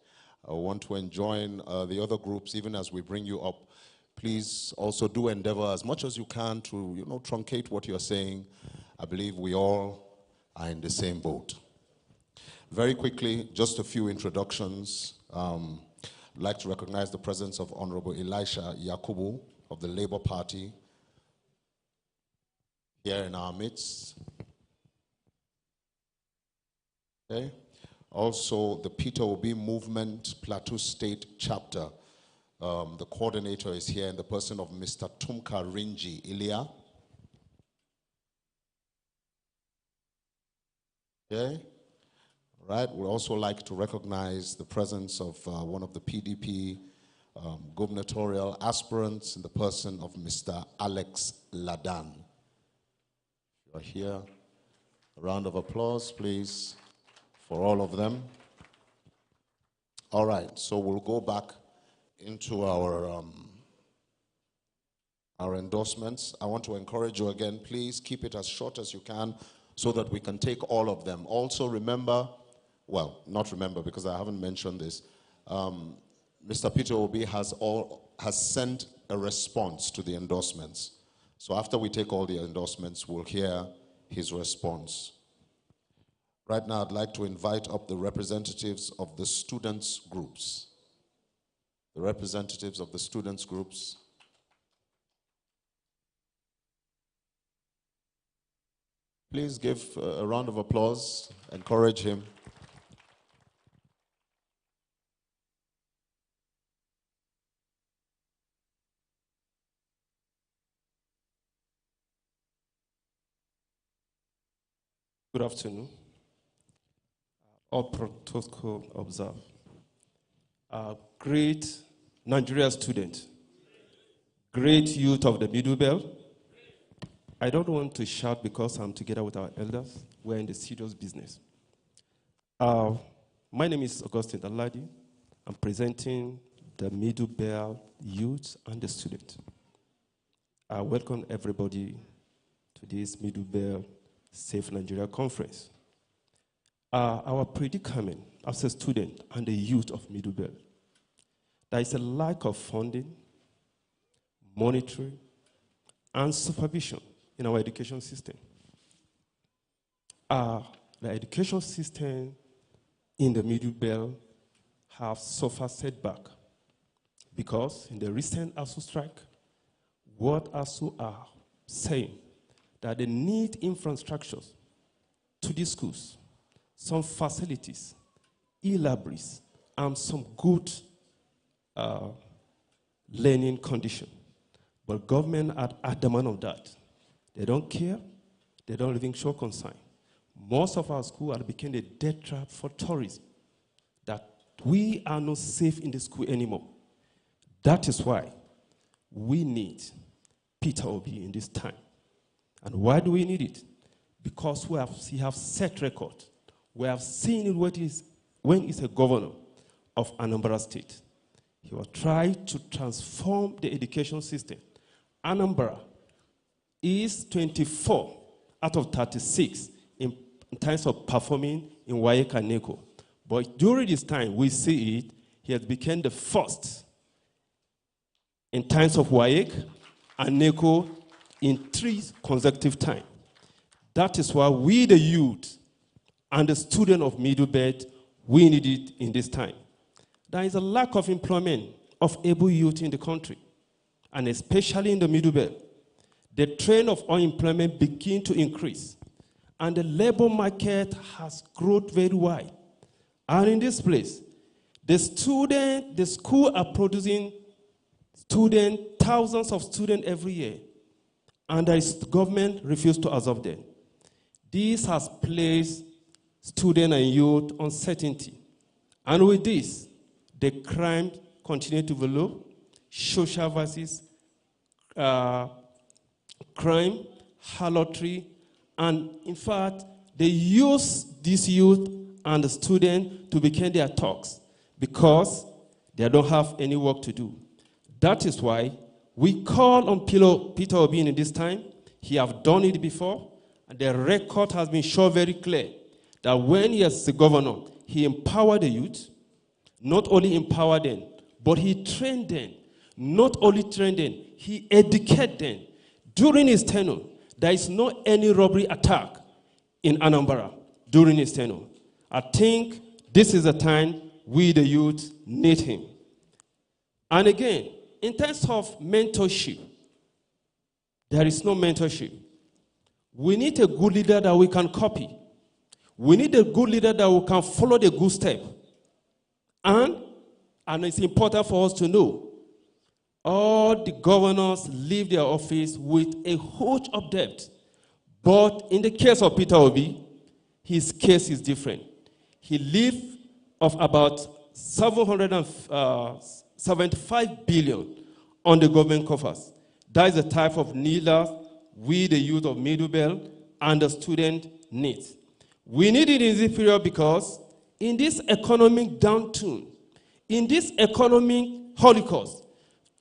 I want to enjoin the other groups, even as we bring you up. Please also do endeavor as much as you can to, truncate what you're saying. I believe we all are in the same boat. Very quickly, just a few introductions. I'd like to recognize the presence of Honorable Elisha Yakubu of the Labour Party here in our midst. Okay. Also, the Peter Obi Movement Plateau State Chapter. The coordinator is here in the person of Mr. Tumka Rinji Ilya. Okay. All right. We'd also like to recognize the presence of one of the PDP gubernatorial aspirants in the person of Mr. Alex Ladan. If you're here, a round of applause, please, for all of them. All right. So we'll go back into our endorsements. I want to encourage you again, please keep it as short as you can so that we can take all of them. Also remember, well, not remember because I haven't mentioned this, Mr. Peter Obi has sent a response to the endorsements. So after we take all the endorsements, we'll hear his response. Right now, I'd like to invite up the representatives of the students' groups. The representatives of the students' groups. Please give a round of applause. Encourage him. Good afternoon. All protocol observed. Great Nigeria student, great youth of the Middle Belt. I don't want to shout because I'm together with our elders. We're in the serious business. My name is Augustine Aladi. I'm presenting the Middle Belt youth and the student. I welcome everybody to this Middle Belt Safe Nigeria Conference. Our predicament as a student and the youth of Middle Belt. There is a lack of funding, monitoring, and supervision in our education system. The education system in the Middle Belt have suffered setback because in the recent ASU strike, what ASU are saying that they need infrastructures to these schools, some facilities, e-libraries, and some good learning condition. But government are adamant of that. They don't care. They don't even show concern. Most of our schools are becoming a death trap for tourism, that we are not safe in the school anymore. That is why we need Peter Obi in this time. And why do we need it? Because we have set record. We have seen it when he's a governor of Anambra State. He will try to transform the education system. Anambra is 24 out of 36 in terms of performing in WAEC and NECO. But during this time, we see it, he has become the first in terms of WAEC and NECO in 3 consecutive times. That is why we, the youth, and the student of Middle Belt, we need it in this time. There is a lack of employment of able youth in the country, and especially in the Middle Belt. The trend of unemployment begins to increase, and the labor market has grown very wide. And in this place, the school are producing thousands of students every year, and the government refuses to absorb them. This has placed students and youth uncertainty. And with this, the crime continue to develop, social vices, crime, harlotry, and in fact, they use this youth and the student to become their thugs because they don't have any work to do. That is why we call on Peter Obi in this time. He have done it before, and the record has been shown very clear that when he was the governor, he empowered the youth, not only empowered them, but he trained them. Not only trained them, he educated them. During his tenure, there is no any robbery attack in Anambra during his tenure. I think this is the time we, the youth, need him. And again, in terms of mentorship, there is no mentorship. We need a good leader that we can copy. We need a good leader that we can follow the good step. And it's important for us to know, all the governors leave their office with a host of debt. But in the case of Peter Obi, his case is different. He lived of about 775 billion on the government coffers. That is the type of leader we, the youth of Middle Belt, and the student need. We need it in this period because in this economic downturn, in this economic holocaust,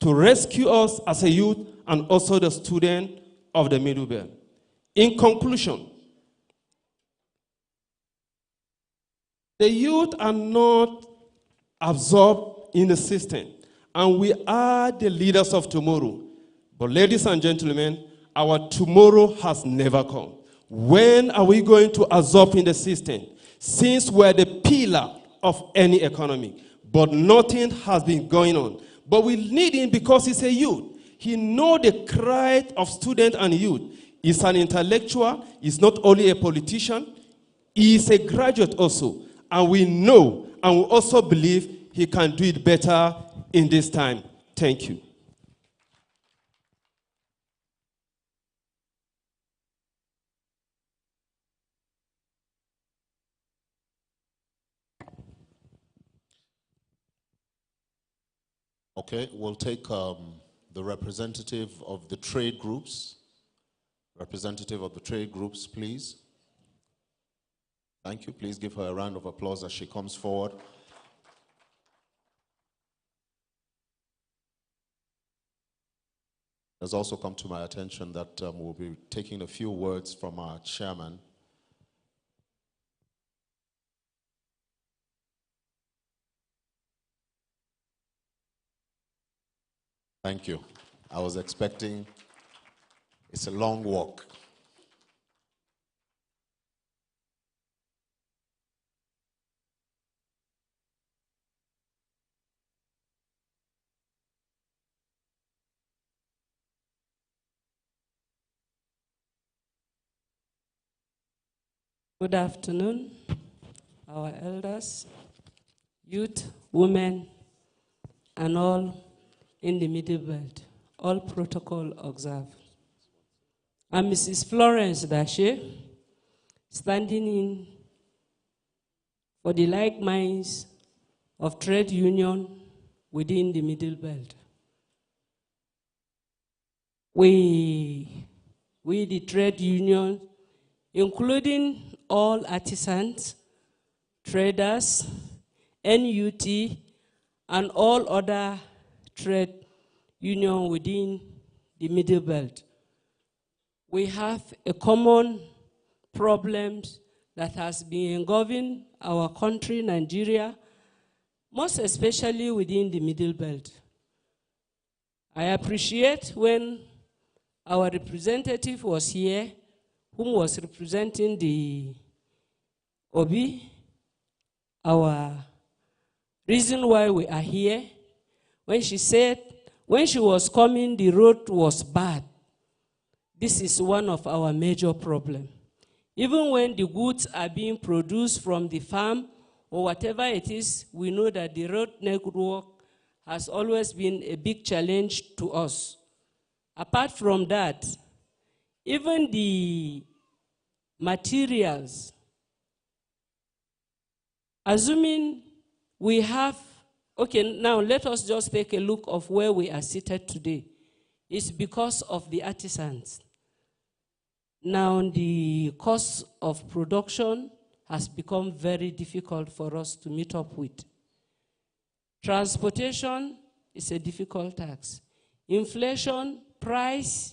to rescue us as a youth and also the student of the Middle Belt. In conclusion, the youth are not absorbed in the system, and we are the leaders of tomorrow. But ladies and gentlemen, our tomorrow has never come. When are we going to absorb in the system? Since we're the pillar of any economy, but nothing has been going on. But we need him because he's a youth. He knows the cry of students and youth. He's an intellectual. He's not only a politician. He is a graduate also. And we know and we also believe he can do it better in this time. Thank you. Okay, we'll take the representative of the trade groups. Representative of the trade groups, please. Thank you. Please give her a round of applause as she comes forward. It has also come to my attention that we'll be taking a few words from our chairman. Thank you. I was expecting, it's a long walk. Good afternoon, our elders, youth, women, and all in the Middle Belt. All protocol observed. I'm Mrs. Florence Dashe, standing in for the like minds of trade union within the Middle Belt. We the trade union, including all artisans, traders, NUT, and all other trade union within the Middle Belt. We have a common problem that has been engulfing our country, Nigeria, most especially within the Middle Belt. I appreciate when our representative was here, whom was representing the Obi, our reason why we are here, when she said, when she was coming, the road was bad. This is one of our major problems. Even when the goods are being produced from the farm or whatever it is, we know that the road network has always been a big challenge to us. Apart from that, even the materials, assuming we have, okay, now let us just take a look of where we are seated today. It's because of the artisans. Now the cost of production has become very difficult for us to meet up with. Transportation is a difficult task. Inflation, price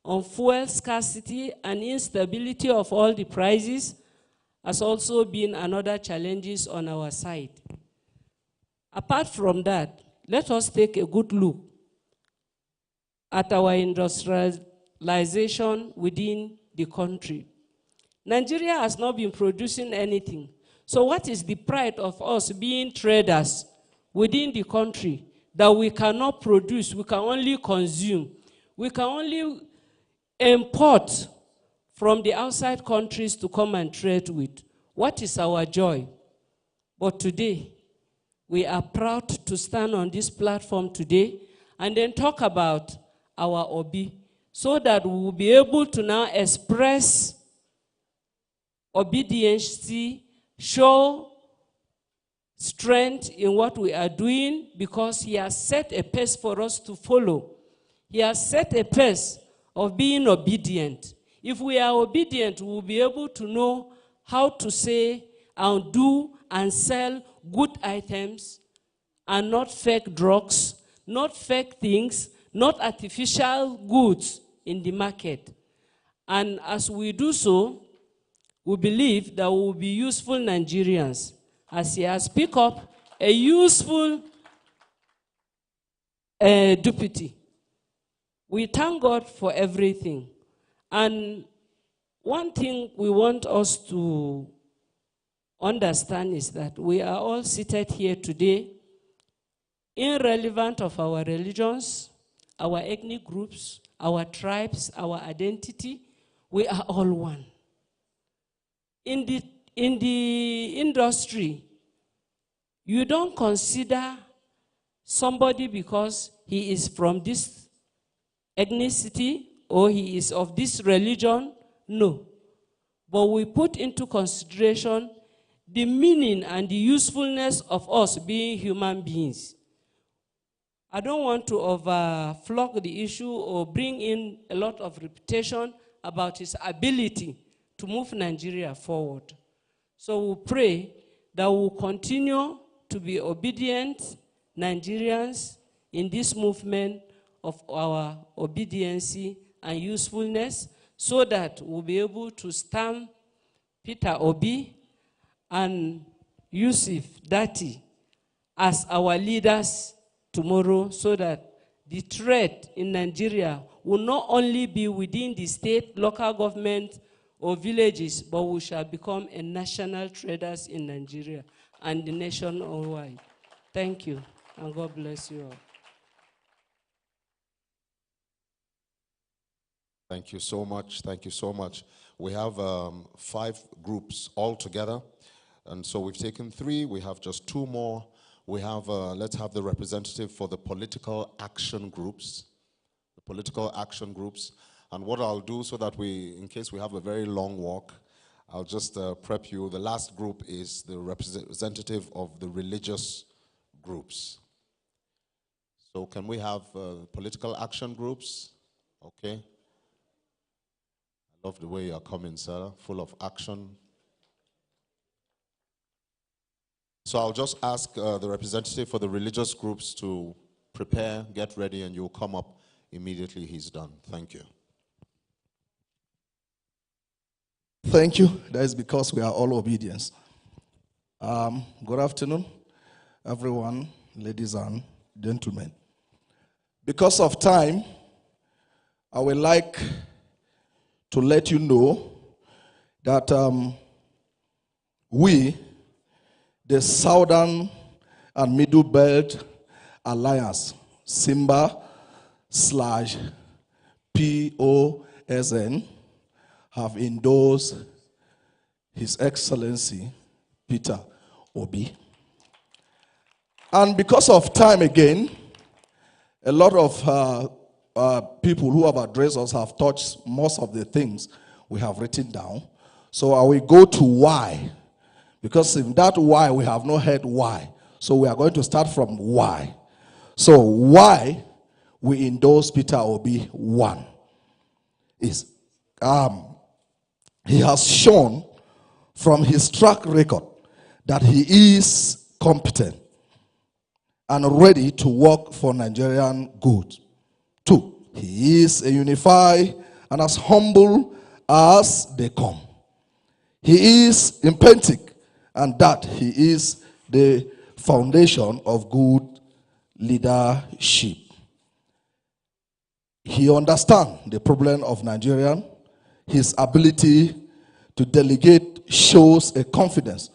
on fuel scarcity, and instability of all the prices has also been another challenges on our side. Apart from that, let us take a good look at our industrialization within the country. Nigeria has not been producing anything. So what is the pride of us being traders within the country that we cannot produce, we can only consume, we can only import from the outside countries to come and trade with? What is our joy? But today, we are proud to stand on this platform today and then talk about our Obi, so that we will be able to now express obedience, show strength in what we are doing, because he has set a pace for us to follow. He has set a pace of being obedient. If we are obedient, we will be able to know how to say and do and sell good items and not fake drugs, not fake things, not artificial goods in the market. And as we do so, we believe that we will be useful Nigerians, as he has picked up a useful deputy. We thank God for everything. And one thing we want us to understand is that we are all seated here today, irrelevant of our religions, our ethnic groups, our tribes, our identity. We are all one. In the industry, you don't consider somebody because he is from this ethnicity or he is of this religion. No. But we put into consideration the meaning and the usefulness of us being human beings. I don't want to overflog the issue or bring in a lot of reputation about his ability to move Nigeria forward. So we pray that we'll continue to be obedient Nigerians in this movement of our obedience and usefulness, so that we'll be able to stamp Peter Obi and Yusuf Dati as our leaders tomorrow, so that the threat in Nigeria will not only be within the state, local government, or villages, but we shall become a national traders in Nigeria and the nation worldwide. Thank you, and God bless you all. Thank you so much. Thank you so much. We have 5 groups all together, and so we've taken 3. We have just 2 more. We have, let's have the representative for the political action groups. The political action groups. And what I'll do so that we, in case we have a very long walk, I'll just prep you. The last group is the representative of the religious groups. So can we have political action groups? Okay. I love the way you're coming, sir, full of action. So I'll just ask the representative for the religious groups to prepare, get ready, and you'll come up immediately he's done. Thank you. Thank you. That is because we are all obedience. Good afternoon, everyone, ladies and gentlemen. Because of time, I would like to let you know that we, the Southern and Middle Belt Alliance, SAMBA/POSN, have endorsed His Excellency Peter Obi. And because of time again, a lot of people who have addressed us have touched most of the things we have written down. So I will go to why. Because in that why, we have not heard why. So we are going to start from why. So why we endorse Peter Obi, 1, is he has shown from his track record that he is competent and ready to work for Nigerian good. 2, he is a unified and as humble as they come. He is empathic, and that he is the foundation of good leadership. He understands the problem of Nigeria. His ability to delegate shows a confident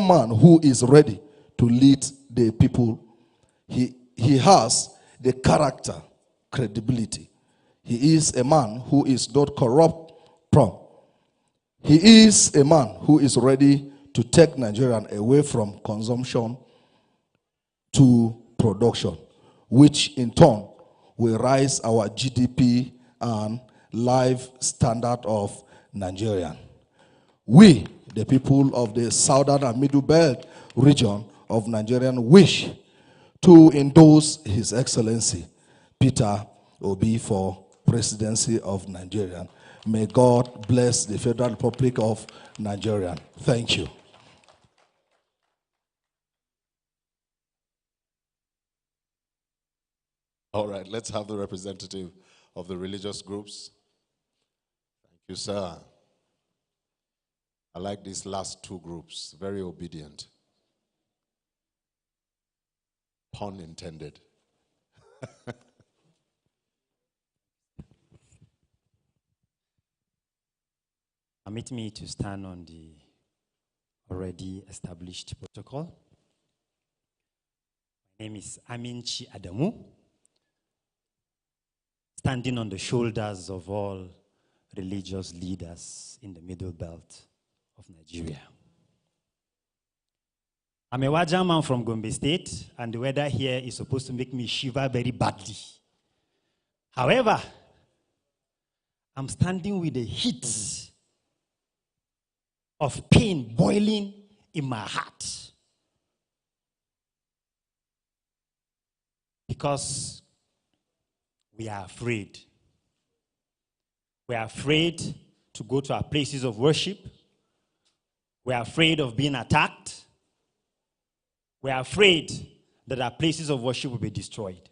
man who is ready to lead the people. He has the character, credibility. He is a man who is not corrupt, prompt. He is a man who is ready to take Nigeria away from consumption to production, which in turn will rise our GDP and life standard of Nigeria. We, the people of the Southern and Middle Belt region of Nigeria, wish to endorse His Excellency Peter Obi for presidency of Nigeria. May God bless the Federal Republic of Nigeria. Thank you. All right, let's have the representative of the religious groups. Thank you, sir. I like these last 2 groups, very obedient. Pun intended. Permit me to stand on the already established protocol. My name is Aminchi Adamu, standing on the shoulders of all religious leaders in the Middle Belt of Nigeria. I'm a Wajan man from Gombe State, and the weather here is supposed to make me shiver very badly. However, I'm standing with the heat of pain boiling in my heart. Because we are afraid. We are afraid to go to our places of worship. We are afraid of being attacked. We are afraid that our places of worship will be destroyed.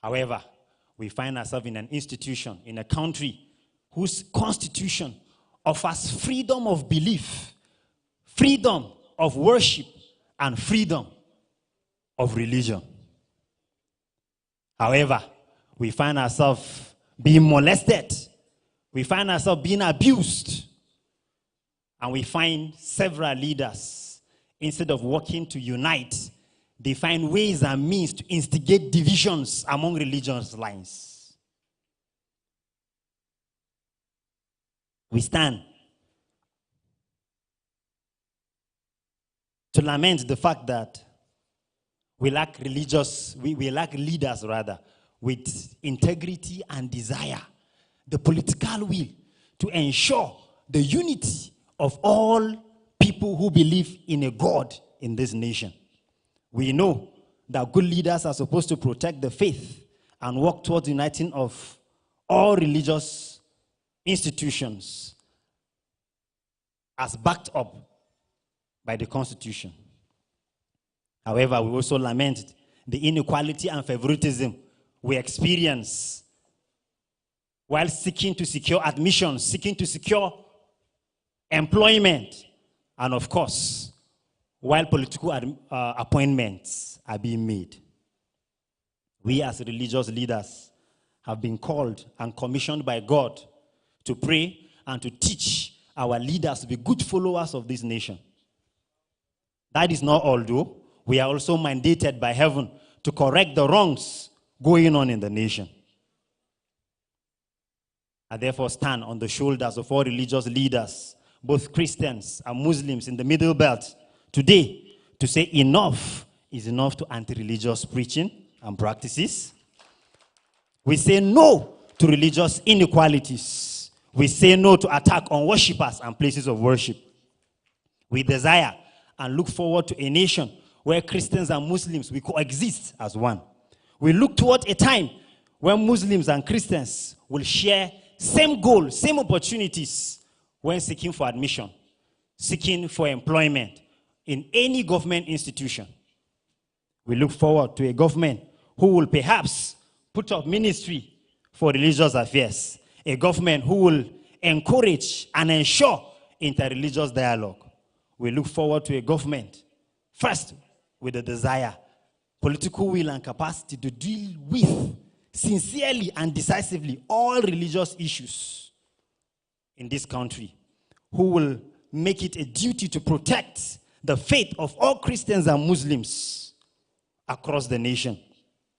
However, we find ourselves in an institution, in a country whose constitution offers freedom of belief, freedom of worship, and freedom of religion. However, we find ourselves being molested. We find ourselves being abused. And we find several leaders, instead of working to unite, they find ways and means to instigate divisions among religious lines. We stand to lament the fact that we lack leaders rather, with integrity and desire, the political will to ensure the unity of all people who believe in a God in this nation. We know that good leaders are supposed to protect the faith and work towards uniting of all religious institutions as backed up by the Constitution. However, we also lament the inequality and favoritism we experience while seeking to secure admissions, seeking to secure employment, and of course, while political appointments are being made. We as religious leaders have been called and commissioned by God to pray and to teach our leaders to be good followers of this nation. That is not all, though. We are also mandated by heaven to correct the wrongs going on in the nation. I therefore stand on the shoulders of all religious leaders, both Christians and Muslims in the Middle Belt, today to say enough is enough to anti-religious preaching and practices. We say no to religious inequalities. We say no to attack on worshippers and places of worship. We desire and look forward to a nation where Christians and Muslims will coexist as one. We look toward a time when Muslims and Christians will share same goals, same opportunities when seeking for admission, seeking for employment in any government institution. We look forward to a government who will perhaps put up ministry for religious affairs, a government who will encourage and ensure interreligious dialogue. We look forward to a government, first, with a desire, political will and capacity to deal with sincerely and decisively all religious issues in this country, who will make it a duty to protect the faith of all Christians and Muslims across the nation.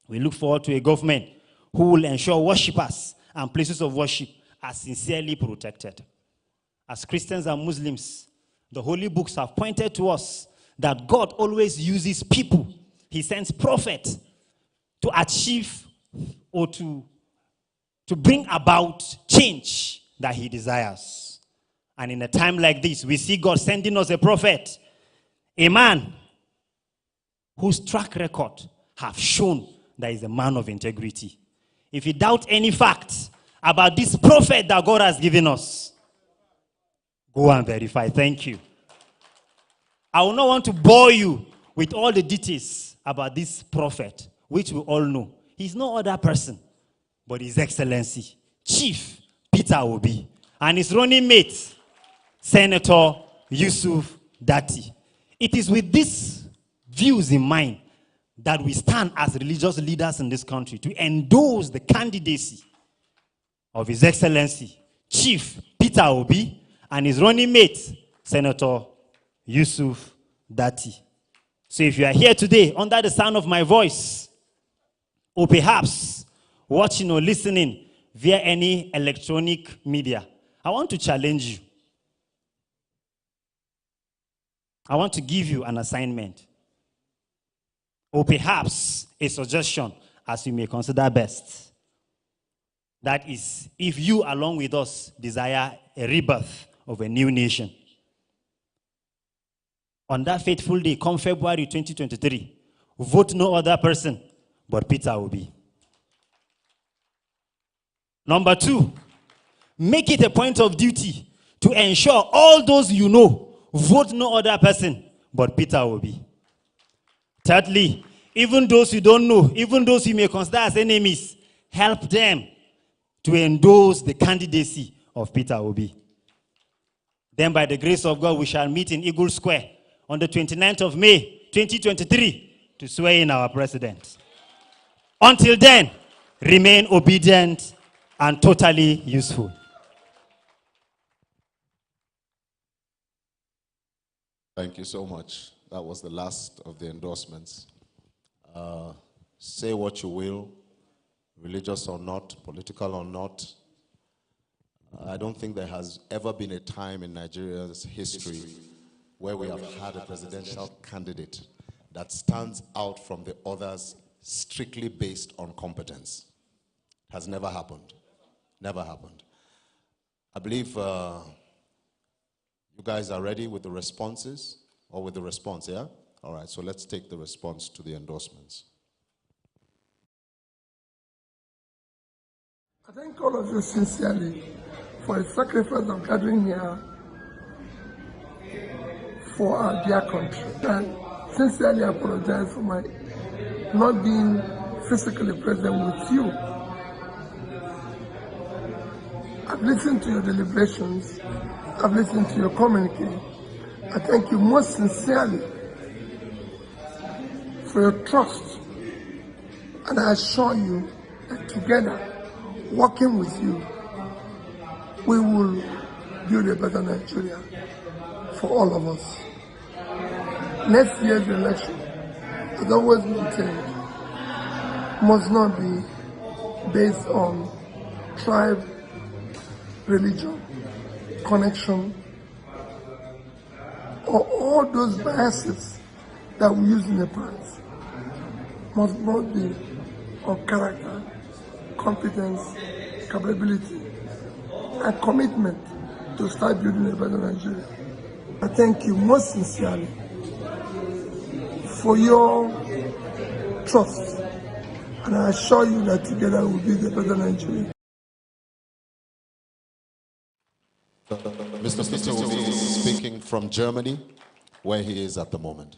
We look forward to a government who will ensure worshippers and places of worship are sincerely protected. As Christians and Muslims, the holy books have pointed to us that God always uses people. He sends prophets to achieve or to bring about change that he desires. And in a time like this, we see God sending us a prophet, a man whose track record have shown that he's a man of integrity. If you doubt any facts about this prophet that God has given us, go and verify. Thank you. I will not want to bore you with all the details about this prophet, which we all know. He's no other person but His Excellency, Chief Peter Obi, and his running mate, Senator Yusuf Datti. It is with these views in mind that we stand as religious leaders in this country to endorse the candidacy of His Excellency, Chief Peter Obi, and his running mate, Senator Yusuf Datti. So if you are here today under the sound of my voice, or perhaps watching or listening via any electronic media, I want to challenge you. I want to give you an assignment, or perhaps a suggestion, as you may consider best. That is, if you, along with us, desire a rebirth of a new nation, on that fateful day, come February 2023, vote no other person but Peter Obi. Number 2, make it a point of duty to ensure all those you know vote no other person but Peter Obi. Thirdly, even those you don't know, even those you may consider as enemies, help them to endorse the candidacy of Peter Obi. Then by the grace of God, we shall meet in Eagle Square on the 29th of May, 2023, to swear in our president. Until then, remain obedient and totally useful. Thank you so much. That was the last of the endorsements. Say what you will, religious or not, political or not. I don't think there has ever been a time in Nigeria's history where we have had a presidential candidate that stands out from the others strictly based on competence. It has never happened. Never happened. I believe you guys are ready with the responses, or with the response, yeah? All right, so let's take the response to the endorsements. I thank all of you sincerely for the sacrifice of gathering here for our dear country. And sincerely apologize for my not being physically present with you. I've listened to your deliberations. I've listened to your communique. I thank you most sincerely for your trust. And I assure you that together, working with you, we will build a better Nigeria for all of us. Next year's election, as always maintained, must not be based on tribe, religion, connection, or all those biases that we used in the past. Must not be on character, competence, capability, and commitment to start building a better Nigeria. I thank you most sincerely for your trust, and I assure you that together we'll build a better Nigeria. Mr. Speaker will be speaking from Germany, where he is at the moment.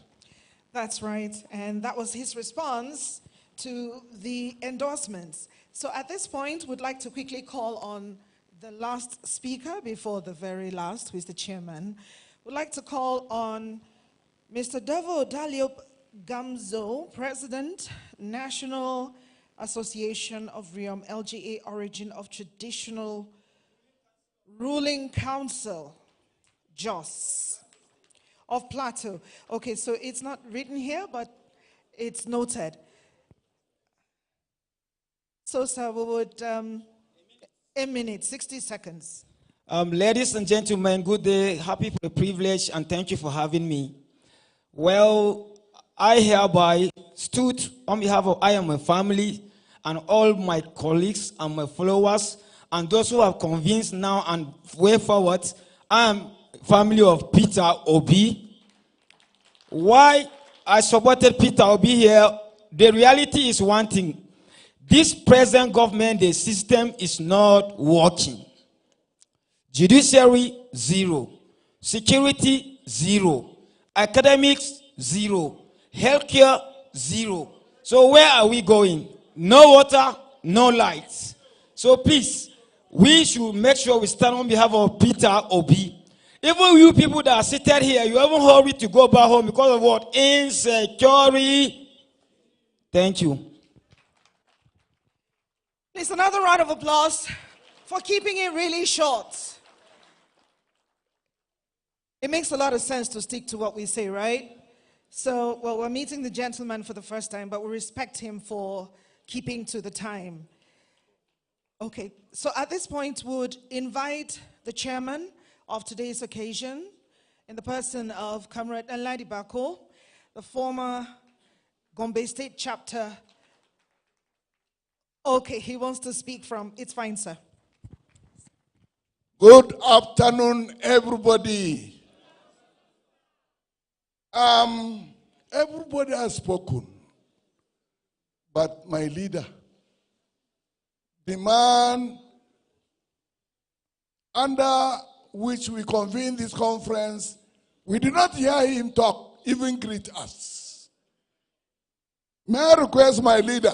That's right, and that was his response to the endorsements. So at this point, we'd like to quickly call on the last speaker before the very last, who is the chairman. We'd like to call on Mr. Devo Daliop Gamzo, President, National Association of Riom LGA Origin of Traditional Ruling Council, JOS, of Plateau. Okay, so it's not written here, but it's noted. So, sir, we would, a minute, 60 seconds. Ladies and gentlemen, good day. Happy for the privilege, and thank you for having me. Well, I hereby stood on behalf of I and my family and all my colleagues and my followers and those who have convinced now and way forward. I am family of Peter Obi. Why I supported Peter Obi here, the reality is one thing. This present government, the system is not working. Judiciary, 0. Security, 0. Academics, 0. Healthcare, 0. So where are we going? No water, no lights. So please, we should make sure we stand on behalf of Peter Obi. Even you people that are seated here, you haven't hurried to go back home because of what? Insecurity. Thank you. Please, another round of applause for keeping it really short. It makes a lot of sense to stick to what we say, right? So, well, we're meeting the gentleman for the first time, but we respect him for keeping to the time. Okay, so at this point, would invite the chairman of today's occasion, in the person of Comrade Nladi Bako, the former Gombe State chapter. Okay, he wants to speak from, it's fine, sir. Good afternoon, everybody. Everybody has spoken, but my leader, the man under which we convened this conference, we did not hear him talk, even greet us. May I request my leader,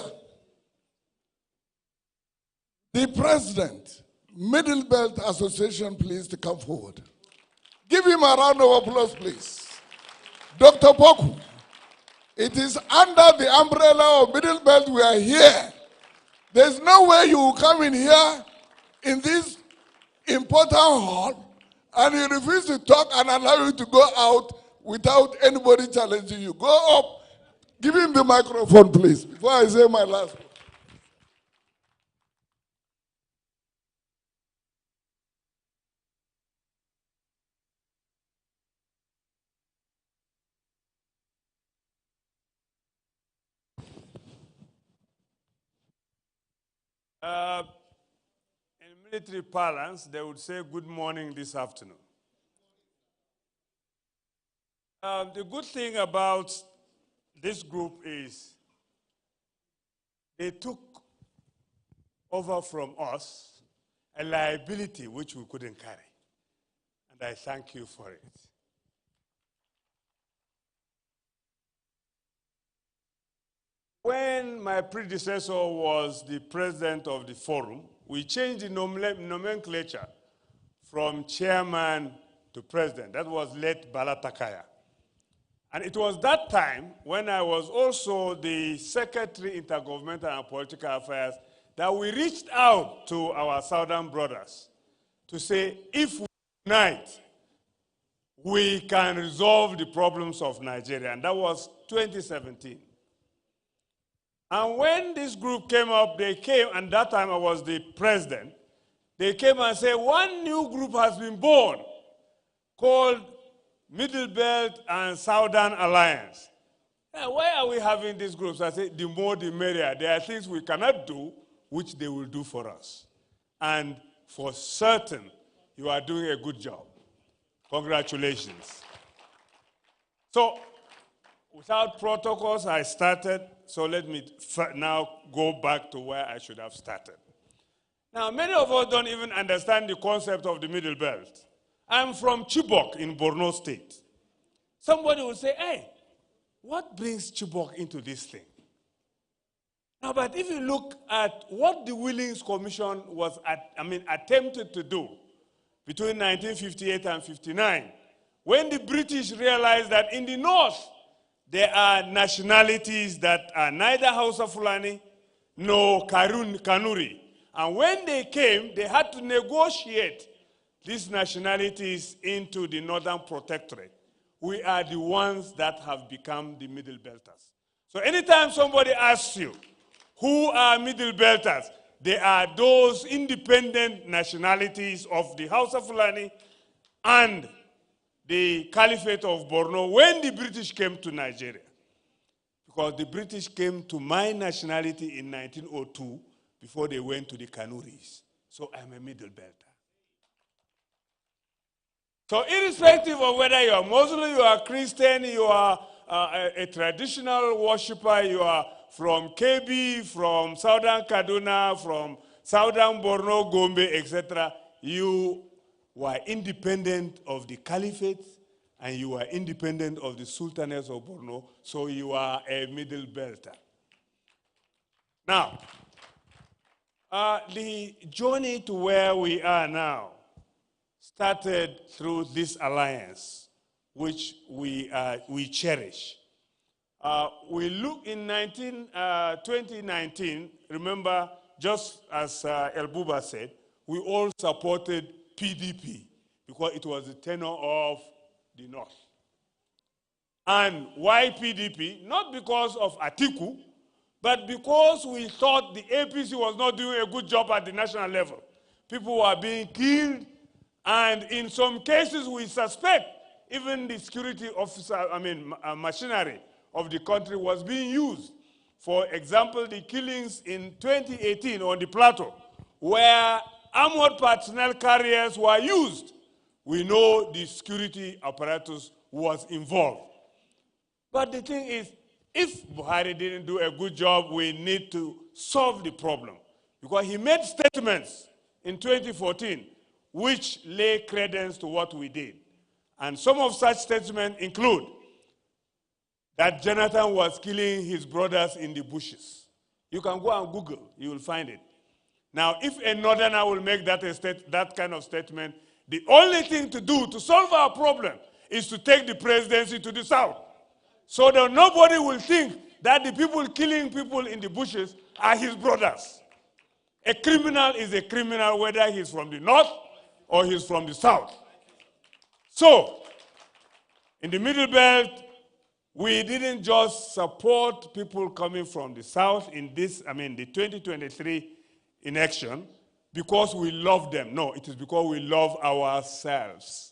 the president, Middle Belt Association, please, to come forward. Give him a round of applause, please. Dr. Poku. It is under the umbrella of Middle Belt we are here. There's no way you will come in here in this important hall and you refuse to talk and allow you to go out without anybody challenging you. Go up. Give him the microphone, please, before I say my last word. In military parlance, they would say good morning this afternoon. The good thing about this group is they took over from us a liability which we couldn't carry. And I thank you for it. When my predecessor was the president of the forum, we changed the nomenclature from chairman to president. That was late Balatakaya. And it was that time when I was also the secretary intergovernmental and political affairs that we reached out to our southern brothers to say, if we unite, we can resolve the problems of Nigeria. And that was 2017. And when this group came up, they came, and that time I was the president, they came and said, one new group has been born called Middle Belt and Southern Alliance. Why are we having these groups? I said, the more the merrier. There are things we cannot do, which they will do for us. And for certain, you are doing a good job. Congratulations. So, without protocols, I started. So let me now go back to where I should have started. Now, many of us don't even understand the concept of the Middle Belt. I'm from Chibok in Borno State. Somebody will say, hey, what brings Chibok into this thing? Now, but if you look at what the Willings Commission was attempted to do between 1958 and 59, when the British realized that in the north, there are nationalities that are neither Hausa Fulani nor Kanuri. And when they came, they had to negotiate these nationalities into the Northern Protectorate. We are the ones that have become the Middle Belters. So anytime somebody asks you, who are Middle Belters? They are those independent nationalities of the Hausa Fulani and the Caliphate of Borno when the British came to Nigeria. Because the British came to my nationality in 1902 before they went to the Kanuris. So I'm a Middle Belter. So irrespective of whether you are Muslim, you are Christian, you are a traditional worshiper, you are from KB, from Southern Kaduna, from Southern Borno, Gombe, etc., you were independent of the Caliphate and you are independent of the Sultanates of Borno, so you are a Middle Belter. Now, the journey to where we are now started through this alliance, which we cherish. We look in 2019, remember, just as El Buba said, we all supported PDP because it was the tenor of the North. And why PDP? Not because of Atiku, but because we thought the APC was not doing a good job at the national level. People were being killed, and in some cases we suspect even the security officer, machinery of the country was being used. For example, the killings in 2018 on the plateau, where armored personnel carriers were used. We know the security apparatus was involved. But the thing is, if Buhari didn't do a good job, we need to solve the problem. Because he made statements in 2014 which lay credence to what we did. And some of such statements include that Jonathan was killing his brothers in the bushes. You can go and Google, you will find it. Now, if a northerner will make that kind of statement, the only thing to do to solve our problem is to take the presidency to the south. So that nobody will think that the people killing people in the bushes are his brothers. A criminal is a criminal whether he's from the north or he's from the south. So, in the Middle Belt, we didn't just support people coming from the south in this, the 2023 election because we love them. No, it is because we love ourselves.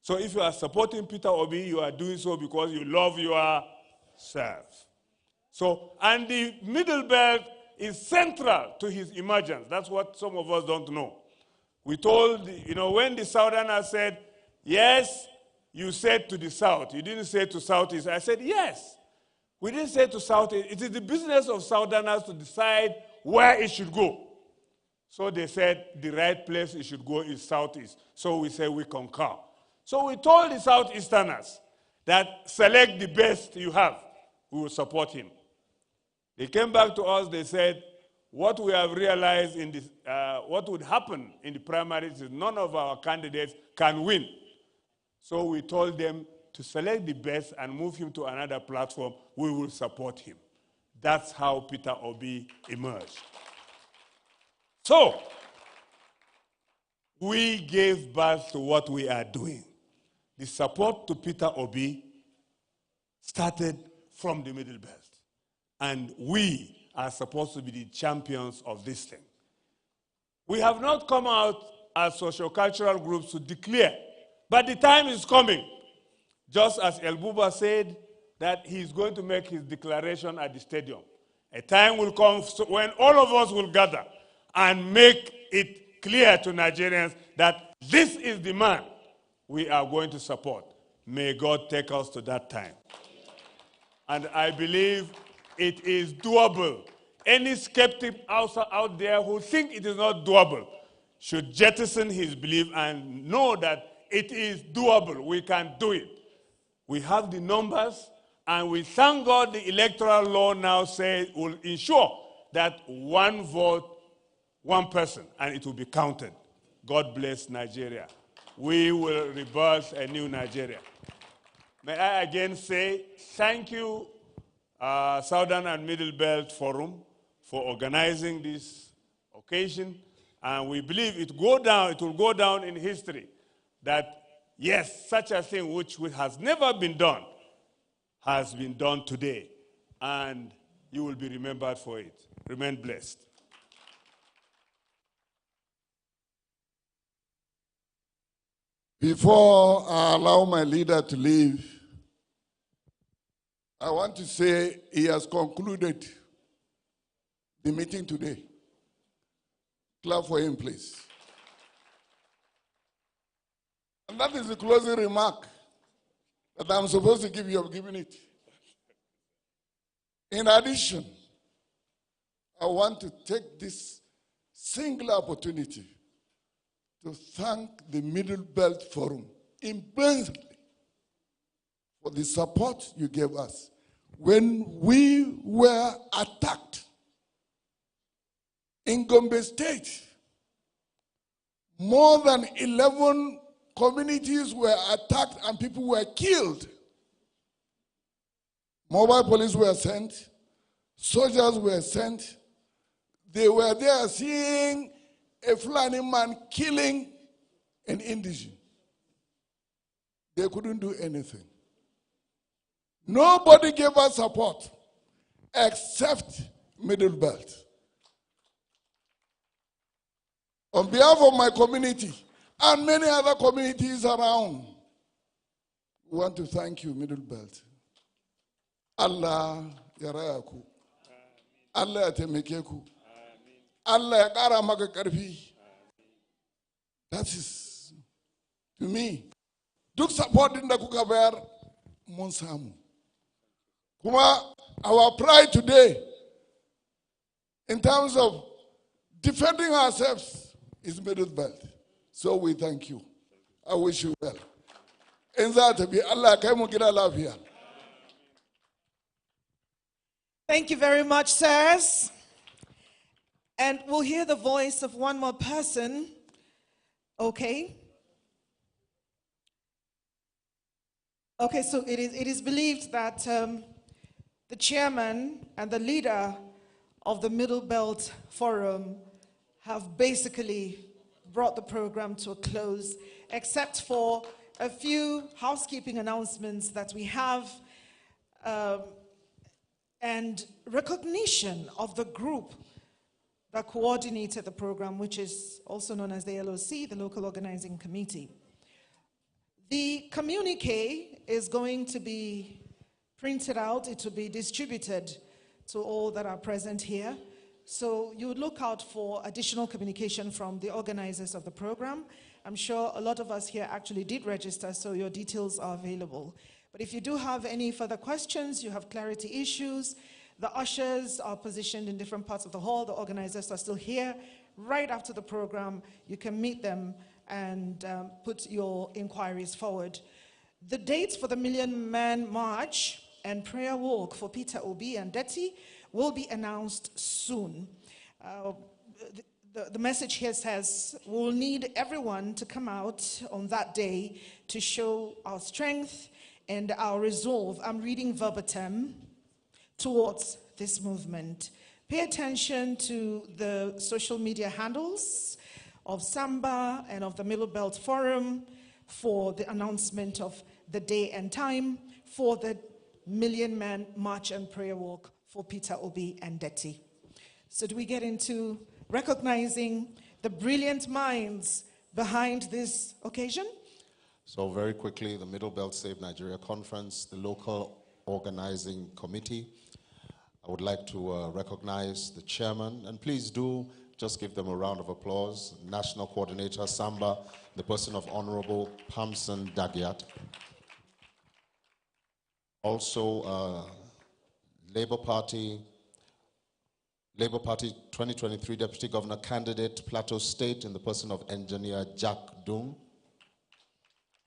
So if you are supporting Peter Obi, you are doing so because you love yourself. So, and the Middle Belt is central to his emergence. That's what some of us don't know. We told, when the Southerners said, yes, you said to the South, you didn't say to Southeast. I said, yes. We didn't say to Southeast. It is the business of Southerners to decide where it should go. So they said the right place it should go is Southeast. So we say we concur. So we told the Southeasterners that select the best you have. We will support him. They came back to us, they said, what we have realized in this, what would happen in the primaries is none of our candidates can win. So we told them to select the best and move him to another platform. We will support him. That's how Peter Obi emerged. So, we gave birth to what we are doing. The support to Peter Obi started from the Middle Belt. And we are supposed to be the champions of this thing. We have not come out as socio-cultural groups to declare, but the time is coming. Just as El Buba said that he's going to make his declaration at the stadium. A time will come when all of us will gather and make it clear to Nigerians that this is the man we are going to support. May God take us to that time. And I believe it is doable. Any skeptic out there who think it is not doable should jettison his belief and know that it is doable. We can do it. We have the numbers, and we thank God the electoral law now says will ensure that one vote, one person, and it will be counted. God bless Nigeria. We will rebirth a new Nigeria. May I again say thank you, Southern and Middle Belt Forum, for organizing this occasion. And we believe it will go down in history that, yes, such a thing which has never been done has been done today. And you will be remembered for it. Remain blessed. Before I allow my leader to leave, I want to say he has concluded the meeting today. Clap for him, please. And that is the closing remark that I'm supposed to give you. I've given it. In addition, I want to take this singular opportunity to thank the Middle Belt Forum immensely for the support you gave us when we were attacked in Gombe State. More than 11 communities were attacked and people were killed. Mobile police were sent, soldiers were sent. They were there seeing a Fulani man killing an indigene. They couldn't do anything. Nobody gave us support except Middle Belt. On behalf of my community and many other communities around, we want to thank you, Middle Belt. Allah yarayaku. Allah yatemekeku. Allah yakara maka karfi. That is, to me, duk support in the kukabayar monsamu. Kuma, our pride today, in terms of defending ourselves, is Middle Belt. So we thank you. I wish you well. In that, be Allah kaimu gida lafiya. Thank you very much, sirs. And we'll hear the voice of one more person. Okay. Okay, so it is believed that the chairman and the leader of the Middle Belt Forum have basically brought the program to a close, except for a few housekeeping announcements that we have, and recognition of the group that coordinated the program, which is also known as the LOC, the Local Organizing Committee. The communique is going to be printed out. It will be distributed to all that are present here. So you would look out for additional communication from the organizers of the program. I'm sure a lot of us here actually did register, so your details are available. But if you do have any further questions, you have clarity issues, the ushers are positioned in different parts of the hall. The organizers are still here. Right after the program, you can meet them and put your inquiries forward. The dates for the Million Man March and Prayer Walk for Peter Obi and Detty will be announced soon. The message here says we'll need everyone to come out on that day to show our strength and our resolve. I'm reading verbatim towards this movement. Pay attention to the social media handles of SAMBA and of the Middle Belt Forum for the announcement of the day and time for the Million Man March and Prayer Walk for Peter Obi and Detty. So do we get into recognizing the brilliant minds behind this occasion? So very quickly, the Middle Belt Save Nigeria Conference, the Local Organizing Committee. I would like to recognize the chairman, and please do just give them a round of applause. National Coordinator, SAMBA, the person of Honorable Pamson Dagiat. Also, Labour Party 2023 Deputy Governor candidate, Plateau State, in the person of Engineer Jack Dung.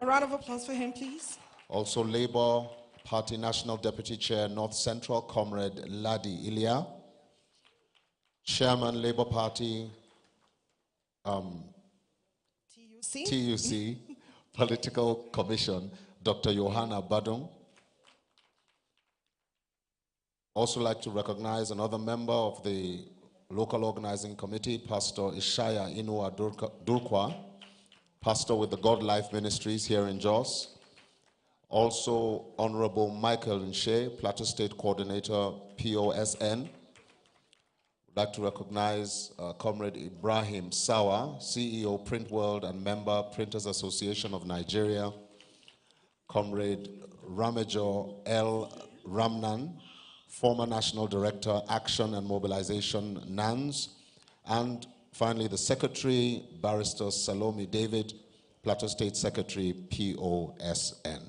A round of applause for him, please. Also, Labour Party National Deputy Chair, North Central, Comrade Ladi Ilya. Chairman, Labour Party, TUC, Political Commission, Dr. Johanna Badung. Also like to recognize another member of the Local Organizing Committee, Pastor Ishaya Inua Durkwa, pastor with the God Life Ministries here in Jos. Also, Honorable Michael Nshe, Plateau State Coordinator, POSN. I'd like to recognize Comrade Ibrahim Sawa, CEO Print World and member Printers Association of Nigeria. Comrade Ramejo L. Ramnan, former National Director, Action and Mobilization, NANS. And finally, the Secretary, Barrister Salome David, Plateau State Secretary, POSN.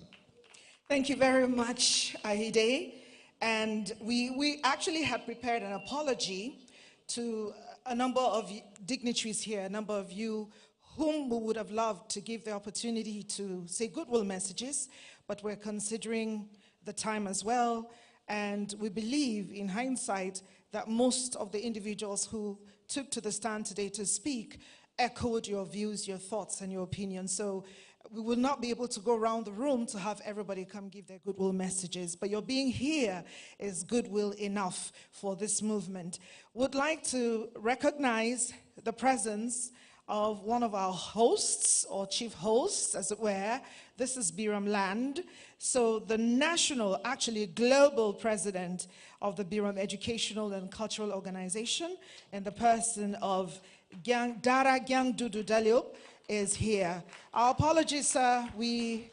Thank you very much, Ahide. And we actually had prepared an apology to a number of dignitaries here, a number of you whom we would have loved to give the opportunity to say goodwill messages, but we're considering the time as well. And we believe, in hindsight, that most of the individuals who took to the stand today to speak echoed your views, your thoughts, and your opinions. So we will not be able to go around the room to have everybody come give their goodwill messages, but your being here is goodwill enough for this movement. Would like to recognize the presence of one of our hosts, or chief hosts, as it were. This is Biram Land. So the national, actually global president of the Biram Educational and Cultural Organization, in the person of Dara Gyang Dudu Daliop, is here. Our apologies, sir. We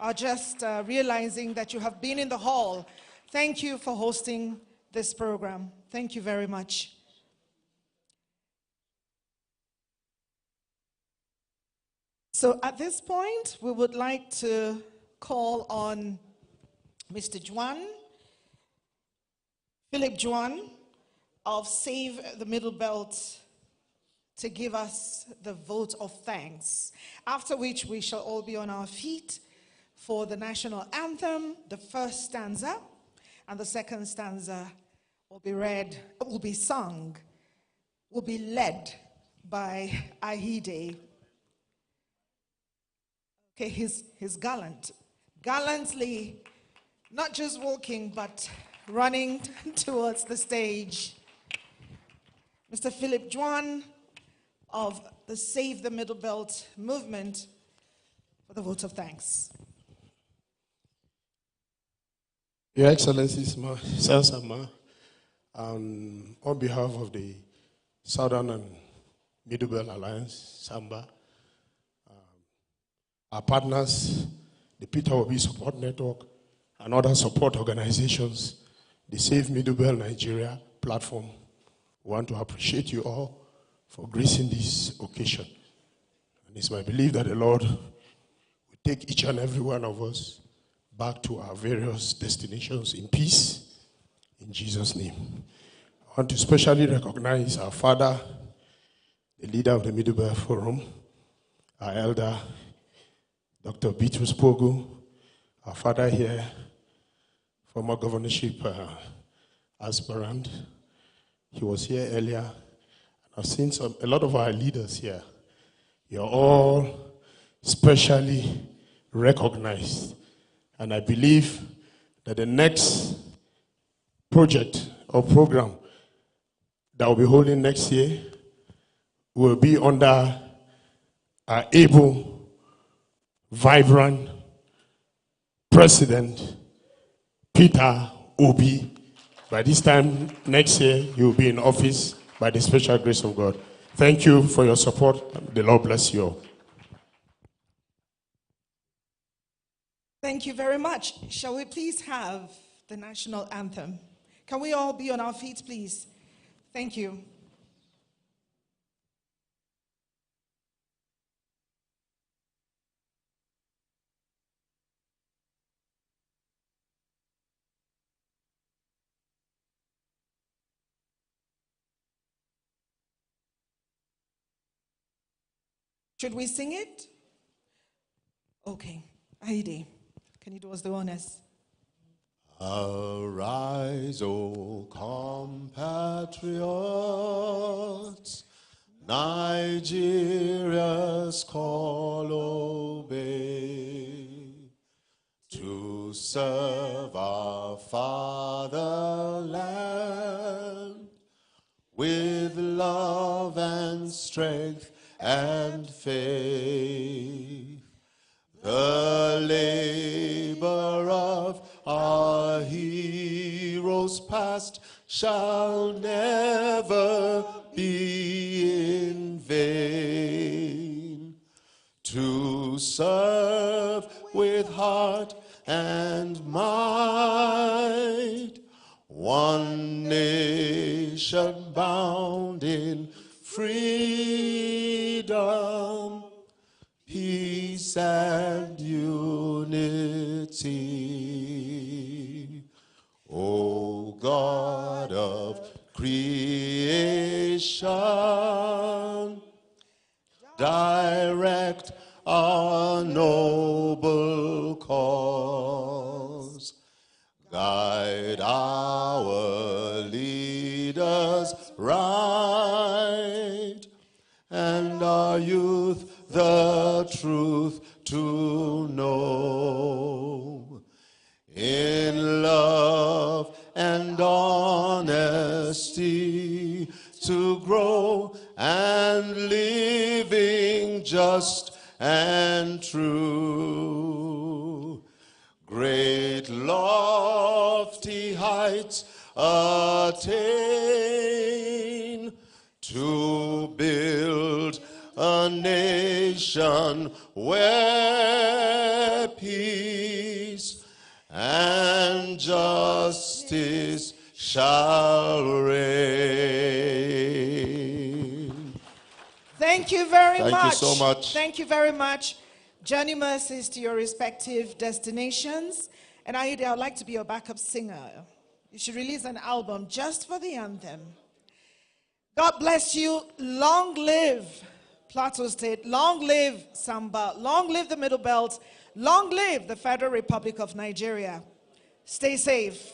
are just realizing that you have been in the hall. Thank you for hosting this program. Thank you very much. So at this point, we would like to call on Mr. Juan, Philip Juan of Save the Middle Belt, to give us the vote of thanks, after which we shall all be on our feet for the national anthem. The first stanza and the second stanza will be read, will be sung, will be led by Ahide. Okay, his gallant gallantly, not just walking, but running towards the stage. Mr. Philip Juan of the Save the Middle Belt movement for the vote of thanks. Your Excellencies, Sir, on behalf of the Southern and Middle Belt Alliance, SAMBA, our partners, the Peter Obi Support Network, and other support organizations, the Save Middle Belt Nigeria platform, we want to appreciate you all for gracing this occasion. And it's my belief that the Lord will take each and every one of us back to our various destinations in peace, in Jesus' name. I want to specially recognize our father, the leader of the Middle Belt Forum, our elder, Dr. Bitrus Pogu, our father here, former governorship aspirant. He was here earlier. I've seen a lot of our leaders here. You're all specially recognized. And I believe that the next project or program that we'll be holding next year will be under our able, vibrant President Peter Obi. By this time next year, he will be in office by the special grace of God. Thank you for your support. The Lord bless you all. Thank you very much. Shall we please have the national anthem? Can we all be on our feet, please? Thank you. Should we sing it? Okay. Aide, can you do us the honors? Arise, O compatriots, Nigeria's call obey, to serve our fatherland with love and strength and faith. The labor of our heroes past shall never be in vain. To serve with heart and might, one nation bound in freedom, peace and unity. O God of creation, direct our noble cause. Guide our leaders right, and our youth the truth to know. In love and honesty to grow, and living just and true. Great lofty heights attain, to build a nation where peace and justice shall reign. Thank you very much. Thank you so much. Thank you very much. Journey mercies to your respective destinations. And Aide, I'd like to be your backup singer. You should release an album just for the anthem. God bless you. Long live Plateau State. Long live Samba. Long live the Middle Belt. Long live the Federal Republic of Nigeria. Stay safe.